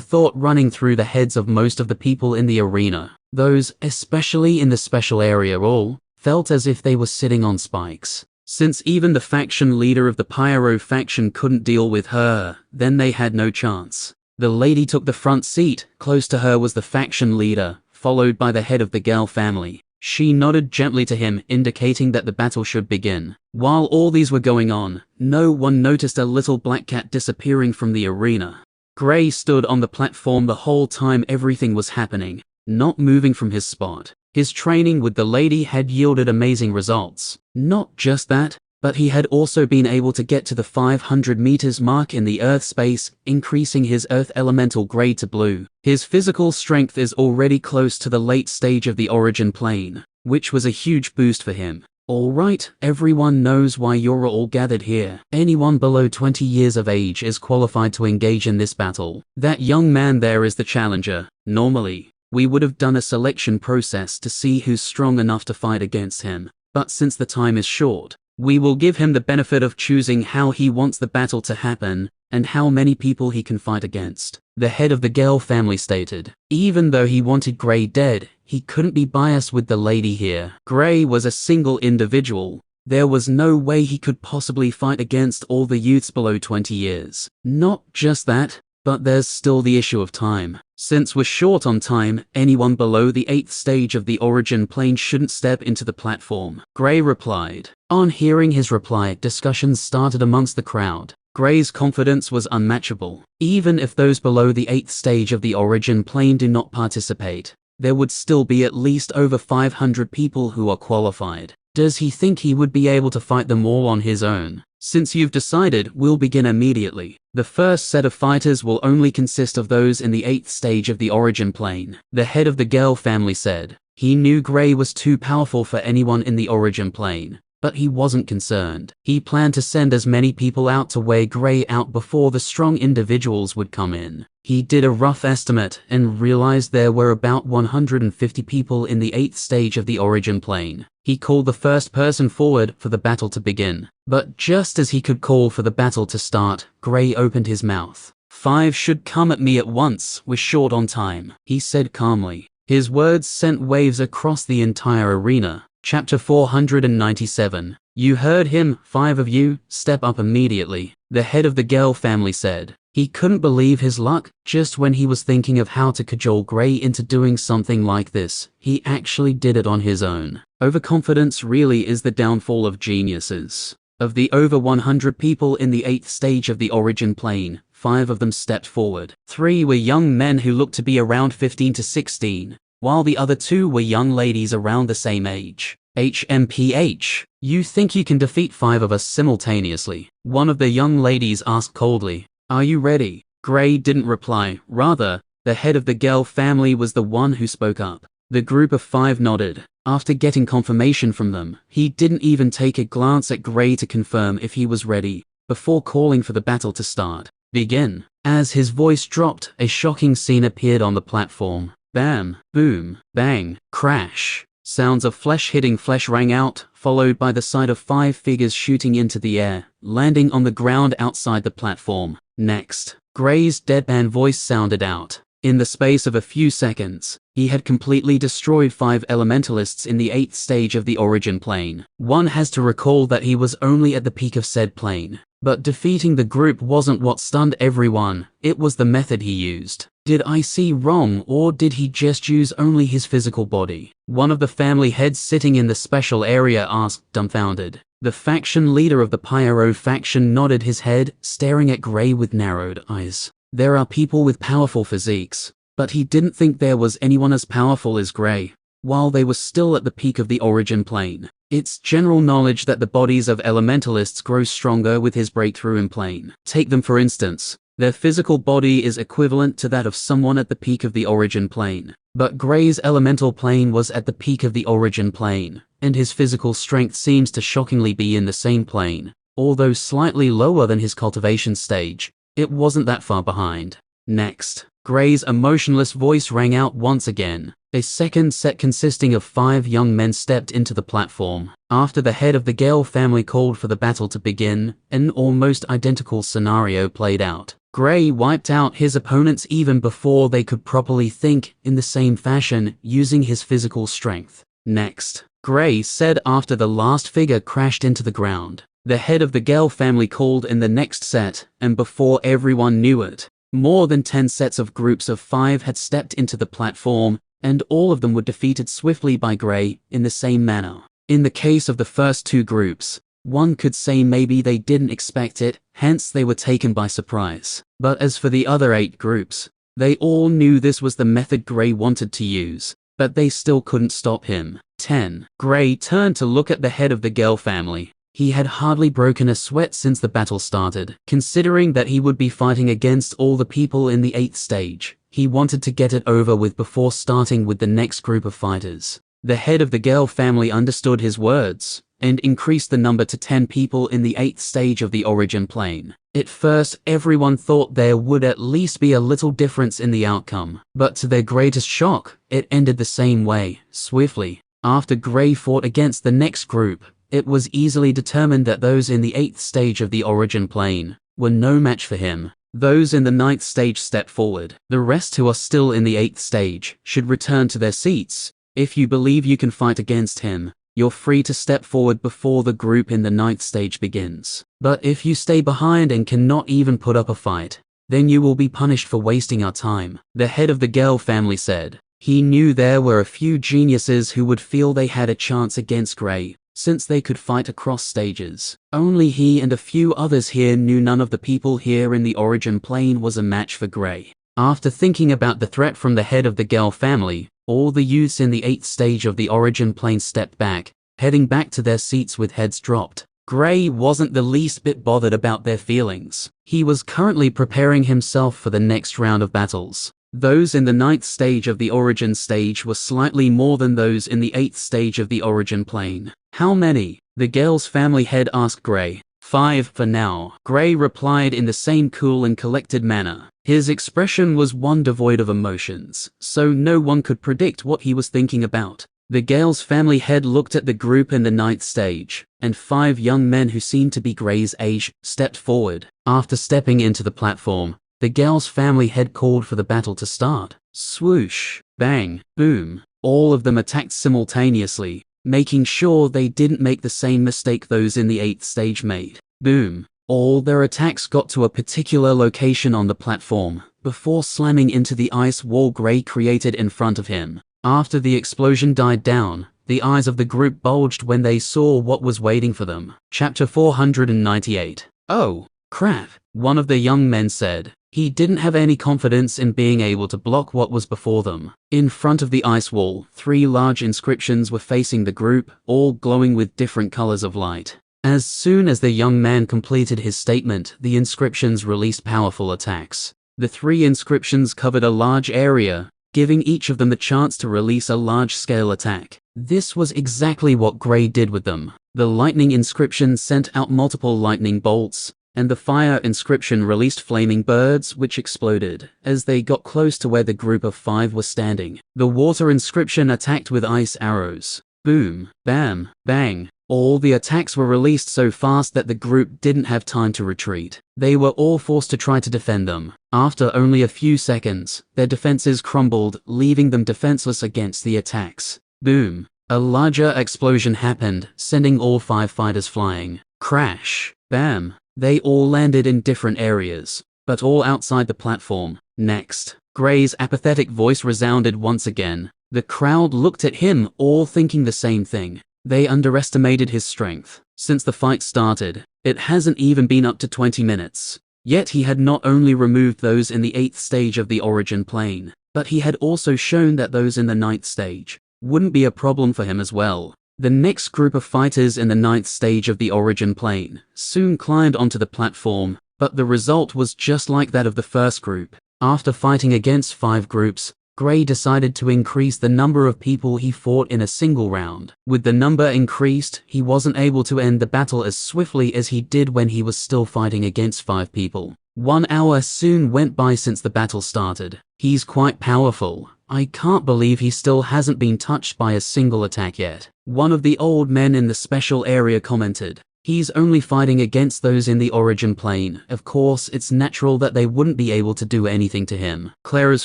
thought running through the heads of most of the people in the arena. Those, especially in the special area, all felt as if they were sitting on spikes. Since even the faction leader of the Pyro faction couldn't deal with her, then they had no chance. The lady took the front seat. Close to her was the faction leader, followed by the head of the Gale family. She nodded gently to him, indicating that the battle should begin. While all these were going on, no one noticed a little black cat disappearing from the arena. Gray stood on the platform the whole time everything was happening, not moving from his spot. His training with the lady had yielded amazing results. Not just that, but he had also been able to get to the 500 meters mark in the Earth space, increasing his Earth elemental grade to blue. His physical strength is already close to the late stage of the origin plane, which was a huge boost for him. Alright, everyone knows why you're all gathered here. Anyone below 20 years of age is qualified to engage in this battle. That young man there is the challenger. Normally, we would have done a selection process to see who's strong enough to fight against him, but since the time is short, we will give him the benefit of choosing how he wants the battle to happen and how many people he can fight against. The head of the Gale family stated. Even though he wanted Gray dead, he couldn't be biased with the lady here. Gray was a single individual. There was no way he could possibly fight against all the youths below 20 years. Not just that, but there's still the issue of time. Since we're short on time, anyone below the 8th stage of the origin plane shouldn't step into the platform. Gray replied. On hearing his reply, discussions started amongst the crowd. Gray's confidence was unmatchable. Even if those below the 8th stage of the origin plane do not participate, there would still be at least over 500 people who are qualified. Does he think he would be able to fight them all on his own? Since you've decided, we'll begin immediately. The first set of fighters will only consist of those in the 8th stage of the origin plane. The head of the Gale family said. He knew Gray was too powerful for anyone in the origin plane, but he wasn't concerned. He planned to send as many people out to wear Gray out before the strong individuals would come in. He did a rough estimate and realized there were about 150 people in the 8th stage of the origin plane. He called the first person forward for the battle to begin. But just as he could call for the battle to start, Gray opened his mouth. 5 should come at me at once, we're short on time, he said calmly. His words sent waves across the entire arena. Chapter 497. You heard him, 5 of you, step up immediately, the head of the Gale family said. He couldn't believe his luck. Just when he was thinking of how to cajole Gray into doing something like this, he actually did it on his own. Overconfidence really is the downfall of geniuses. Of the over 100 people in the 8th stage of the origin plane, 5 of them stepped forward. 3 were young men who looked to be around 15 to 16, while the other 2 were young ladies around the same age. HMPH, you think you can defeat 5 of us simultaneously? One of the young ladies asked coldly. Are you ready? Gray didn't reply. Rather, the head of the Gale family was the one who spoke up. The group of 5 nodded. After getting confirmation from them, he didn't even take a glance at Gray to confirm if he was ready, before calling for the battle to start. Begin. As his voice dropped, a shocking scene appeared on the platform. Bam, boom, bang, crash. Sounds of flesh hitting flesh rang out, followed by the sight of 5 figures shooting into the air, landing on the ground outside the platform. Next, Gray's deadpan voice sounded out. In the space of a few seconds, he had completely destroyed 5 elementalists in the 8th stage of the origin plane. One has to recall that he was only at the peak of said plane. But defeating the group wasn't what stunned everyone, it was the method he used. Did I see wrong, or did he just use only his physical body? One of the family heads sitting in the special area asked, dumbfounded. The faction leader of the Pyro faction nodded his head, staring at Gray with narrowed eyes. There are people with powerful physiques, but he didn't think there was anyone as powerful as Gray. While they were still at the peak of the origin plane, it's general knowledge that the bodies of elementalists grow stronger with his breakthrough in plane. Take them for instance. Their physical body is equivalent to that of someone at the peak of the origin plane. But Gray's elemental plane was at the peak of the origin plane, and his physical strength seems to shockingly be in the same plane. Although slightly lower than his cultivation stage, it wasn't that far behind. Next, Gray's emotionless voice rang out once again. A second set consisting of 5 young men stepped into the platform. After the head of the Gale family called for the battle to begin, an almost identical scenario played out. Gray wiped out his opponents even before they could properly think, in the same fashion, using his physical strength. Next, Gray said after the last figure crashed into the ground. The head of the Gale family called in the next set, and before everyone knew it, more than 10 sets of groups of 5 had stepped into the platform, and all of them were defeated swiftly by Gray in the same manner. In the case of the first 2 groups, One could say maybe they didn't expect it, hence they were taken by surprise. But as for the other 8 groups, they all knew this was the method Gray wanted to use, but they still couldn't stop him. 10. Gray turned to look at the head of the Gale family. He had hardly broken a sweat since the battle started. Considering that he would be fighting against all the people in the 8th stage, he wanted to get it over with before starting with the next group of fighters. The head of the Gale family understood his words, and increased the number to 10 people in the 8th stage of the origin plane. At first, everyone thought there would at least be a little difference in the outcome, but to their greatest shock, it ended the same way, swiftly. After Gray fought against the next group, it was easily determined that those in the 8th stage of the origin plane were no match for him. Those in the 9th stage stepped forward. The rest who are still in the 8th stage should return to their seats. If you believe you can fight against him, you're free to step forward before the group in the 9th stage begins. But if you stay behind and cannot even put up a fight, then you will be punished for wasting our time, the head of the Gale family said. He knew there were a few geniuses who would feel they had a chance against Gray, since they could fight across stages. Only he and a few others here knew none of the people here in the origin plane was a match for Gray. After thinking about the threat from the head of the Gale family, all the youths in the 8th stage of the origin plane stepped back, heading back to their seats with heads dropped. Gray wasn't the least bit bothered about their feelings. He was currently preparing himself for the next round of battles. Those in the 9th stage of the origin stage were slightly more than those in the 8th stage of the origin plane. How many? The Gale's family head asked Gray. 5 for now, Gray replied in the same cool and collected manner. His expression was one devoid of emotions, so no one could predict what he was thinking about. The Gale's family head looked at the group in the 9th stage, and 5 young men who seemed to be Gray's age stepped forward. After stepping into the platform, the Gale's family head called for the battle to start. Swoosh, bang, boom, all of them attacked simultaneously, making sure they didn't make the same mistake those in the 8th stage made. Boom. All their attacks got to a particular location on the platform, before slamming into the ice wall Gray created in front of him. After the explosion died down, the eyes of the group bulged when they saw what was waiting for them. Chapter 498. Oh, crap, one of the young men said. He didn't have any confidence in being able to block what was before them. In front of the ice wall, 3 large inscriptions were facing the group, all glowing with different colors of light. As soon as the young man completed his statement, the inscriptions released powerful attacks. The 3 inscriptions covered a large area, giving each of them the chance to release a large-scale attack. This was exactly what Gray did with them. The lightning inscription sent out multiple lightning bolts, and the fire inscription released flaming birds which exploded as they got close to where the group of 5 were standing. The water inscription attacked with ice arrows. Boom, bam, bang. All the attacks were released so fast that the group didn't have time to retreat. They were all forced to try to defend them. After only a few seconds, their defenses crumbled, leaving them defenseless against the attacks. Boom. A larger explosion happened, sending all 5 fighters flying. Crash. Bam. They all landed in different areas, but all outside the platform. Next. Gray's apathetic voice resounded once again. The crowd looked at him, all thinking the same thing. They underestimated his strength. Since the fight started, it hasn't even been up to 20 minutes. Yet he had not only removed those in the 8th stage of the origin plane, but he had also shown that those in the 9th stage wouldn't be a problem for him as well. The next group of fighters in the 9th stage of the origin plane soon climbed onto the platform, but the result was just like that of the first group. After fighting against 5 groups, Gray decided to increase the number of people he fought in a single round. With the number increased, he wasn't able to end the battle as swiftly as he did when he was still fighting against 5 people. 1 hour soon went by since the battle started. He's quite powerful. I can't believe he still hasn't been touched by a single attack yet. One of the old men in the special area commented. He's only fighting against those in the origin plane. Of course, it's natural that they wouldn't be able to do anything to him. Clara's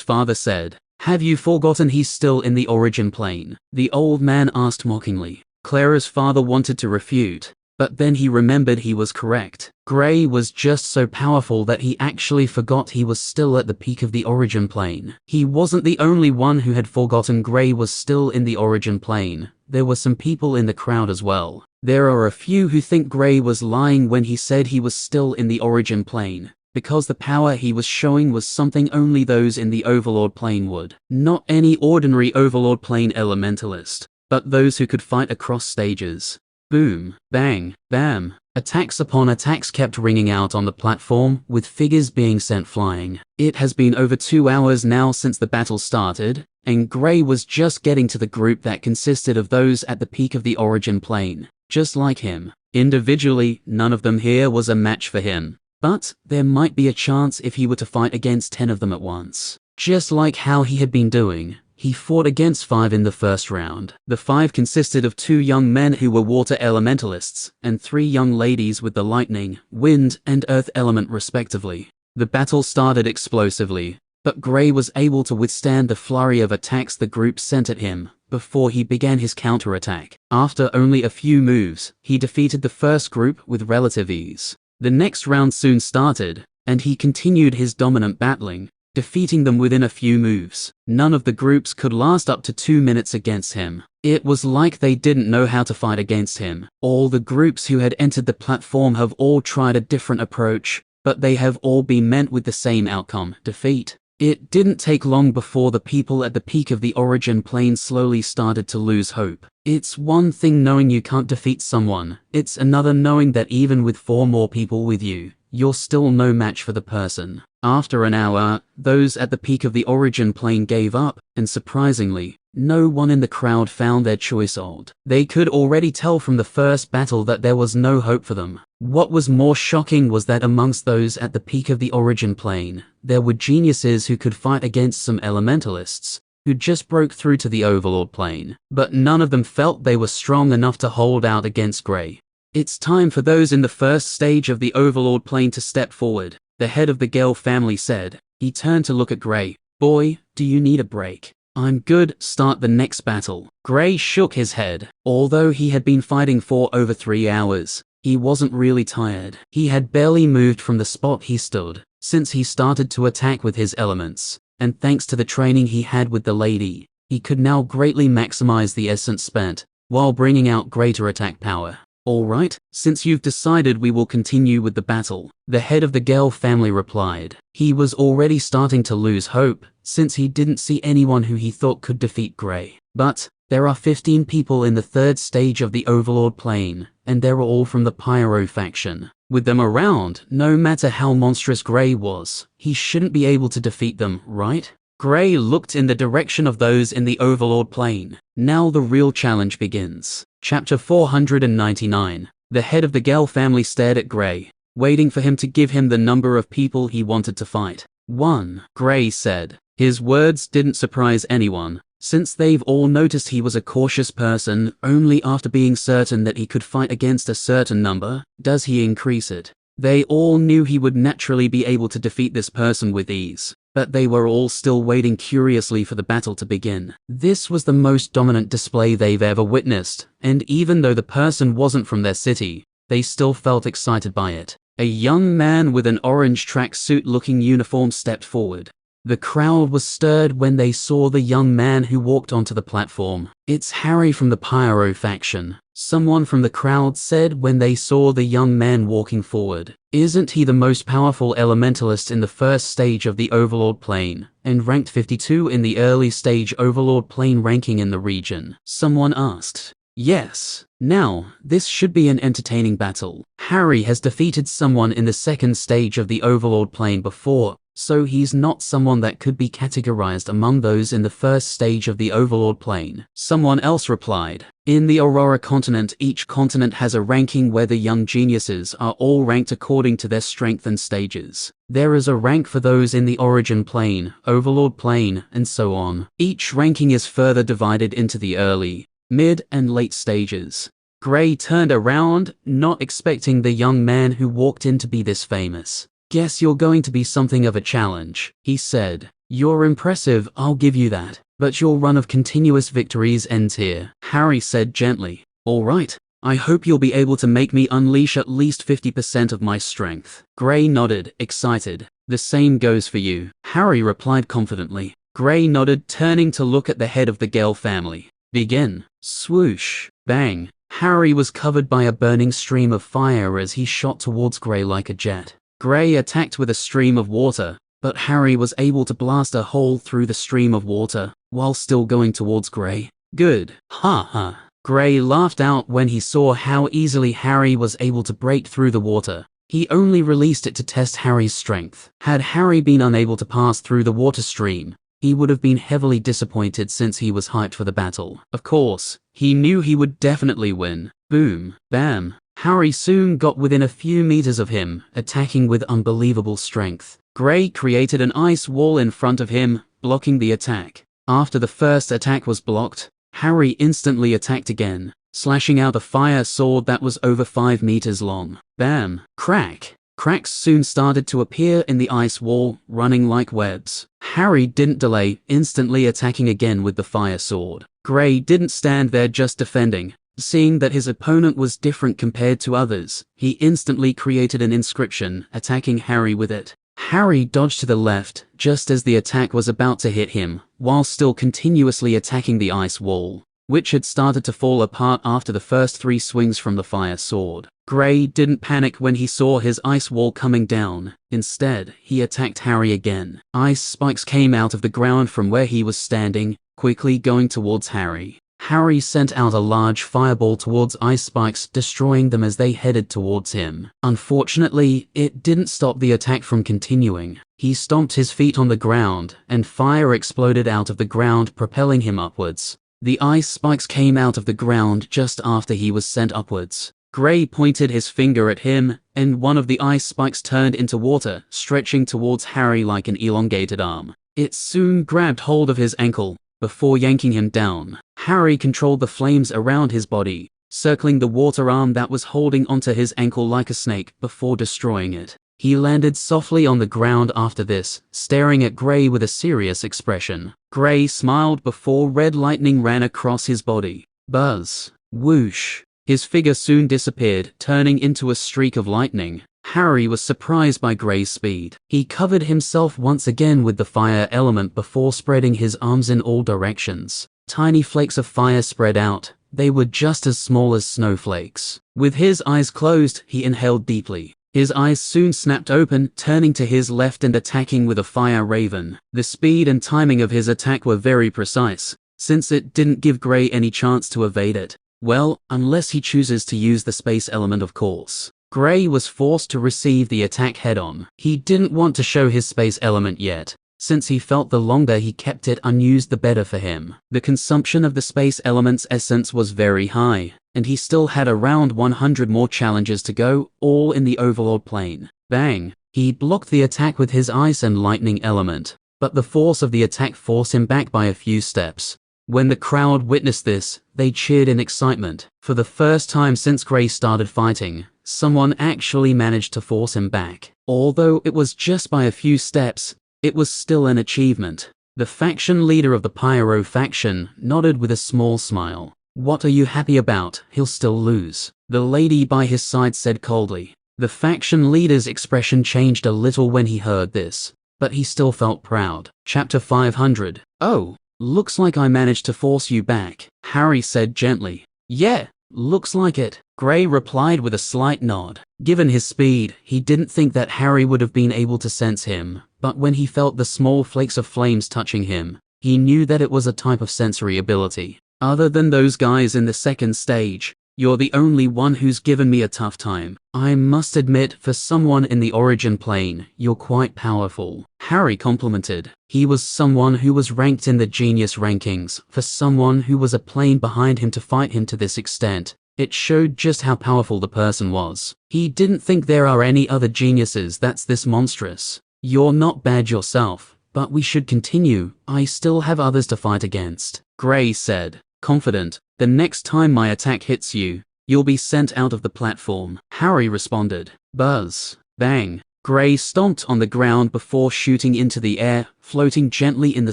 father said. Have you forgotten he's still in the origin plane? The old man asked mockingly. Clara's father wanted to refute, but then he remembered he was correct. Gray was just so powerful that he actually forgot he was still at the peak of the origin plane. He wasn't the only one who had forgotten Gray was still in the origin plane. there were some people in the crowd as well. There are a few who think Gray was lying when he said he was still in the origin plane, because the power he was showing was something only those in the Overlord plane would. Not any ordinary Overlord plane elementalist, but those who could fight across stages. Boom, bang, bam. Attacks upon attacks kept ringing out on the platform, with figures being sent flying. It has been over 2 hours now since the battle started, and Gray was just getting to the group that consisted of those at the peak of the origin plane, just like him. Individually, none of them here was a match for him, but there might be a chance if he were to fight against 10 of them at once. Just like how he had been doing, he fought against 5 in the first round. The 5 consisted of 2 young men who were water elementalists, and 3 young ladies with the lightning, wind, and earth element respectively. The battle started explosively, but Gray was able to withstand the flurry of attacks the group sent at him before he began his counterattack. After only a few moves, he defeated the first group with relative ease. The next round soon started, and he continued his dominant battling, defeating them within a few moves. None of the groups could last up to 2 minutes against him. It was like they didn't know how to fight against him. All the groups who had entered the platform have all tried a different approach, but they have all been met with the same outcome: defeat. It didn't take long before the people at the peak of the origin plane slowly started to lose hope. It's one thing knowing you can't defeat someone, it's another knowing that even with 4 more people with you, you're still no match for the person. After an hour, those at the peak of the origin plane gave up, and surprisingly, no one in the crowd found their choice old. They could already tell from the first battle that there was no hope for them. What was more shocking was that amongst those at the peak of the origin plane, there were geniuses who could fight against some elementalists, who just broke through to the Overlord plane, but none of them felt they were strong enough to hold out against Gray. It's time for those in the first stage of the Overlord plane to step forward, the head of the Gale family said. He turned to look at Gray. Boy, do you need a break? I'm good, start the next battle. Gray shook his head. Although he had been fighting for over 3 hours, he wasn't really tired. He had barely moved from the spot he stood since he started to attack with his elements, and thanks to the training he had with the lady, he could now greatly maximize the essence spent, while bringing out greater attack power. Alright, since you've decided, we will continue with the battle, the head of the Gale family replied. He was already starting to lose hope, since he didn't see anyone who he thought could defeat Gray. But there are 15 people in the 3rd stage of the Overlord plane, and they're all from the Pyro faction. With them around, no matter how monstrous Gray was, he shouldn't be able to defeat them, right? Gray looked in the direction of those in the Overlord plane. Now the real challenge begins. Chapter 499. The head of the Gale family stared at Gray, waiting for him to give him the number of people he wanted to fight. 1. Gray said. His words didn't surprise anyone, since they've all noticed he was a cautious person. Only after being certain that he could fight against a certain number does he increase it. They all knew he would naturally be able to defeat this person with ease, but they were all still waiting curiously for the battle to begin. This was the most dominant display they've ever witnessed, and even though the person wasn't from their city, they still felt excited by it. A young man with an orange tracksuit-looking uniform stepped forward. The crowd was stirred when they saw the young man who walked onto the platform. It's Harry from the Pyro faction, someone from the crowd said when they saw the young man walking forward. Isn't he the most powerful elementalist in the 1st stage of the Overlord plane, and ranked 52 in the early stage Overlord plane ranking in the region? Someone asked. Yes. Now, this should be an entertaining battle. Harry has defeated someone in the 2nd stage of the Overlord plane before, so he's not someone that could be categorized among those in the 1st stage of the Overlord plane. Someone else replied. In the Aurora continent, each continent has a ranking where the young geniuses are all ranked according to their strength and stages. There is a rank for those in the Origin plane, Overlord plane, and so on. Each ranking is further divided into the early, mid, and late stages. Gray turned around, not expecting the young man who walked in to be this famous. Guess you're going to be something of a challenge, he said. You're impressive, I'll give you that, but your run of continuous victories ends here, Harry said gently. Alright, I hope you'll be able to make me unleash at least 50% of my strength. Gray nodded, excited. The same goes for you, Harry replied confidently. Gray nodded, turning to look at the head of the Gale family. Begin. Swoosh. Bang. Harry was covered by a burning stream of fire as he shot towards Gray like a jet. Gray attacked with a stream of water, but Harry was able to blast a hole through the stream of water, while still going towards Gray. Good. Ha ha. Gray laughed out when he saw how easily Harry was able to break through the water. He only released it to test Harry's strength. Had Harry been unable to pass through the water stream, he would have been heavily disappointed since he was hyped for the battle. Of course, he knew he would definitely win. Boom. Bam. Harry soon got within a few meters of him, attacking with unbelievable strength. Gray created an ice wall in front of him, blocking the attack. After the first attack was blocked, Harry instantly attacked again, slashing out a fire sword that was over 5 meters long. Bam. Crack. Cracks soon started to appear in the ice wall, running like webs. Harry didn't delay, instantly attacking again with the fire sword. Gray didn't stand there just defending. Seeing that his opponent was different compared to others, he instantly created an inscription, attacking Harry with it. Harry dodged to the left, just as the attack was about to hit him, while still continuously attacking the ice wall, which had started to fall apart after the first 3 swings from the fire sword. Gray didn't panic when he saw his ice wall coming down. Instead, he attacked Harry again. Ice spikes came out of the ground from where he was standing, quickly going towards Harry. Harry sent out a large fireball towards ice spikes, destroying them as they headed towards him. Unfortunately, it didn't stop the attack from continuing. He stomped his feet on the ground, and fire exploded out of the ground, propelling him upwards. The ice spikes came out of the ground just after he was sent upwards. Gray pointed his finger at him, and one of the ice spikes turned into water, stretching towards Harry like an elongated arm. It soon grabbed hold of his ankle, before yanking him down. Harry controlled the flames around his body, circling the water arm that was holding onto his ankle like a snake before destroying it. He landed softly on the ground after this, staring at Gray with a serious expression. Gray smiled before red lightning ran across his body. Buzz. Whoosh. His figure soon disappeared, turning into a streak of lightning. Harry was surprised by Gray's speed. He covered himself once again with the fire element before spreading his arms in all directions. Tiny flakes of fire spread out. They were just as small as snowflakes. With his eyes closed, he inhaled deeply. His eyes soon snapped open, turning to his left and attacking with a fire raven. The speed and timing of his attack were very precise, since it didn't give Gray any chance to evade it. Well, unless he chooses to use the space element, of course. Gray was forced to receive the attack head-on. He didn't want to show his space element yet, since he felt the longer he kept it unused the better for him. The consumption of the space element's essence was very high, and he still had around 100 more challenges to go, all in the Overlord plane. Bang! He blocked the attack with his ice and lightning element, but the force of the attack forced him back by a few steps. When the crowd witnessed this, they cheered in excitement. For the first time since Gray started fighting, someone actually managed to force him back. Although it was just by a few steps, it was still an achievement. The faction leader of the Pyro faction nodded with a small smile. "What are you happy about? He'll still lose," the lady by his side said coldly. The faction leader's expression changed a little when he heard this, but he still felt proud. Chapter 500. Oh, looks like I managed to force you back, Harry said gently. Yeah, looks like it, Gray replied with a slight nod. Given his speed, he didn't think that Harry would have been able to sense him, but when he felt the small flakes of flames touching him, he knew that it was a type of sensory ability. Other than those guys in the second stage, you're the only one who's given me a tough time. I must admit, for someone in the Origin plane, you're quite powerful, Harry complimented. He was someone who was ranked in the genius rankings. For someone who was a plane behind him to fight him to this extent, it showed just how powerful the person was. He didn't think there are any other geniuses that's this monstrous. You're not bad yourself, but we should continue. I still have others to fight against, Gray said, confident. The next time my attack hits you, you'll be sent out of the platform, Harry responded. Buzz. Bang. Gray stomped on the ground before shooting into the air, floating gently in the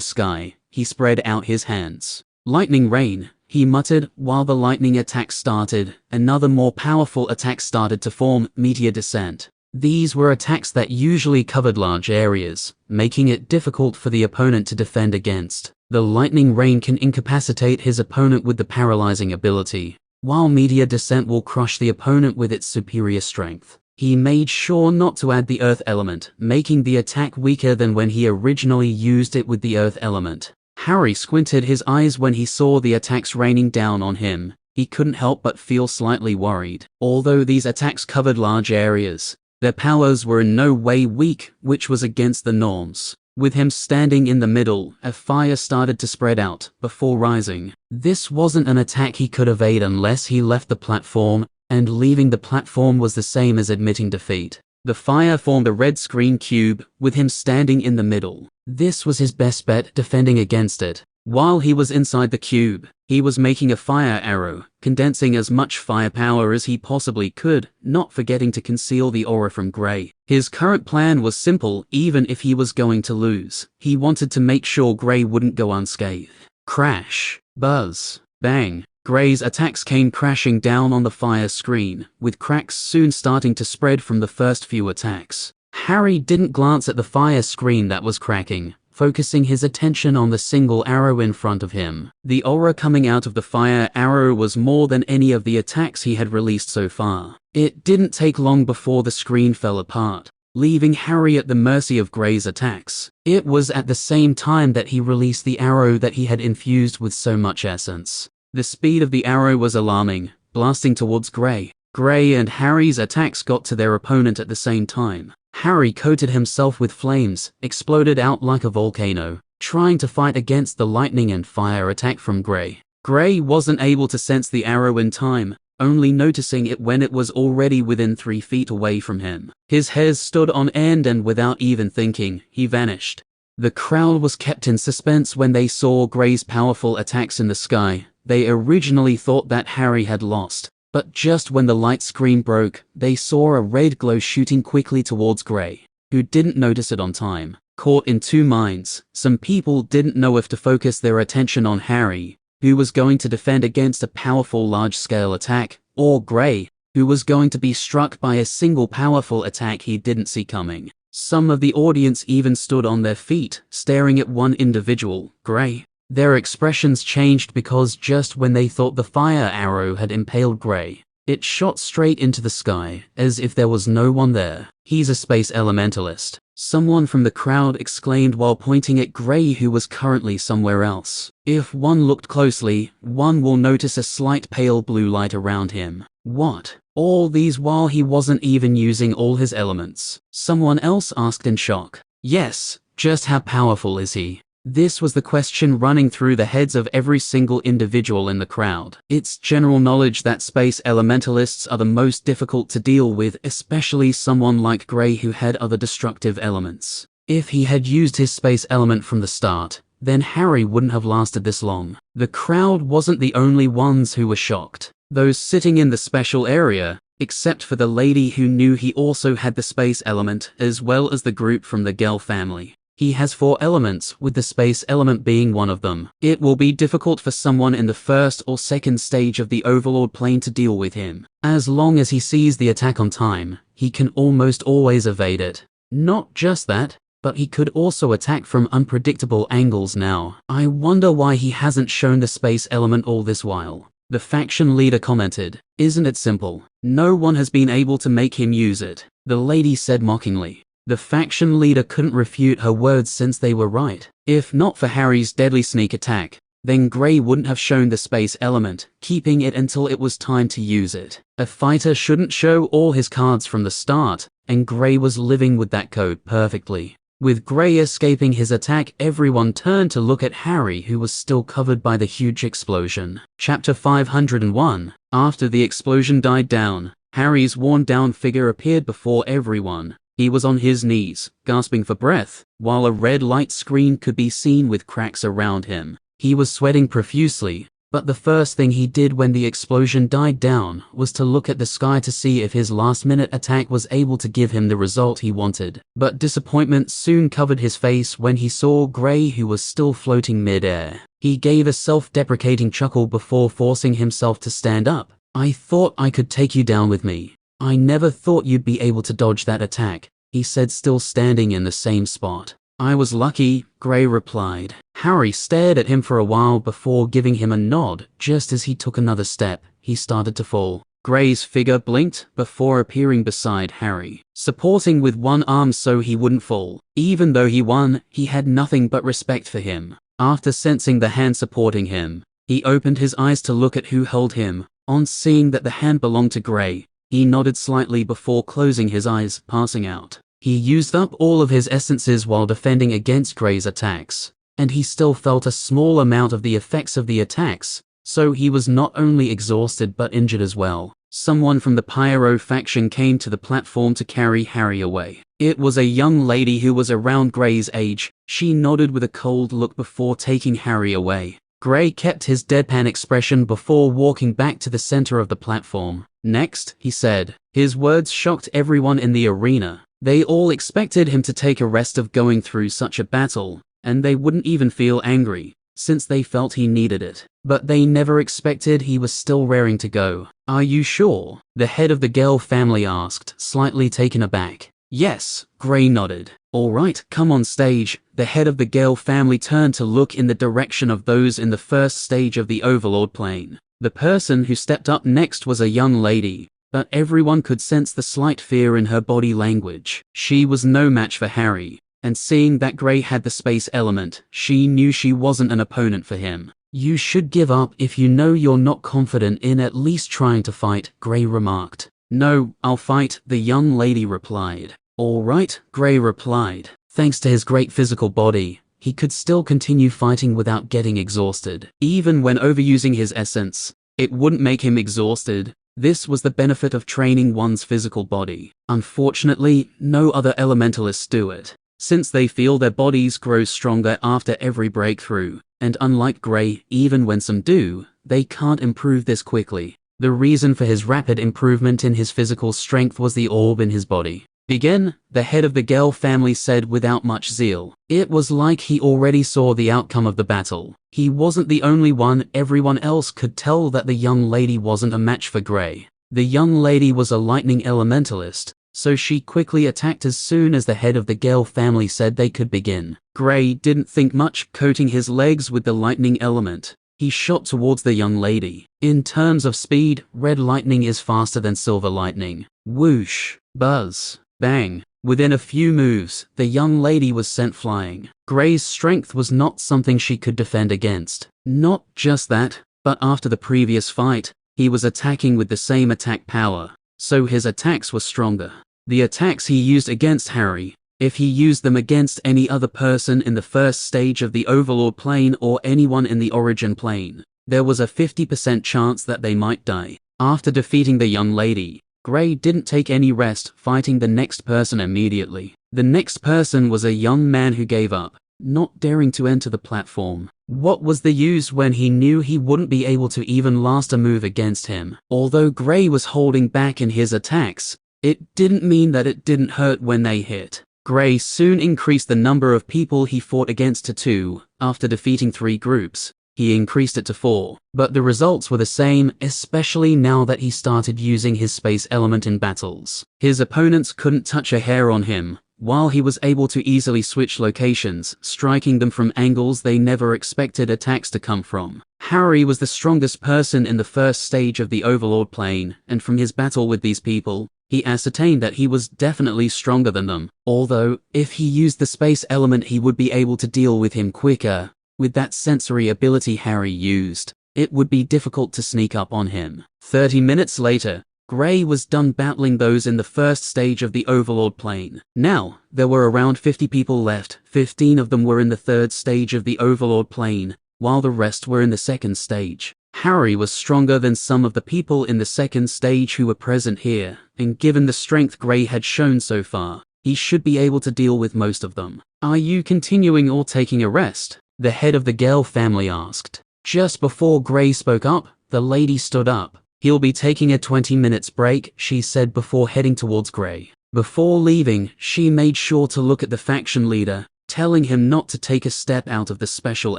sky. He spread out his hands. Lightning rain, he muttered. While the lightning attack started, another more powerful attack started to form, meteor descent. These were attacks that usually covered large areas, making it difficult for the opponent to defend against. The lightning rain can incapacitate his opponent with the paralyzing ability, while meteor descent will crush the opponent with its superior strength. He made sure not to add the earth element, making the attack weaker than when he originally used it with the earth element. Harry squinted his eyes when he saw the attacks raining down on him. He couldn't help but feel slightly worried. Although these attacks covered large areas, their powers were in no way weak, which was against the norms. With him standing in the middle, a fire started to spread out, before rising. This wasn't an attack he could evade unless he left the platform, and leaving the platform was the same as admitting defeat. The fire formed a red screen cube, with him standing in the middle. This was his best bet defending against it. While he was inside the cube, he was making a fire arrow, condensing as much firepower as he possibly could, not forgetting to conceal the aura from Gray. His current plan was simple, even if he was going to lose. He wanted to make sure Gray wouldn't go unscathed. Crash, buzz, bang. Gray's attacks came crashing down on the fire screen, with cracks soon starting to spread from the first few attacks. Harry didn't glance at the fire screen that was cracking, focusing his attention on the single arrow in front of him. The aura coming out of the fire arrow was more than any of the attacks he had released so far. It didn't take long before the screen fell apart, leaving Harry at the mercy of Gray's attacks. It was at the same time that he released the arrow that he had infused with so much essence. The speed of the arrow was alarming, blasting towards Gray. Gray and Harry's attacks got to their opponent at the same time. Harry coated himself with flames, exploded out like a volcano, trying to fight against the lightning and fire attack from Gray. Gray wasn't able to sense the arrow in time, only noticing it when it was already within 3 feet away from him. His hairs stood on end and without even thinking, he vanished. The crowd was kept in suspense when they saw Gray's powerful attacks in the sky. They originally thought that Harry had lost, but just when the light screen broke, they saw a red glow shooting quickly towards Gray, who didn't notice it on time. Caught in two minds, some people didn't know if to focus their attention on Harry, who was going to defend against a powerful large-scale attack, or Gray, who was going to be struck by a single powerful attack he didn't see coming. Some of the audience even stood on their feet, staring at one individual, Gray. Their expressions changed because just when they thought the fire arrow had impaled Gray, it shot straight into the sky, as if there was no one there. "He's a space elementalist," someone from the crowd exclaimed while pointing at Gray, who was currently somewhere else. "If one looked closely, one will notice a slight pale blue light around him." What? All these while he wasn't even using all his elements? Someone else asked in shock. Yes, just how powerful is he? This was the question running through the heads of every single individual in the crowd. It's general knowledge that space elementalists are the most difficult to deal with, especially someone like Gray who had other destructive elements. If he had used his space element from the start, then Harry wouldn't have lasted this long. The crowd wasn't the only ones who were shocked. Those sitting in the special area, except for the lady who knew he also had the space element, as well as the group from the Gell family. He has 4 elements, with the space element being one of them. It will be difficult for someone in the first or second stage of the Overlord plane to deal with him. As long as he sees the attack on time, he can almost always evade it. Not just that, but he could also attack from unpredictable angles now. I wonder why he hasn't shown the space element all this while. The faction leader commented, "Isn't it simple? No one has been able to make him use it," the lady said mockingly. The faction leader couldn't refute her words since they were right. If not for Harry's deadly sneak attack, then Gray wouldn't have shown the space element, keeping it until it was time to use it. A fighter shouldn't show all his cards from the start, and Gray was living with that code perfectly. With Gray escaping his attack, everyone turned to look at Harry, who was still covered by the huge explosion. Chapter 501. After the explosion died down, Harry's worn-down figure appeared before everyone. He was on his knees, gasping for breath, while a red light screen could be seen with cracks around him. He was sweating profusely, but the first thing he did when the explosion died down was to look at the sky to see if his last-minute attack was able to give him the result he wanted. But disappointment soon covered his face when he saw Gray, who was still floating mid-air. He gave a self-deprecating chuckle before forcing himself to stand up. "I thought I could take you down with me. I never thought you'd be able to dodge that attack," he said, still standing in the same spot. I was lucky, Gray replied. Harry stared at him for a while before giving him a nod. Just as he took another step, he started to fall. Gray's figure blinked before appearing beside Harry, supporting with one arm so he wouldn't fall. Even though he won, he had nothing but respect for him. After sensing the hand supporting him, he opened his eyes to look at who held him. On seeing that the hand belonged to Gray, he nodded slightly before closing his eyes, passing out. He used up all of his essences while defending against Gray's attacks, and he still felt a small amount of the effects of the attacks, so he was not only exhausted but injured as well. Someone from the Pyro faction came to the platform to carry Harry away. It was a young lady who was around Gray's age. She nodded with a cold look before taking Harry away. Gray kept his deadpan expression before walking back to the center of the platform. Next, he said. His words shocked everyone in the arena. They all expected him to take a rest of going through such a battle, and they wouldn't even feel angry, since they felt he needed it. But they never expected he was still raring to go. Are you sure? The head of the Gale family asked, slightly taken aback. Yes, Gray nodded. All right, come on stage. The head of the Gale family turned to look in the direction of those in the first stage of the Overlord plane. The person who stepped up next was a young lady, but everyone could sense the slight fear in her body language. She was no match for Harry, and seeing that Gray had the space element, she knew she wasn't an opponent for him. You should give up if you know you're not confident in at least trying to fight, Gray remarked. No, I'll fight, the young lady replied. All right, Gray replied. Thanks to his great physical body, he could still continue fighting without getting exhausted. Even when overusing his essence, it wouldn't make him exhausted. This was the benefit of training one's physical body. Unfortunately, no other elementalists do it, since they feel their bodies grow stronger after every breakthrough, and unlike Gray, even when some do, they can't improve this quickly. The reason for his rapid improvement in his physical strength was the orb in his body. Begin, the head of the Gale family said without much zeal. It was like he already saw the outcome of the battle. He wasn't the only one. Everyone else could tell that the young lady wasn't a match for Gray. The young lady was a lightning elementalist, so she quickly attacked as soon as the head of the Gale family said they could begin. Gray didn't think much, coating his legs with the lightning element. He shot towards the young lady. In terms of speed, red lightning is faster than silver lightning. Whoosh, buzz, bang. Within a few moves, the young lady was sent flying. Gray's strength was not something she could defend against. Not just that, but after the previous fight, he was attacking with the same attack power, so his attacks were stronger. The attacks he used against Harry, if he used them against any other person in the first stage of the Overlord plane or anyone in the Origin plane, there was a 50% chance that they might die. After defeating the young lady, Gray didn't take any rest, fighting the next person immediately. The next person was a young man who gave up, not daring to enter the platform. What was the use when he knew he wouldn't be able to even last a move against him? Although Gray was holding back in his attacks, it didn't mean that it didn't hurt when they hit. Gray soon increased the number of people he fought against to 2. After defeating 3 groups, he increased it to 4. But the results were the same, especially now that he started using his space element in battles. His opponents couldn't touch a hair on him, while he was able to easily switch locations, striking them from angles they never expected attacks to come from. Harry was the strongest person in the first stage of the Overlord plane, and from his battle with these people, he ascertained that he was definitely stronger than them. Although, if he used the space element he would be able to deal with him quicker. With that sensory ability Harry used, it would be difficult to sneak up on him. 30 minutes later, Gray was done battling those in the first stage of the Overlord plane. Now, there were around 50 people left. 15 of them were in the third stage of the Overlord plane, while the rest were in the second stage. Harry was stronger than some of the people in the second stage who were present here, and given the strength Gray had shown so far, he should be able to deal with most of them. Are you continuing or taking a rest? The head of the Gale family asked. Just before Gray spoke up, the lady stood up. He'll be taking a 20 minutes break, she said before heading towards Gray. Before leaving, she made sure to look at the faction leader, telling him not to take a step out of the special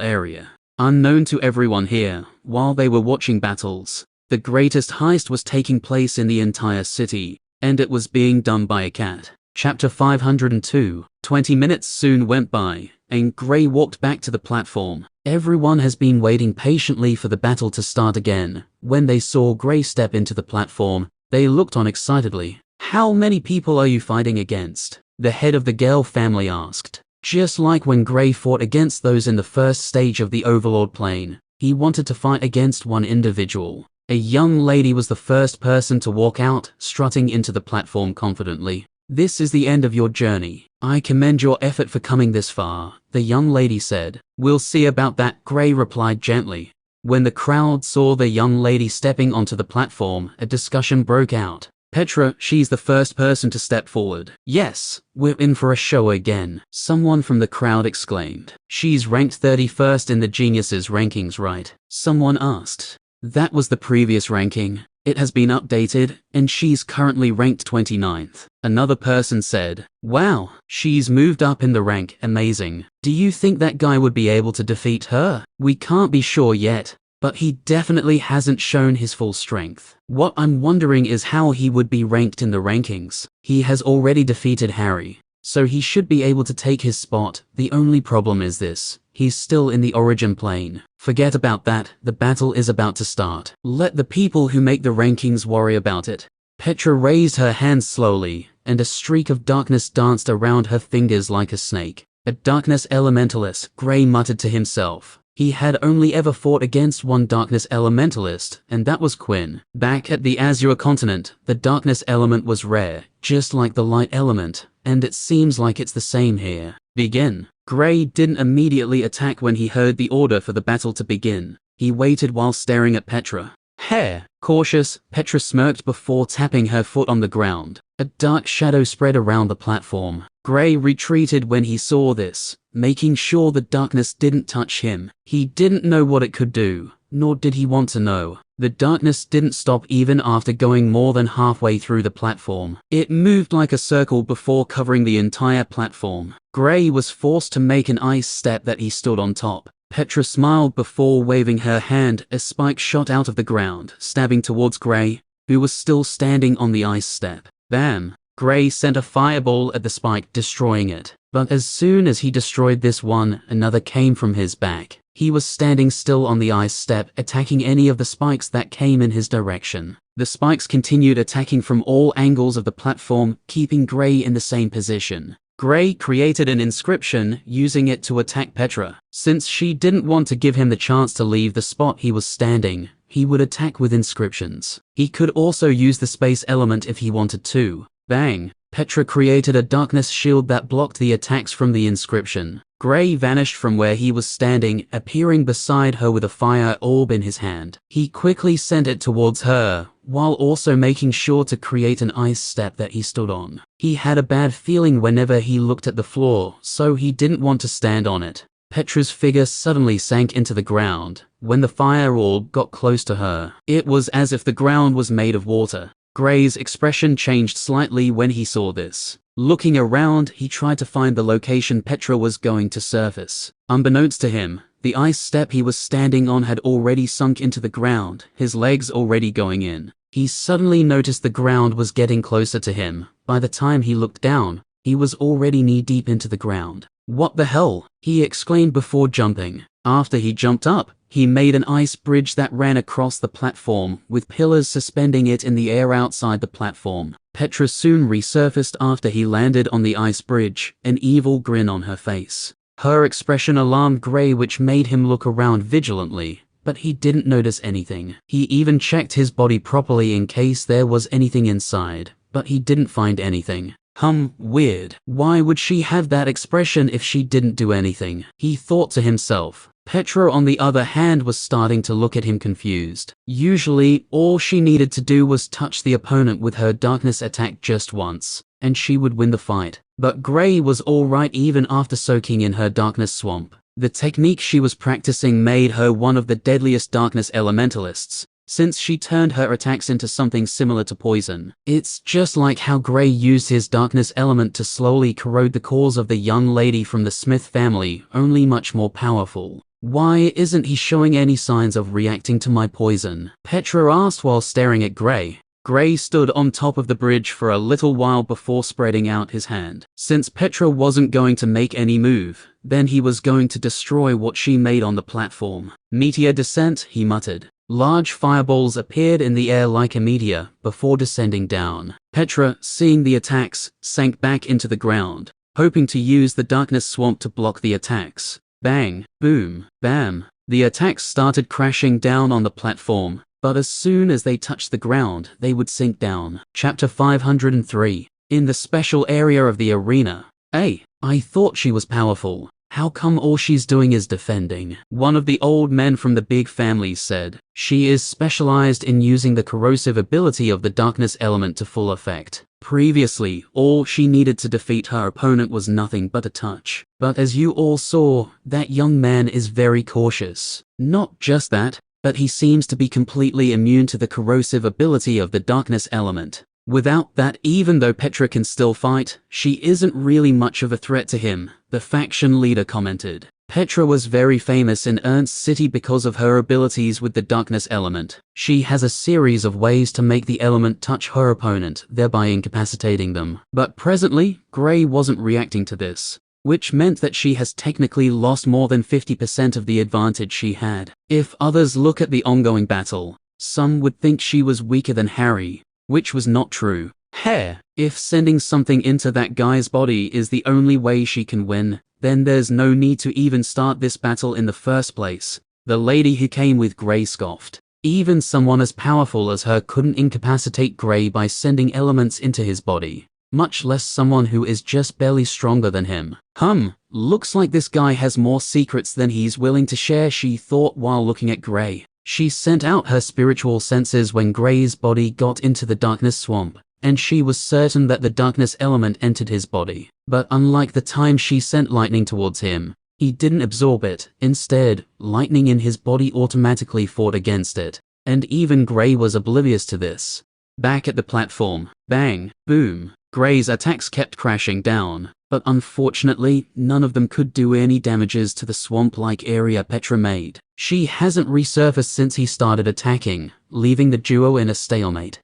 area. Unknown to everyone here, while they were watching battles, the greatest heist was taking place in the entire city, and it was being done by a cat. Chapter 502. 20 minutes soon went by, and Gray walked back to the platform. Everyone has been waiting patiently for the battle to start again. When they saw Gray step into the platform, they looked on excitedly. "How many people are you fighting against?" the head of the Gale family asked. Just like when Gray fought against those in the first stage of the Overlord plane, he wanted to fight against one individual. A young lady was the first person to walk out, strutting into the platform confidently. "This is the end of your journey. I commend your effort for coming this far," the young lady said. "We'll see about that," Gray replied gently. When the crowd saw the young lady stepping onto the platform, a discussion broke out. "Petra, she's the first person to step forward." "Yes, we're in for a show again," someone from the crowd exclaimed. "She's ranked 31st in the Geniuses rankings, right?" someone asked. "That was the previous ranking. It has been updated, and she's currently ranked 29th. Another person said. "Wow, she's moved up in the rank, amazing. Do you think that guy would be able to defeat her?" "We can't be sure yet, but he definitely hasn't shown his full strength. What I'm wondering is how he would be ranked in the rankings. He has already defeated Harry, so he should be able to take his spot. The only problem is this. He's still in the origin plane." "Forget about that, the battle is about to start. Let the people who make the rankings worry about it." Petra raised her hands slowly, and a streak of darkness danced around her fingers like a snake. "A darkness elementalist," Gray muttered to himself. He had only ever fought against one darkness elementalist, and that was Quinn. Back at the Azure continent, the darkness element was rare, just like the light element, and it seems like it's the same here. "Begin." Gray didn't immediately attack when he heard the order for the battle to begin. He waited while staring at Petra. "Hair." Cautious, Petra smirked before tapping her foot on the ground. A dark shadow spread around the platform. Gray retreated when he saw this, making sure the darkness didn't touch him. He didn't know what it could do, nor did he want to know. The darkness didn't stop even after going more than halfway through the platform. It moved like a circle before covering the entire platform. Gray was forced to make an ice step that he stood on top. Petra smiled before waving her hand. A spike shot out of the ground, stabbing towards Gray, who was still standing on the ice step. Bam! Gray sent a fireball at the spike, destroying it. But as soon as he destroyed this one, another came from his back. He was standing still on the ice step, attacking any of the spikes that came in his direction. The spikes continued attacking from all angles of the platform, keeping Gray in the same position. Gray created an inscription, using it to attack Petra. Since she didn't want to give him the chance to leave the spot he was standing, he would attack with inscriptions. He could also use the space element if he wanted to. Bang! Petra created a darkness shield that blocked the attacks from the inscription. Gray vanished from where he was standing, appearing beside her with a fire orb in his hand. He quickly sent it towards her, while also making sure to create an ice step that he stood on. He had a bad feeling whenever he looked at the floor, so he didn't want to stand on it. Petra's figure suddenly sank into the ground. When the fire orb got close to her, it was as if the ground was made of water. Gray's expression changed slightly when he saw this. Looking around, he tried to find the location Petra was going to surface. Unbeknownst to him, the ice step he was standing on had already sunk into the ground, his legs already going in. He suddenly noticed the ground was getting closer to him. By the time he looked down, he was already knee-deep into the ground. "What the hell?" he exclaimed before jumping. After he jumped up, he made an ice bridge that ran across the platform, with pillars suspending it in the air outside the platform. Petra soon resurfaced after he landed on the ice bridge, an evil grin on her face. Her expression alarmed Gray, which made him look around vigilantly, but he didn't notice anything. He even checked his body properly in case there was anything inside, but he didn't find anything. Weird. Why would she have that expression if she didn't do anything? He thought to himself. Petra, on the other hand, was starting to look at him confused. Usually, all she needed to do was touch the opponent with her darkness attack just once, and she would win the fight. But Gray was alright even after soaking in her darkness swamp. The technique she was practicing made her one of the deadliest darkness elementalists, since she turned her attacks into something similar to poison. It's just like how Gray used his darkness element to slowly corrode the cores of the young lady from the Smith family, only much more powerful. "Why isn't he showing any signs of reacting to my poison?" Petra asked while staring at Gray. Gray stood on top of the bridge for a little while before spreading out his hand. Since Petra wasn't going to make any move, then he was going to destroy what she made on the platform. Meteor descent, he muttered. Large fireballs appeared in the air like a meteor before descending down. Petra, seeing the attacks, sank back into the ground, hoping to use the darkness swamp to block the attacks. Bang, boom, bam. The attacks started crashing down on the platform, but as soon as they touched the ground, they would sink down. Chapter 503. In the special area of the arena. Hey, I thought she was powerful. How come all she's doing is defending? One of the old men from the big family said. She is specialized in using the corrosive ability of the darkness element to full effect. Previously, all she needed to defeat her opponent was nothing but a touch. But as you all saw, that young man is very cautious. Not just that, but he seems to be completely immune to the corrosive ability of the darkness element. Without that, even though Petra can still fight, she isn't really much of a threat to him, the faction leader commented. Petra was very famous in Ernst City because of her abilities with the darkness element. She has a series of ways to make the element touch her opponent, thereby incapacitating them. But presently, Gray wasn't reacting to this, which meant that she has technically lost more than 50% of the advantage she had. If others look at the ongoing battle, some would think she was weaker than Harry, which was not true. If sending something into that guy's body is the only way she can win, then there's no need to even start this battle in the first place. The lady who came with Gray scoffed. Even someone as powerful as her couldn't incapacitate Gray by sending elements into his body, much less someone who is just barely stronger than him. Looks like this guy has more secrets than he's willing to share, she thought while looking at Gray. She sent out her spiritual senses when Gray's body got into the darkness swamp, and she was certain that the darkness element entered his body. But unlike the time she sent lightning towards him, he didn't absorb it. Instead, lightning in his body automatically fought against it, and even Gray was oblivious to this. Back at the platform, bang, boom, Gray's attacks kept crashing down, but unfortunately, none of them could do any damages to the swamp-like area Petra made. She hasn't resurfaced since he started attacking, leaving the duo in a stalemate.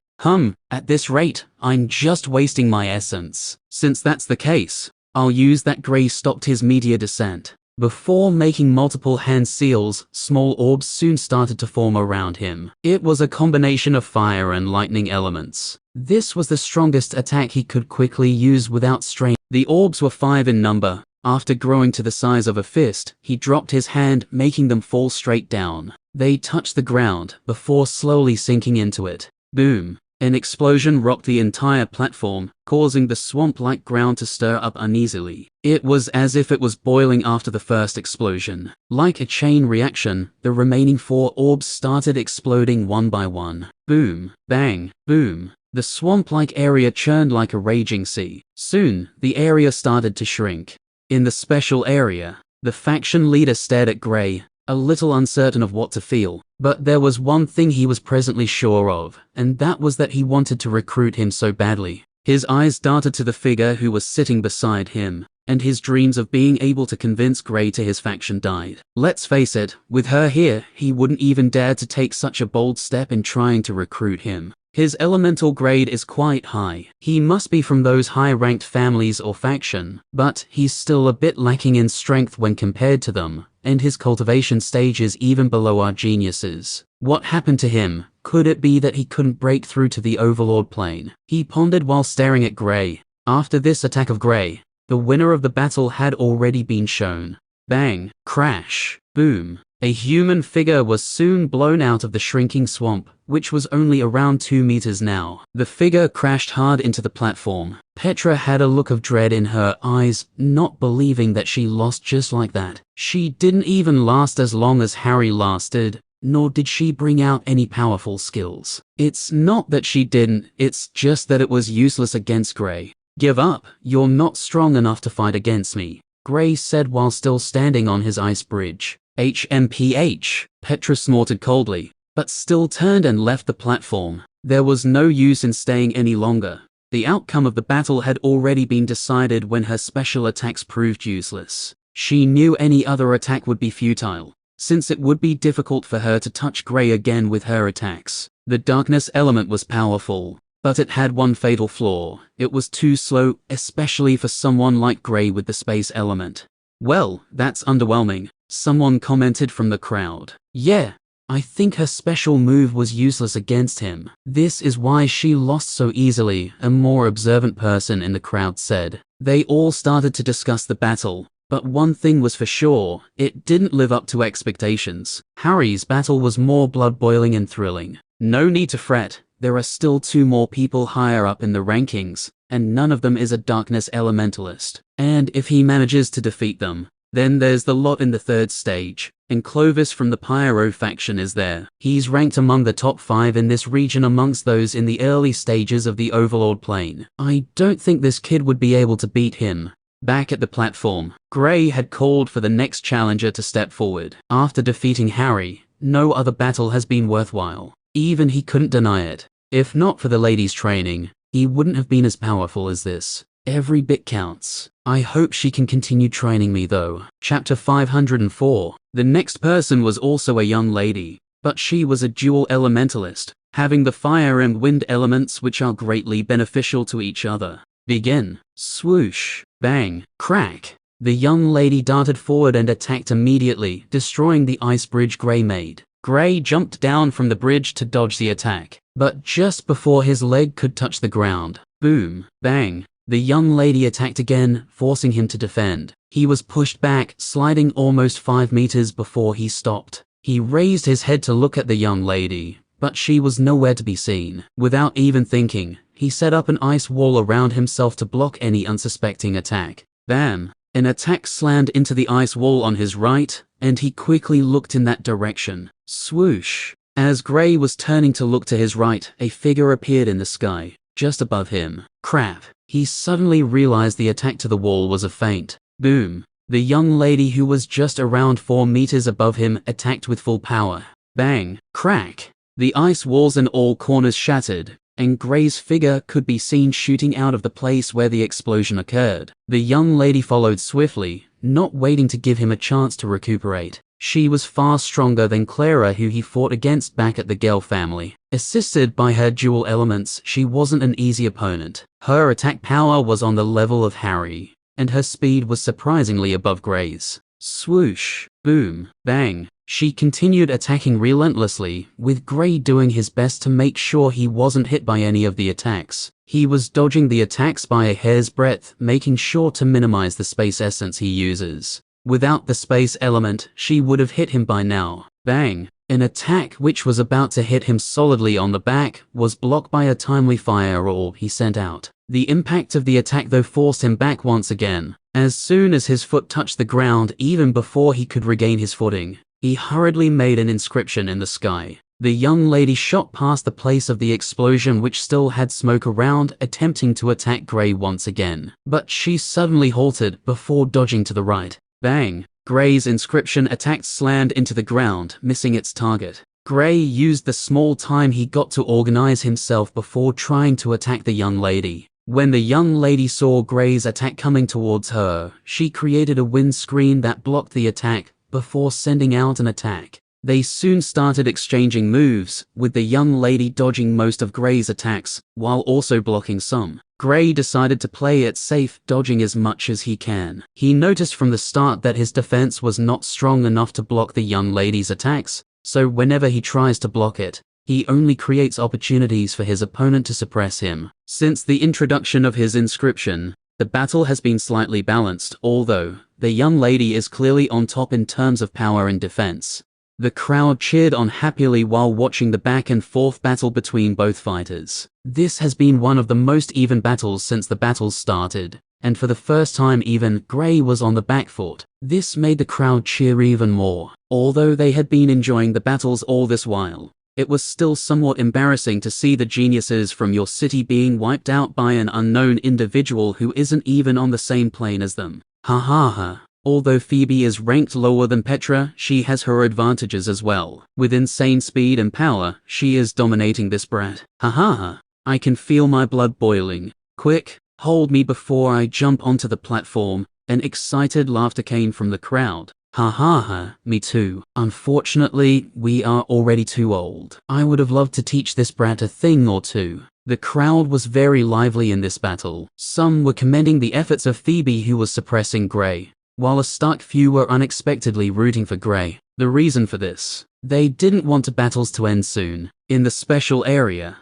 At this rate, I'm just wasting my essence. Since that's the case, I'll use that. Gray stopped his meteor descent. Before making multiple hand seals, small orbs soon started to form around him. It was a combination of fire and lightning elements. This was the strongest attack he could quickly use without strain. The orbs were 5 in number. After growing to the size of a fist, he dropped his hand, making them fall straight down. They touched the ground, before slowly sinking into it. Boom. An explosion rocked the entire platform, causing the swamp-like ground to stir up uneasily. It was as if it was boiling after the first explosion. Like a chain reaction, the remaining 4 orbs started exploding one by one. Boom, bang, boom. The swamp-like area churned like a raging sea. Soon, the area started to shrink. In the special area, the faction leader stared at Gray, a little uncertain of what to feel. But there was one thing he was presently sure of, and that was that he wanted to recruit him so badly. His eyes darted to the figure who was sitting beside him, and his dreams of being able to convince Gray to his faction died. Let's face it, with her here, he wouldn't even dare to take such a bold step in trying to recruit him. His elemental grade is quite high. He must be from those high-ranked families or faction, but he's still a bit lacking in strength when compared to them, and his cultivation stage is even below our geniuses. What happened to him? Could it be that he couldn't break through to the Overlord plane? He pondered while staring at Gray. After this attack of Gray, the winner of the battle had already been shown. Bang, crash, boom. A human figure was soon blown out of the shrinking swamp, which was only around 2 meters now. The figure crashed hard into the platform. Petra had a look of dread in her eyes, not believing that she lost just like that. She didn't even last as long as Harry lasted, nor did she bring out any powerful skills. It's not that she didn't, it's just that it was useless against Gray. Give up, you're not strong enough to fight against me, Gray said while still standing on his ice bridge. HMPH, Petra snorted coldly, but still turned and left the platform. There was no use in staying any longer. The outcome of the battle had already been decided when her special attacks proved useless. She knew any other attack would be futile, since it would be difficult for her to touch Gray again with her attacks. The darkness element was powerful, but it had one fatal flaw. It was too slow, especially for someone like Gray with the space element. Well, that's underwhelming, someone commented from the crowd. Yeah, I think her special move was useless against him. This is why she lost so easily, a more observant person in the crowd said. They all started to discuss the battle, but one thing was for sure, it didn't live up to expectations. Harry's battle was more blood-boiling and thrilling. No need to fret, there are still 2 more people higher up in the rankings, and none of them is a darkness elementalist. And if he manages to defeat them, then there's the lot in the 3rd stage, and Clovis from the Pyro faction is there. He's ranked among the top 5 in this region amongst those in the early stages of the Overlord plane. I don't think this kid would be able to beat him. Back at the platform, Gray had called for the next challenger to step forward. After defeating Harry, no other battle has been worthwhile. Even he couldn't deny it. If not for the ladies' training, he wouldn't have been as powerful as this. Every bit counts. I hope she can continue training me though. Chapter 504. The next person was also a young lady, but she was a dual elementalist, having the fire and wind elements which are greatly beneficial to each other. Begin. Swoosh. Bang. Crack. The young lady darted forward and attacked immediately, destroying the ice bridge Gray made. Gray jumped down from the bridge to dodge the attack, but just before his leg could touch the ground, boom, bang, the young lady attacked again, forcing him to defend. He was pushed back, sliding almost 5 meters before he stopped. He raised his head to look at the young lady, but she was nowhere to be seen. Without even thinking, he set up an ice wall around himself to block any unsuspecting attack. Bam! An attack slammed into the ice wall on his right, and he quickly looked in that direction. Swoosh! As Gray was turning to look to his right, a figure appeared in the sky, just above him. Crap! He suddenly realized the attack to the wall was a feint. Boom! The young lady who was just around 4 meters above him attacked with full power. Bang! Crack! The ice walls in all corners shattered, and Gray's figure could be seen shooting out of the place where the explosion occurred. The young lady followed swiftly, not waiting to give him a chance to recuperate. She was far stronger than Clara, who he fought against back at the Gale family. Assisted by her dual elements, she wasn't an easy opponent. Her attack power was on the level of Harry, and her speed was surprisingly above Gray's. Swoosh, boom, bang. She continued attacking relentlessly, with Gray doing his best to make sure he wasn't hit by any of the attacks. He was dodging the attacks by a hair's breadth, making sure to minimize the space essence he uses. Without the space element, she would have hit him by now. Bang! An attack which was about to hit him solidly on the back was blocked by a timely fire orb he sent out. The impact of the attack though forced him back once again. As soon as his foot touched the ground, even before he could regain his footing, he hurriedly made an inscription in the sky. The young lady shot past the place of the explosion which still had smoke around, attempting to attack Gray once again. But she suddenly halted before dodging to the right. Bang! Gray's inscription attacked slammed into the ground, missing its target. Gray used the small time he got to organize himself before trying to attack the young lady. When the young lady saw Gray's attack coming towards her, she created a wind screen that blocked the attack before sending out an attack. They soon started exchanging moves, with the young lady dodging most of Gray's attacks, while also blocking some. Gray decided to play it safe, dodging as much as he can. He noticed from the start that his defense was not strong enough to block the young lady's attacks, so whenever he tries to block it, he only creates opportunities for his opponent to suppress him. Since the introduction of his inscription, the battle has been slightly balanced, although the young lady is clearly on top in terms of power and defense. The crowd cheered on happily while watching the back and forth battle between both fighters. This has been one of the most even battles since the battles started, and for the first time even, Gray was on the back foot. This made the crowd cheer even more. Although they had been enjoying the battles all this while, it was still somewhat embarrassing to see the geniuses from your city being wiped out by an unknown individual who isn't even on the same plane as them. Ha ha ha. Although Phoebe is ranked lower than Petra, she has her advantages as well. With insane speed and power, she is dominating this brat. Ha ha ha. I can feel my blood boiling. Quick, hold me before I jump onto the platform. An excited laughter came from the crowd. Ha ha ha, me too. Unfortunately, we are already too old. I would have loved to teach this brat a thing or two. The crowd was very lively in this battle. Some were commending the efforts of Phoebe, who was suppressing Gray, while a stark few were unexpectedly rooting for Gray. The reason for this: they didn't want the battles to end soon. In the special area,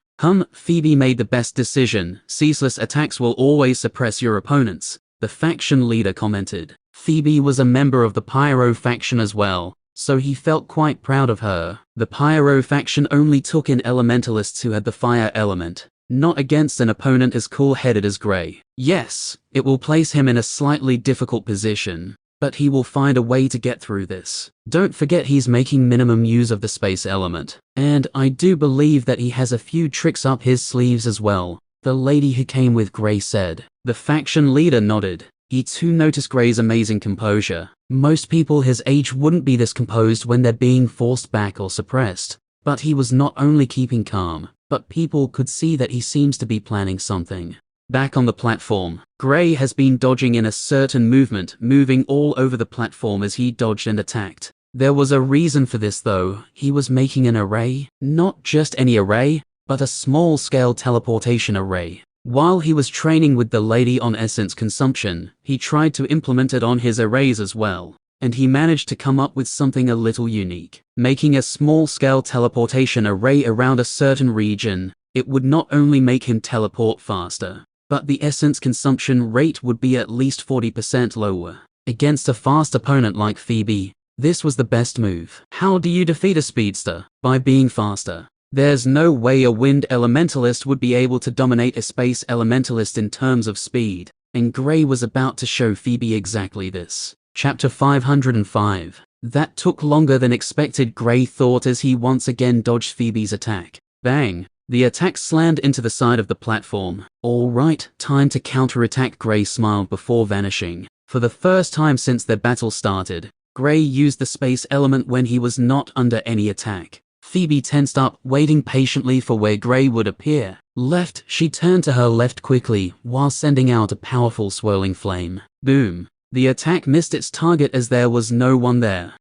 Phoebe made the best decision. Ceaseless attacks will always suppress your opponents, the faction leader commented. Phoebe was a member of the Pyro faction as well, so he felt quite proud of her. The Pyro faction only took in elementalists who had the fire element, not against an opponent as cool-headed as Gray. Yes, it will place him in a slightly difficult position, but he will find a way to get through this. Don't forget he's making minimum use of the space element, and I do believe that he has a few tricks up his sleeves as well, the lady who came with Gray said. The faction leader nodded. He too noticed Gray's amazing composure. Most people his age wouldn't be this composed when they're being forced back or suppressed, but he was not only keeping calm, but people could see that he seems to be planning something. Back on the platform, Gray has been dodging in a certain movement, moving all over the platform as he dodged and attacked. There was a reason for this though. He was making an array, not just any array, but a small-scale teleportation array. While he was training with the lady on essence consumption, he tried to implement it on his arrays as well, and he managed to come up with something a little unique. Making a small-scale teleportation array around a certain region, it would not only make him teleport faster, but the essence consumption rate would be at least 40% lower. Against a fast opponent like Phoebe, this was the best move. How do you defeat a speedster? By being faster. There's no way a wind elementalist would be able to dominate a space elementalist in terms of speed, and Gray was about to show Phoebe exactly this. Chapter 505. That took longer than expected, Gray thought as he once again dodged Phoebe's attack. Bang! The attack slammed into the side of the platform. All right, time to counterattack, Gray smiled before vanishing. For the first time since their battle started, Gray used the space element when he was not under any attack. Phoebe tensed up, waiting patiently for where Gray would appear. Left, she turned to her left quickly, while sending out a powerful swirling flame. Boom. The attack missed its target as there was no one there.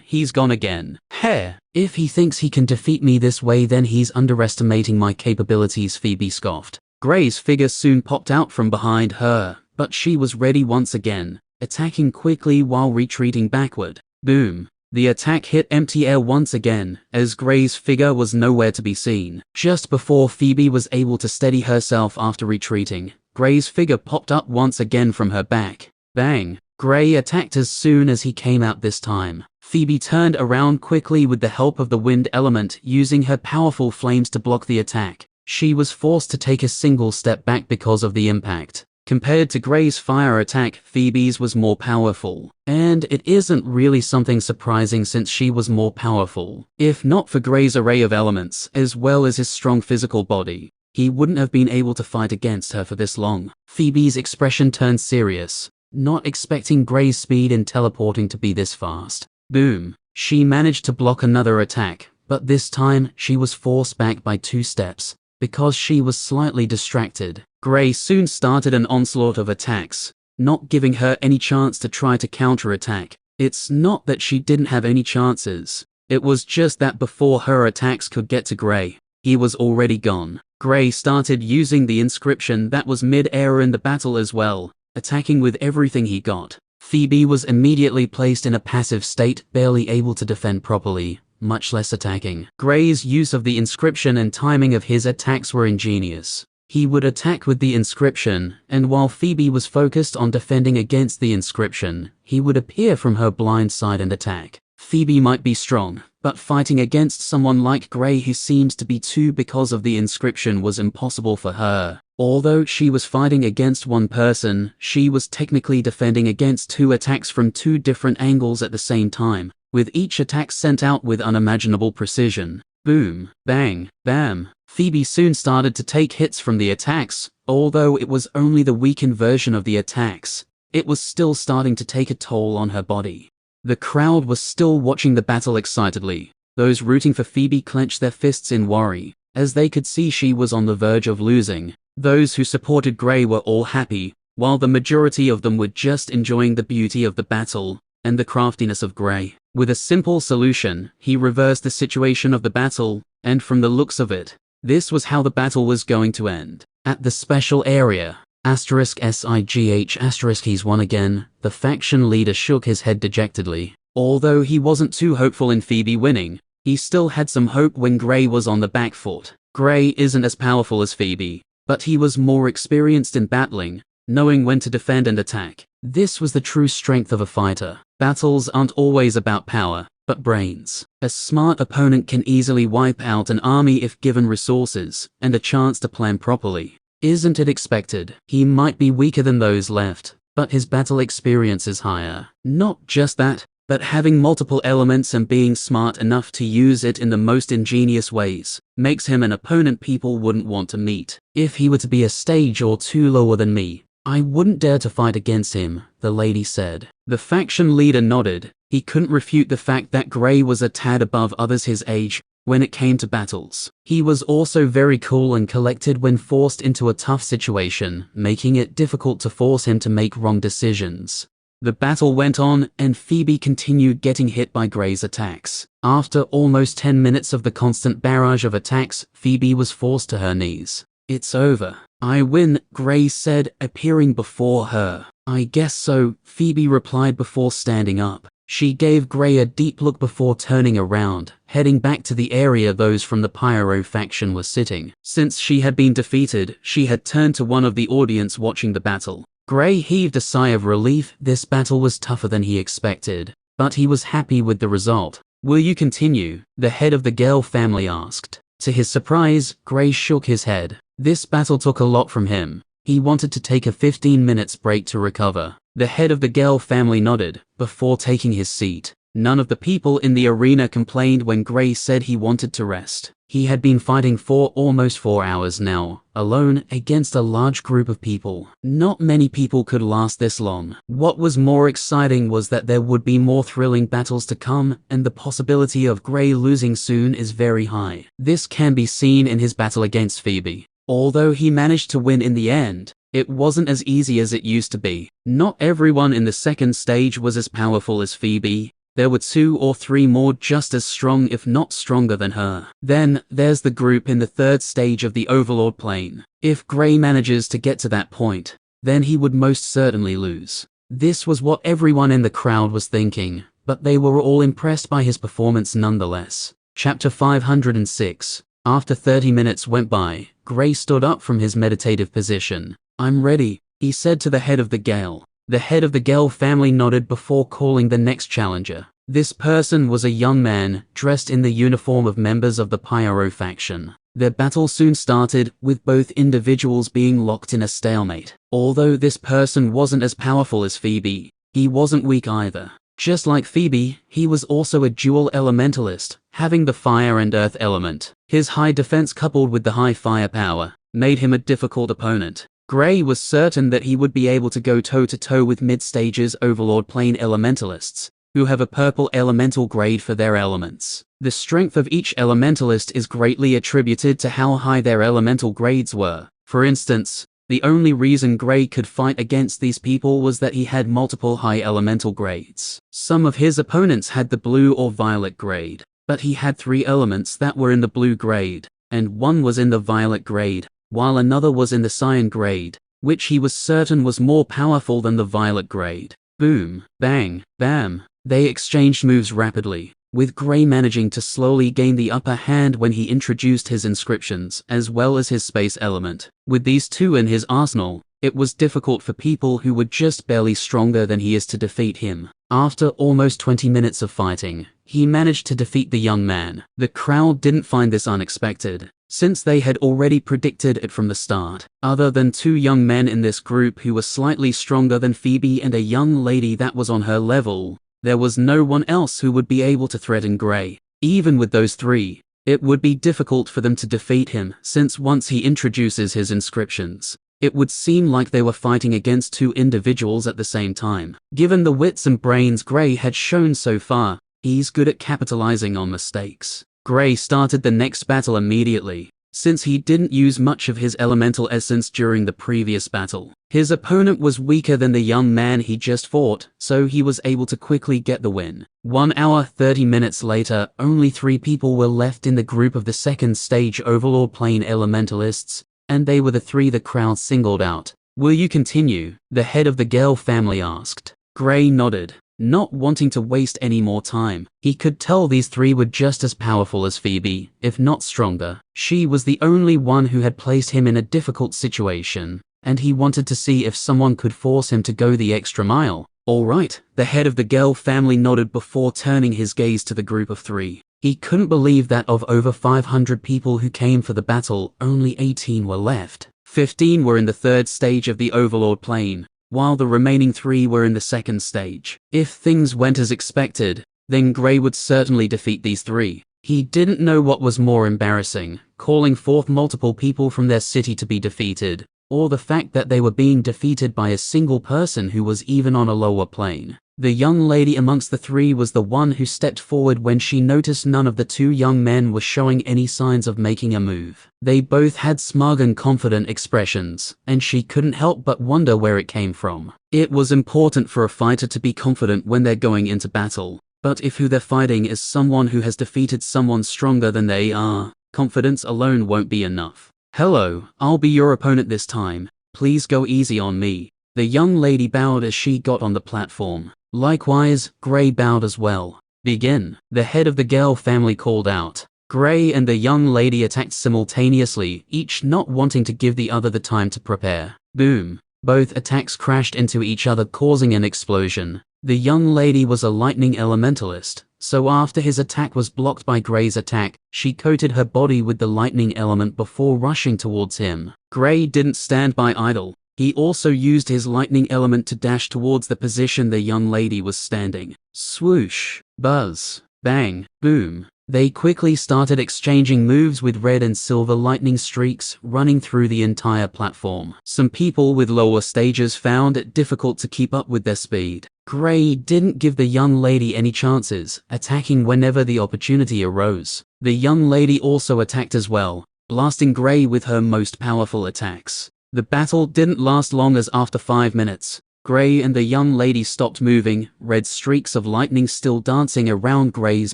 He's gone again. Heh. If he thinks he can defeat me this way, then he's underestimating my capabilities, Phoebe scoffed. Gray's figure soon popped out from behind her, but she was ready once again, attacking quickly while retreating backward. Boom. The attack hit empty air once again, as Gray's figure was nowhere to be seen. Just before Phoebe was able to steady herself after retreating, Gray's figure popped up once again from her back. Bang! Gray attacked as soon as he came out this time. Phoebe turned around quickly with the help of the wind element, using her powerful flames to block the attack. She was forced to take a single step back because of the impact. Compared to Gray's fire attack, Phoebe's was more powerful. And it isn't really something surprising since she was more powerful. If not for Gray's array of elements, as well as his strong physical body, he wouldn't have been able to fight against her for this long. Phoebe's expression turned serious, not expecting Gray's speed in teleporting to be this fast. Boom. She managed to block another attack, but this time she was forced back by 2 steps, because she was slightly distracted. Gray soon started an onslaught of attacks, not giving her any chance to try to counterattack. It's not that she didn't have any chances. It was just that before her attacks could get to Gray, he was already gone. Gray started using the inscription that was mid-air in the battle as well, attacking with everything he got. Phoebe was immediately placed in a passive state, barely able to defend properly, much less attacking. Gray's use of the inscription and timing of his attacks were ingenious. He would attack with the inscription, and while Phoebe was focused on defending against the inscription, he would appear from her blind side and attack. Phoebe might be strong, but fighting against someone like Gray who seems to be 2 because of the inscription was impossible for her. Although she was fighting against one person, she was technically defending against 2 attacks from 2 different angles at the same time, with each attack sent out with unimaginable precision. Boom, bang, bam. Phoebe soon started to take hits from the attacks. Although it was only the weakened version of the attacks, it was still starting to take a toll on her body. The crowd was still watching the battle excitedly. Those rooting for Phoebe clenched their fists in worry, as they could see she was on the verge of losing. Those who supported Gray were all happy, while the majority of them were just enjoying the beauty of the battle. and the craftiness of Gray. With a simple solution, he reversed the situation of the battle, and from the looks of it, this was how the battle was going to end. At the special area, *SIGH*, he's won again. The faction leader shook his head dejectedly. Although he wasn't too hopeful in Phoebe winning, he still had some hope when Gray was on the back foot. Gray isn't as powerful as Phoebe, but he was more experienced in battling, knowing when to defend and attack. This was the true strength of a fighter. Battles aren't always about power, but brains. A smart opponent can easily wipe out an army if given resources and a chance to plan properly. Isn't it expected? He might be weaker than those left, but his battle experience is higher. Not just that, but having multiple elements and being smart enough to use it in the most ingenious ways makes him an opponent people wouldn't want to meet. If he were to be a stage or two lower than me, I wouldn't dare to fight against him, the lady said. The faction leader nodded. He couldn't refute the fact that Gray was a tad above others his age when it came to battles. He was also very cool and collected when forced into a tough situation, making it difficult to force him to make wrong decisions. The battle went on, and Phoebe continued getting hit by Gray's attacks. After almost 10 minutes of the constant barrage of attacks, Phoebe was forced to her knees. "It's over. I win," Gray said, appearing before her. "I guess so," Phoebe replied before standing up. She gave Gray a deep look before turning around, heading back to the area those from the Pyro faction were sitting. Since she had been defeated, she had turned to one of the audience watching the battle. Gray heaved a sigh of relief. This battle was tougher than he expected, but he was happy with the result. "Will you continue?" the head of the Gale family asked. To his surprise, Gray shook his head. This battle took a lot from him. He wanted to take a 15 minutes break to recover. The head of the Gale family nodded, before taking his seat. None of the people in the arena complained when Gray said he wanted to rest. He had been fighting for almost 4 hours now, alone against a large group of people. Not many people could last this long. What was more exciting was that there would be more thrilling battles to come, and the possibility of Gray losing soon is very high. This can be seen in his battle against Phoebe. Although he managed to win in the end, it wasn't as easy as it used to be. Not everyone in the second stage was as powerful as Phoebe. There were 2 or 3 more just as strong if not stronger than her. Then, there's the group in the third stage of the Overlord plane. If Gray manages to get to that point, then he would most certainly lose. This was what everyone in the crowd was thinking, but they were all impressed by his performance nonetheless. Chapter 506. After 30 minutes went by, Gray stood up from his meditative position. "I'm ready," he said to the head of the Gale. The head of the Gale family nodded before calling the next challenger. This person was a young man, dressed in the uniform of members of the Pyro faction. Their battle soon started, with both individuals being locked in a stalemate. Although this person wasn't as powerful as Phoebe, he wasn't weak either. Just like Phoebe, he was also a dual elementalist, having the fire and earth element. His high defense coupled with the high firepower made him a difficult opponent. Gray was certain that he would be able to go toe-to-toe with mid-stages Overlord plane elementalists, who have a purple elemental grade for their elements. The strength of each elementalist is greatly attributed to how high their elemental grades were. For instance, the only reason Gray could fight against these people was that he had multiple high elemental grades. Some of his opponents had the blue or violet grade, but he had 3 elements that were in the blue grade, and 1 was in the violet grade, while another was in the cyan grade, which he was certain was more powerful than the violet grade. Boom, bang, bam. They exchanged moves rapidly, with Gray managing to slowly gain the upper hand when he introduced his inscriptions as well as his space element. With these 2 in his arsenal, it was difficult for people who were just barely stronger than he is to defeat him. After almost 20 minutes of fighting, he managed to defeat the young man. The crowd didn't find this unexpected, since they had already predicted it from the start. Other than 2 young men in this group who were slightly stronger than Phoebe and a young lady that was on her level, there was no one else who would be able to threaten Gray. Even with those 3, it would be difficult for them to defeat him, since once he introduces his inscriptions, it would seem like they were fighting against 2 individuals at the same time. Given the wits and brains Gray had shown so far, he's good at capitalizing on mistakes. Gray started the next battle immediately. since he didn't use much of his elemental essence during the previous battle. His opponent was weaker than the young man he just fought, so he was able to quickly get the win. 1 hour 30 minutes later, only 3 people were left in the group of the second stage Overlord Plane Elementalists, and they were the 3 the crowd singled out. "Will you continue?" the head of the Gale family asked. Gray nodded, not wanting to waste any more time. He could tell these 3 were just as powerful as Phoebe, if not stronger. She was the only one who had placed him in a difficult situation, and he wanted to see if someone could force him to go the extra mile. "All right," the head of the Gale family nodded before turning his gaze to the group of 3. He couldn't believe that of over 500 people who came for the battle, only 18 were left. 15 were in the third stage of the Overlord Plane, while the remaining 3 were in the second stage. If things went as expected, then Gray would certainly defeat these 3. He didn't know what was more embarrassing, calling forth multiple people from their city to be defeated, or the fact that they were being defeated by a single person who was even on a lower plane. The young lady amongst the 3 was the one who stepped forward when she noticed none of the 2 young men were showing any signs of making a move. They both had smug and confident expressions, and she couldn't help but wonder where it came from. It was important for a fighter to be confident when they're going into battle, but if who they're fighting is someone who has defeated someone stronger than they are, confidence alone won't be enough. "Hello, I'll be your opponent this time. Please go easy on me." The young lady bowed as she got on the platform. Likewise, Gray bowed as well. "Begin," the head of the Gale family called out. Gray and the young lady attacked simultaneously, each not wanting to give the other the time to prepare. Boom. Both attacks crashed into each other, causing an explosion. The young lady was a lightning elementalist, so after his attack was blocked by Gray's attack, she coated her body with the lightning element before rushing towards him. Gray didn't stand by idle. He also used his lightning element to dash towards the position the young lady was standing. Swoosh, buzz, bang, boom. They quickly started exchanging moves with red and silver lightning streaks running through the entire platform. Some people with lower stages found it difficult to keep up with their speed. Gray didn't give the young lady any chances, attacking whenever the opportunity arose. The young lady also attacked as well, blasting Gray with her most powerful attacks. The battle didn't last long, as after 5 minutes, Gray and the young lady stopped moving, red streaks of lightning still dancing around Gray's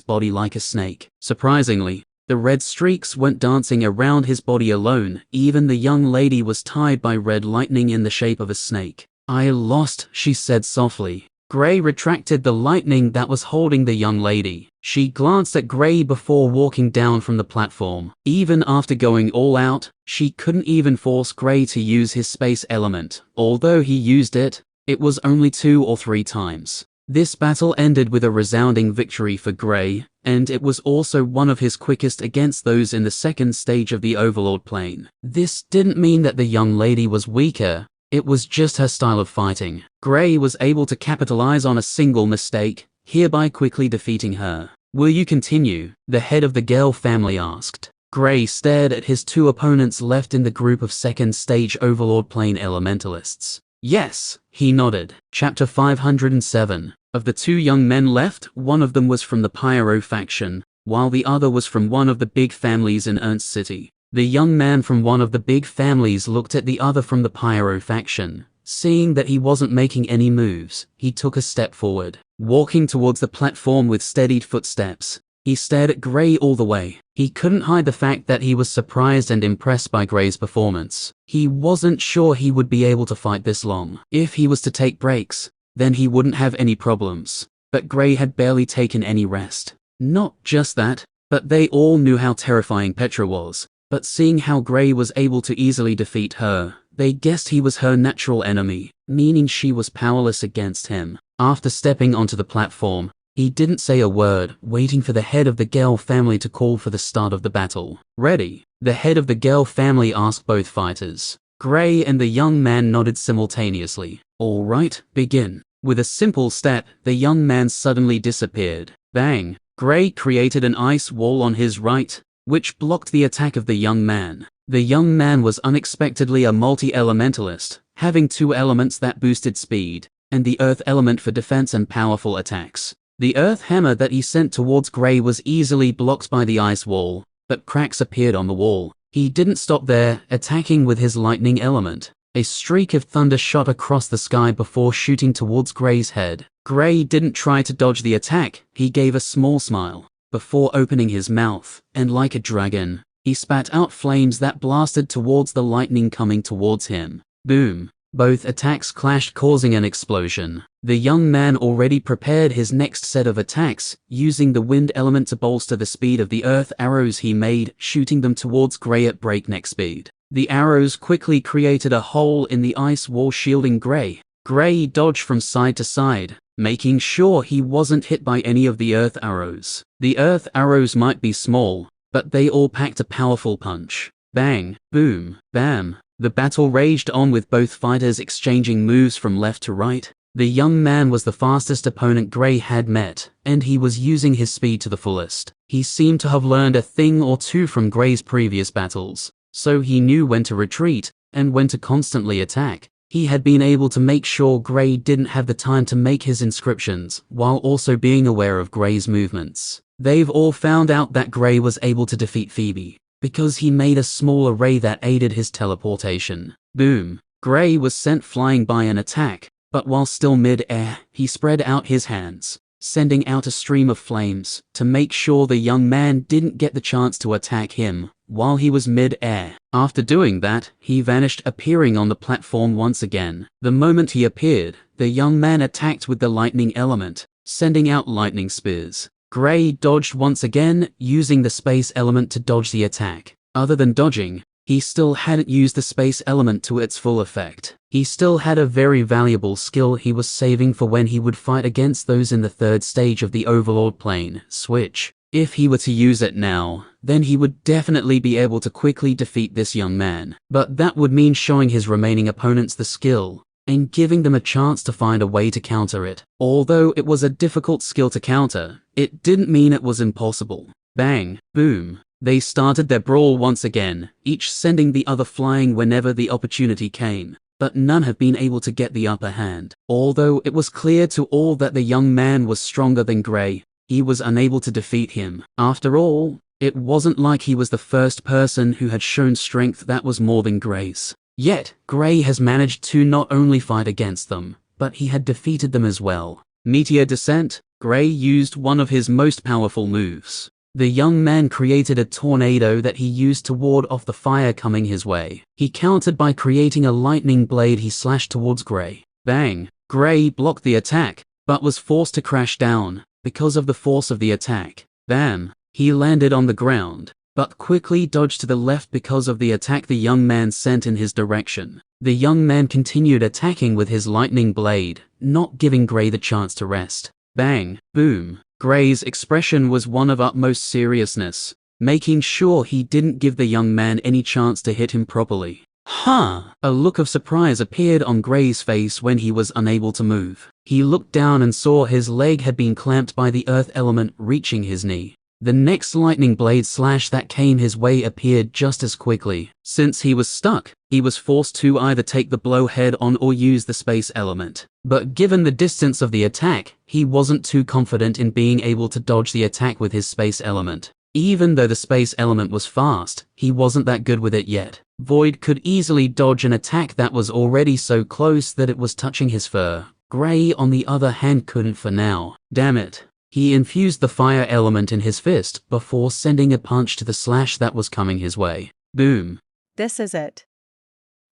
body like a snake. Surprisingly, the red streaks weren't dancing around his body alone, even the young lady was tied by red lightning in the shape of a snake. "I lost," she said softly. Gray retracted the lightning that was holding the young lady. She glanced at Gray before walking down from the platform. Even after going all out, she couldn't even force Gray to use his space element. Although he used it, it was only 2 or 3 times. This battle ended with a resounding victory for Gray, and it was also one of his quickest against those in the second stage of the Overlord Plane. This didn't mean that the young lady was weaker. It was just her style of fighting. Gray was able to capitalize on a single mistake, hereby quickly defeating her. "Will you continue?" the head of the Gale family asked. Gray stared at his 2 opponents left in the group of second stage Overlord Plane Elementalists. "Yes," he nodded. Chapter 507. Of the 2 young men left, one of them was from the Pyro faction, while the other was from one of the big families in Ernst City. The young man from one of the big families looked at the other from the Pyro faction. Seeing that he wasn't making any moves, he took a step forward. Walking towards the platform with steadied footsteps, he stared at Gray all the way. He couldn't hide the fact that he was surprised and impressed by Gray's performance. He wasn't sure he would be able to fight this long. If he was to take breaks, then he wouldn't have any problems. But Gray had barely taken any rest. Not just that, but they all knew how terrifying Petra was. But seeing how Gray was able to easily defeat her, they guessed he was her natural enemy, meaning she was powerless against him. After stepping onto the platform, he didn't say a word, waiting for the head of the Gale family to call for the start of the battle. "Ready?" the head of the Gale family asked both fighters. Gray and the young man nodded simultaneously. "All right, begin." With a simple step, the young man suddenly disappeared. Bang! Gray created an ice wall on his right, which blocked the attack of the young man. The young man was unexpectedly a multi-elementalist, having 2 elements that boosted speed, and the earth element for defense and powerful attacks. The earth hammer that he sent towards Gray was easily blocked by the ice wall, but cracks appeared on the wall. He didn't stop there, attacking with his lightning element. A streak of thunder shot across the sky before shooting towards Gray's head. Gray didn't try to dodge the attack, he gave a small smile before opening his mouth, and like a dragon, he spat out flames that blasted towards the lightning coming towards him. Boom! Both attacks clashed, causing an explosion. The young man already prepared his next set of attacks, using the wind element to bolster the speed of the earth arrows he made, shooting them towards Gray at breakneck speed. The arrows quickly created a hole in the ice wall shielding Gray. Gray dodged from side to side, making sure he wasn't hit by any of the earth arrows. The earth arrows might be small, but they all packed a powerful punch. Bang, boom, bam. The battle raged on with both fighters exchanging moves from left to right. The young man was the fastest opponent Gray had met, and he was using his speed to the fullest. He seemed to have learned a thing or two from Gray's previous battles, so he knew when to retreat and when to constantly attack. He had been able to make sure Gray didn't have the time to make his inscriptions, while also being aware of Gray's movements. They've all found out that Gray was able to defeat Phoebe, because he made a small array that aided his teleportation. Boom! Gray was sent flying by an attack, but while still mid-air, he spread out his hands, sending out a stream of flames, to make sure the young man didn't get the chance to attack him while he was mid-air. After doing that, he vanished, appearing on the platform once again. The moment he appeared, the young man attacked with the lightning element, sending out lightning spears. Gray dodged once again, using the space element to dodge the attack. Other than dodging, he still hadn't used the space element to its full effect. He still had a very valuable skill he was saving for when he would fight against those in the third stage of the Overlord plane, Switch. If he were to use it now, then he would definitely be able to quickly defeat this young man. But that would mean showing his remaining opponents the skill, and giving them a chance to find a way to counter it. Although it was a difficult skill to counter, it didn't mean it was impossible. Bang, boom. They started their brawl once again, each sending the other flying whenever the opportunity came. But none have been able to get the upper hand. Although it was clear to all that the young man was stronger than Gray, he was unable to defeat him. After all, it wasn't like he was the first person who had shown strength that was more than Gray's. Yet, Gray has managed to not only fight against them, but he had defeated them as well. Meteor Descent. Gray used one of his most powerful moves. The young man created a tornado that he used to ward off the fire coming his way. He countered by creating a lightning blade he slashed towards Gray. Bang! Gray blocked the attack, but was forced to crash down because of the force of the attack. Bam! He landed on the ground, but quickly dodged to the left because of the attack the young man sent in his direction. The young man continued attacking with his lightning blade, not giving Gray the chance to rest. Bang! Boom! Gray's expression was one of utmost seriousness, making sure he didn't give the young man any chance to hit him properly. Huh! A look of surprise appeared on Gray's face when he was unable to move. He looked down and saw his leg had been clamped by the earth element reaching his knee. The next lightning blade slash that came his way appeared just as quickly. Since he was stuck, he was forced to either take the blow head on or use the space element. But given the distance of the attack, he wasn't too confident in being able to dodge the attack with his space element. Even though the space element was fast, he wasn't that good with it yet. Void could easily dodge an attack that was already so close that it was touching his fur. Gray, on the other hand, couldn't for now. Damn it. He infused the fire element in his fist before sending a punch to the slash that was coming his way. Boom. This is it.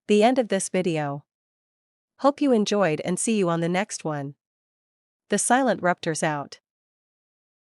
The end of this video. Hope you enjoyed and see you on the next one. The Silent Ruptor's out.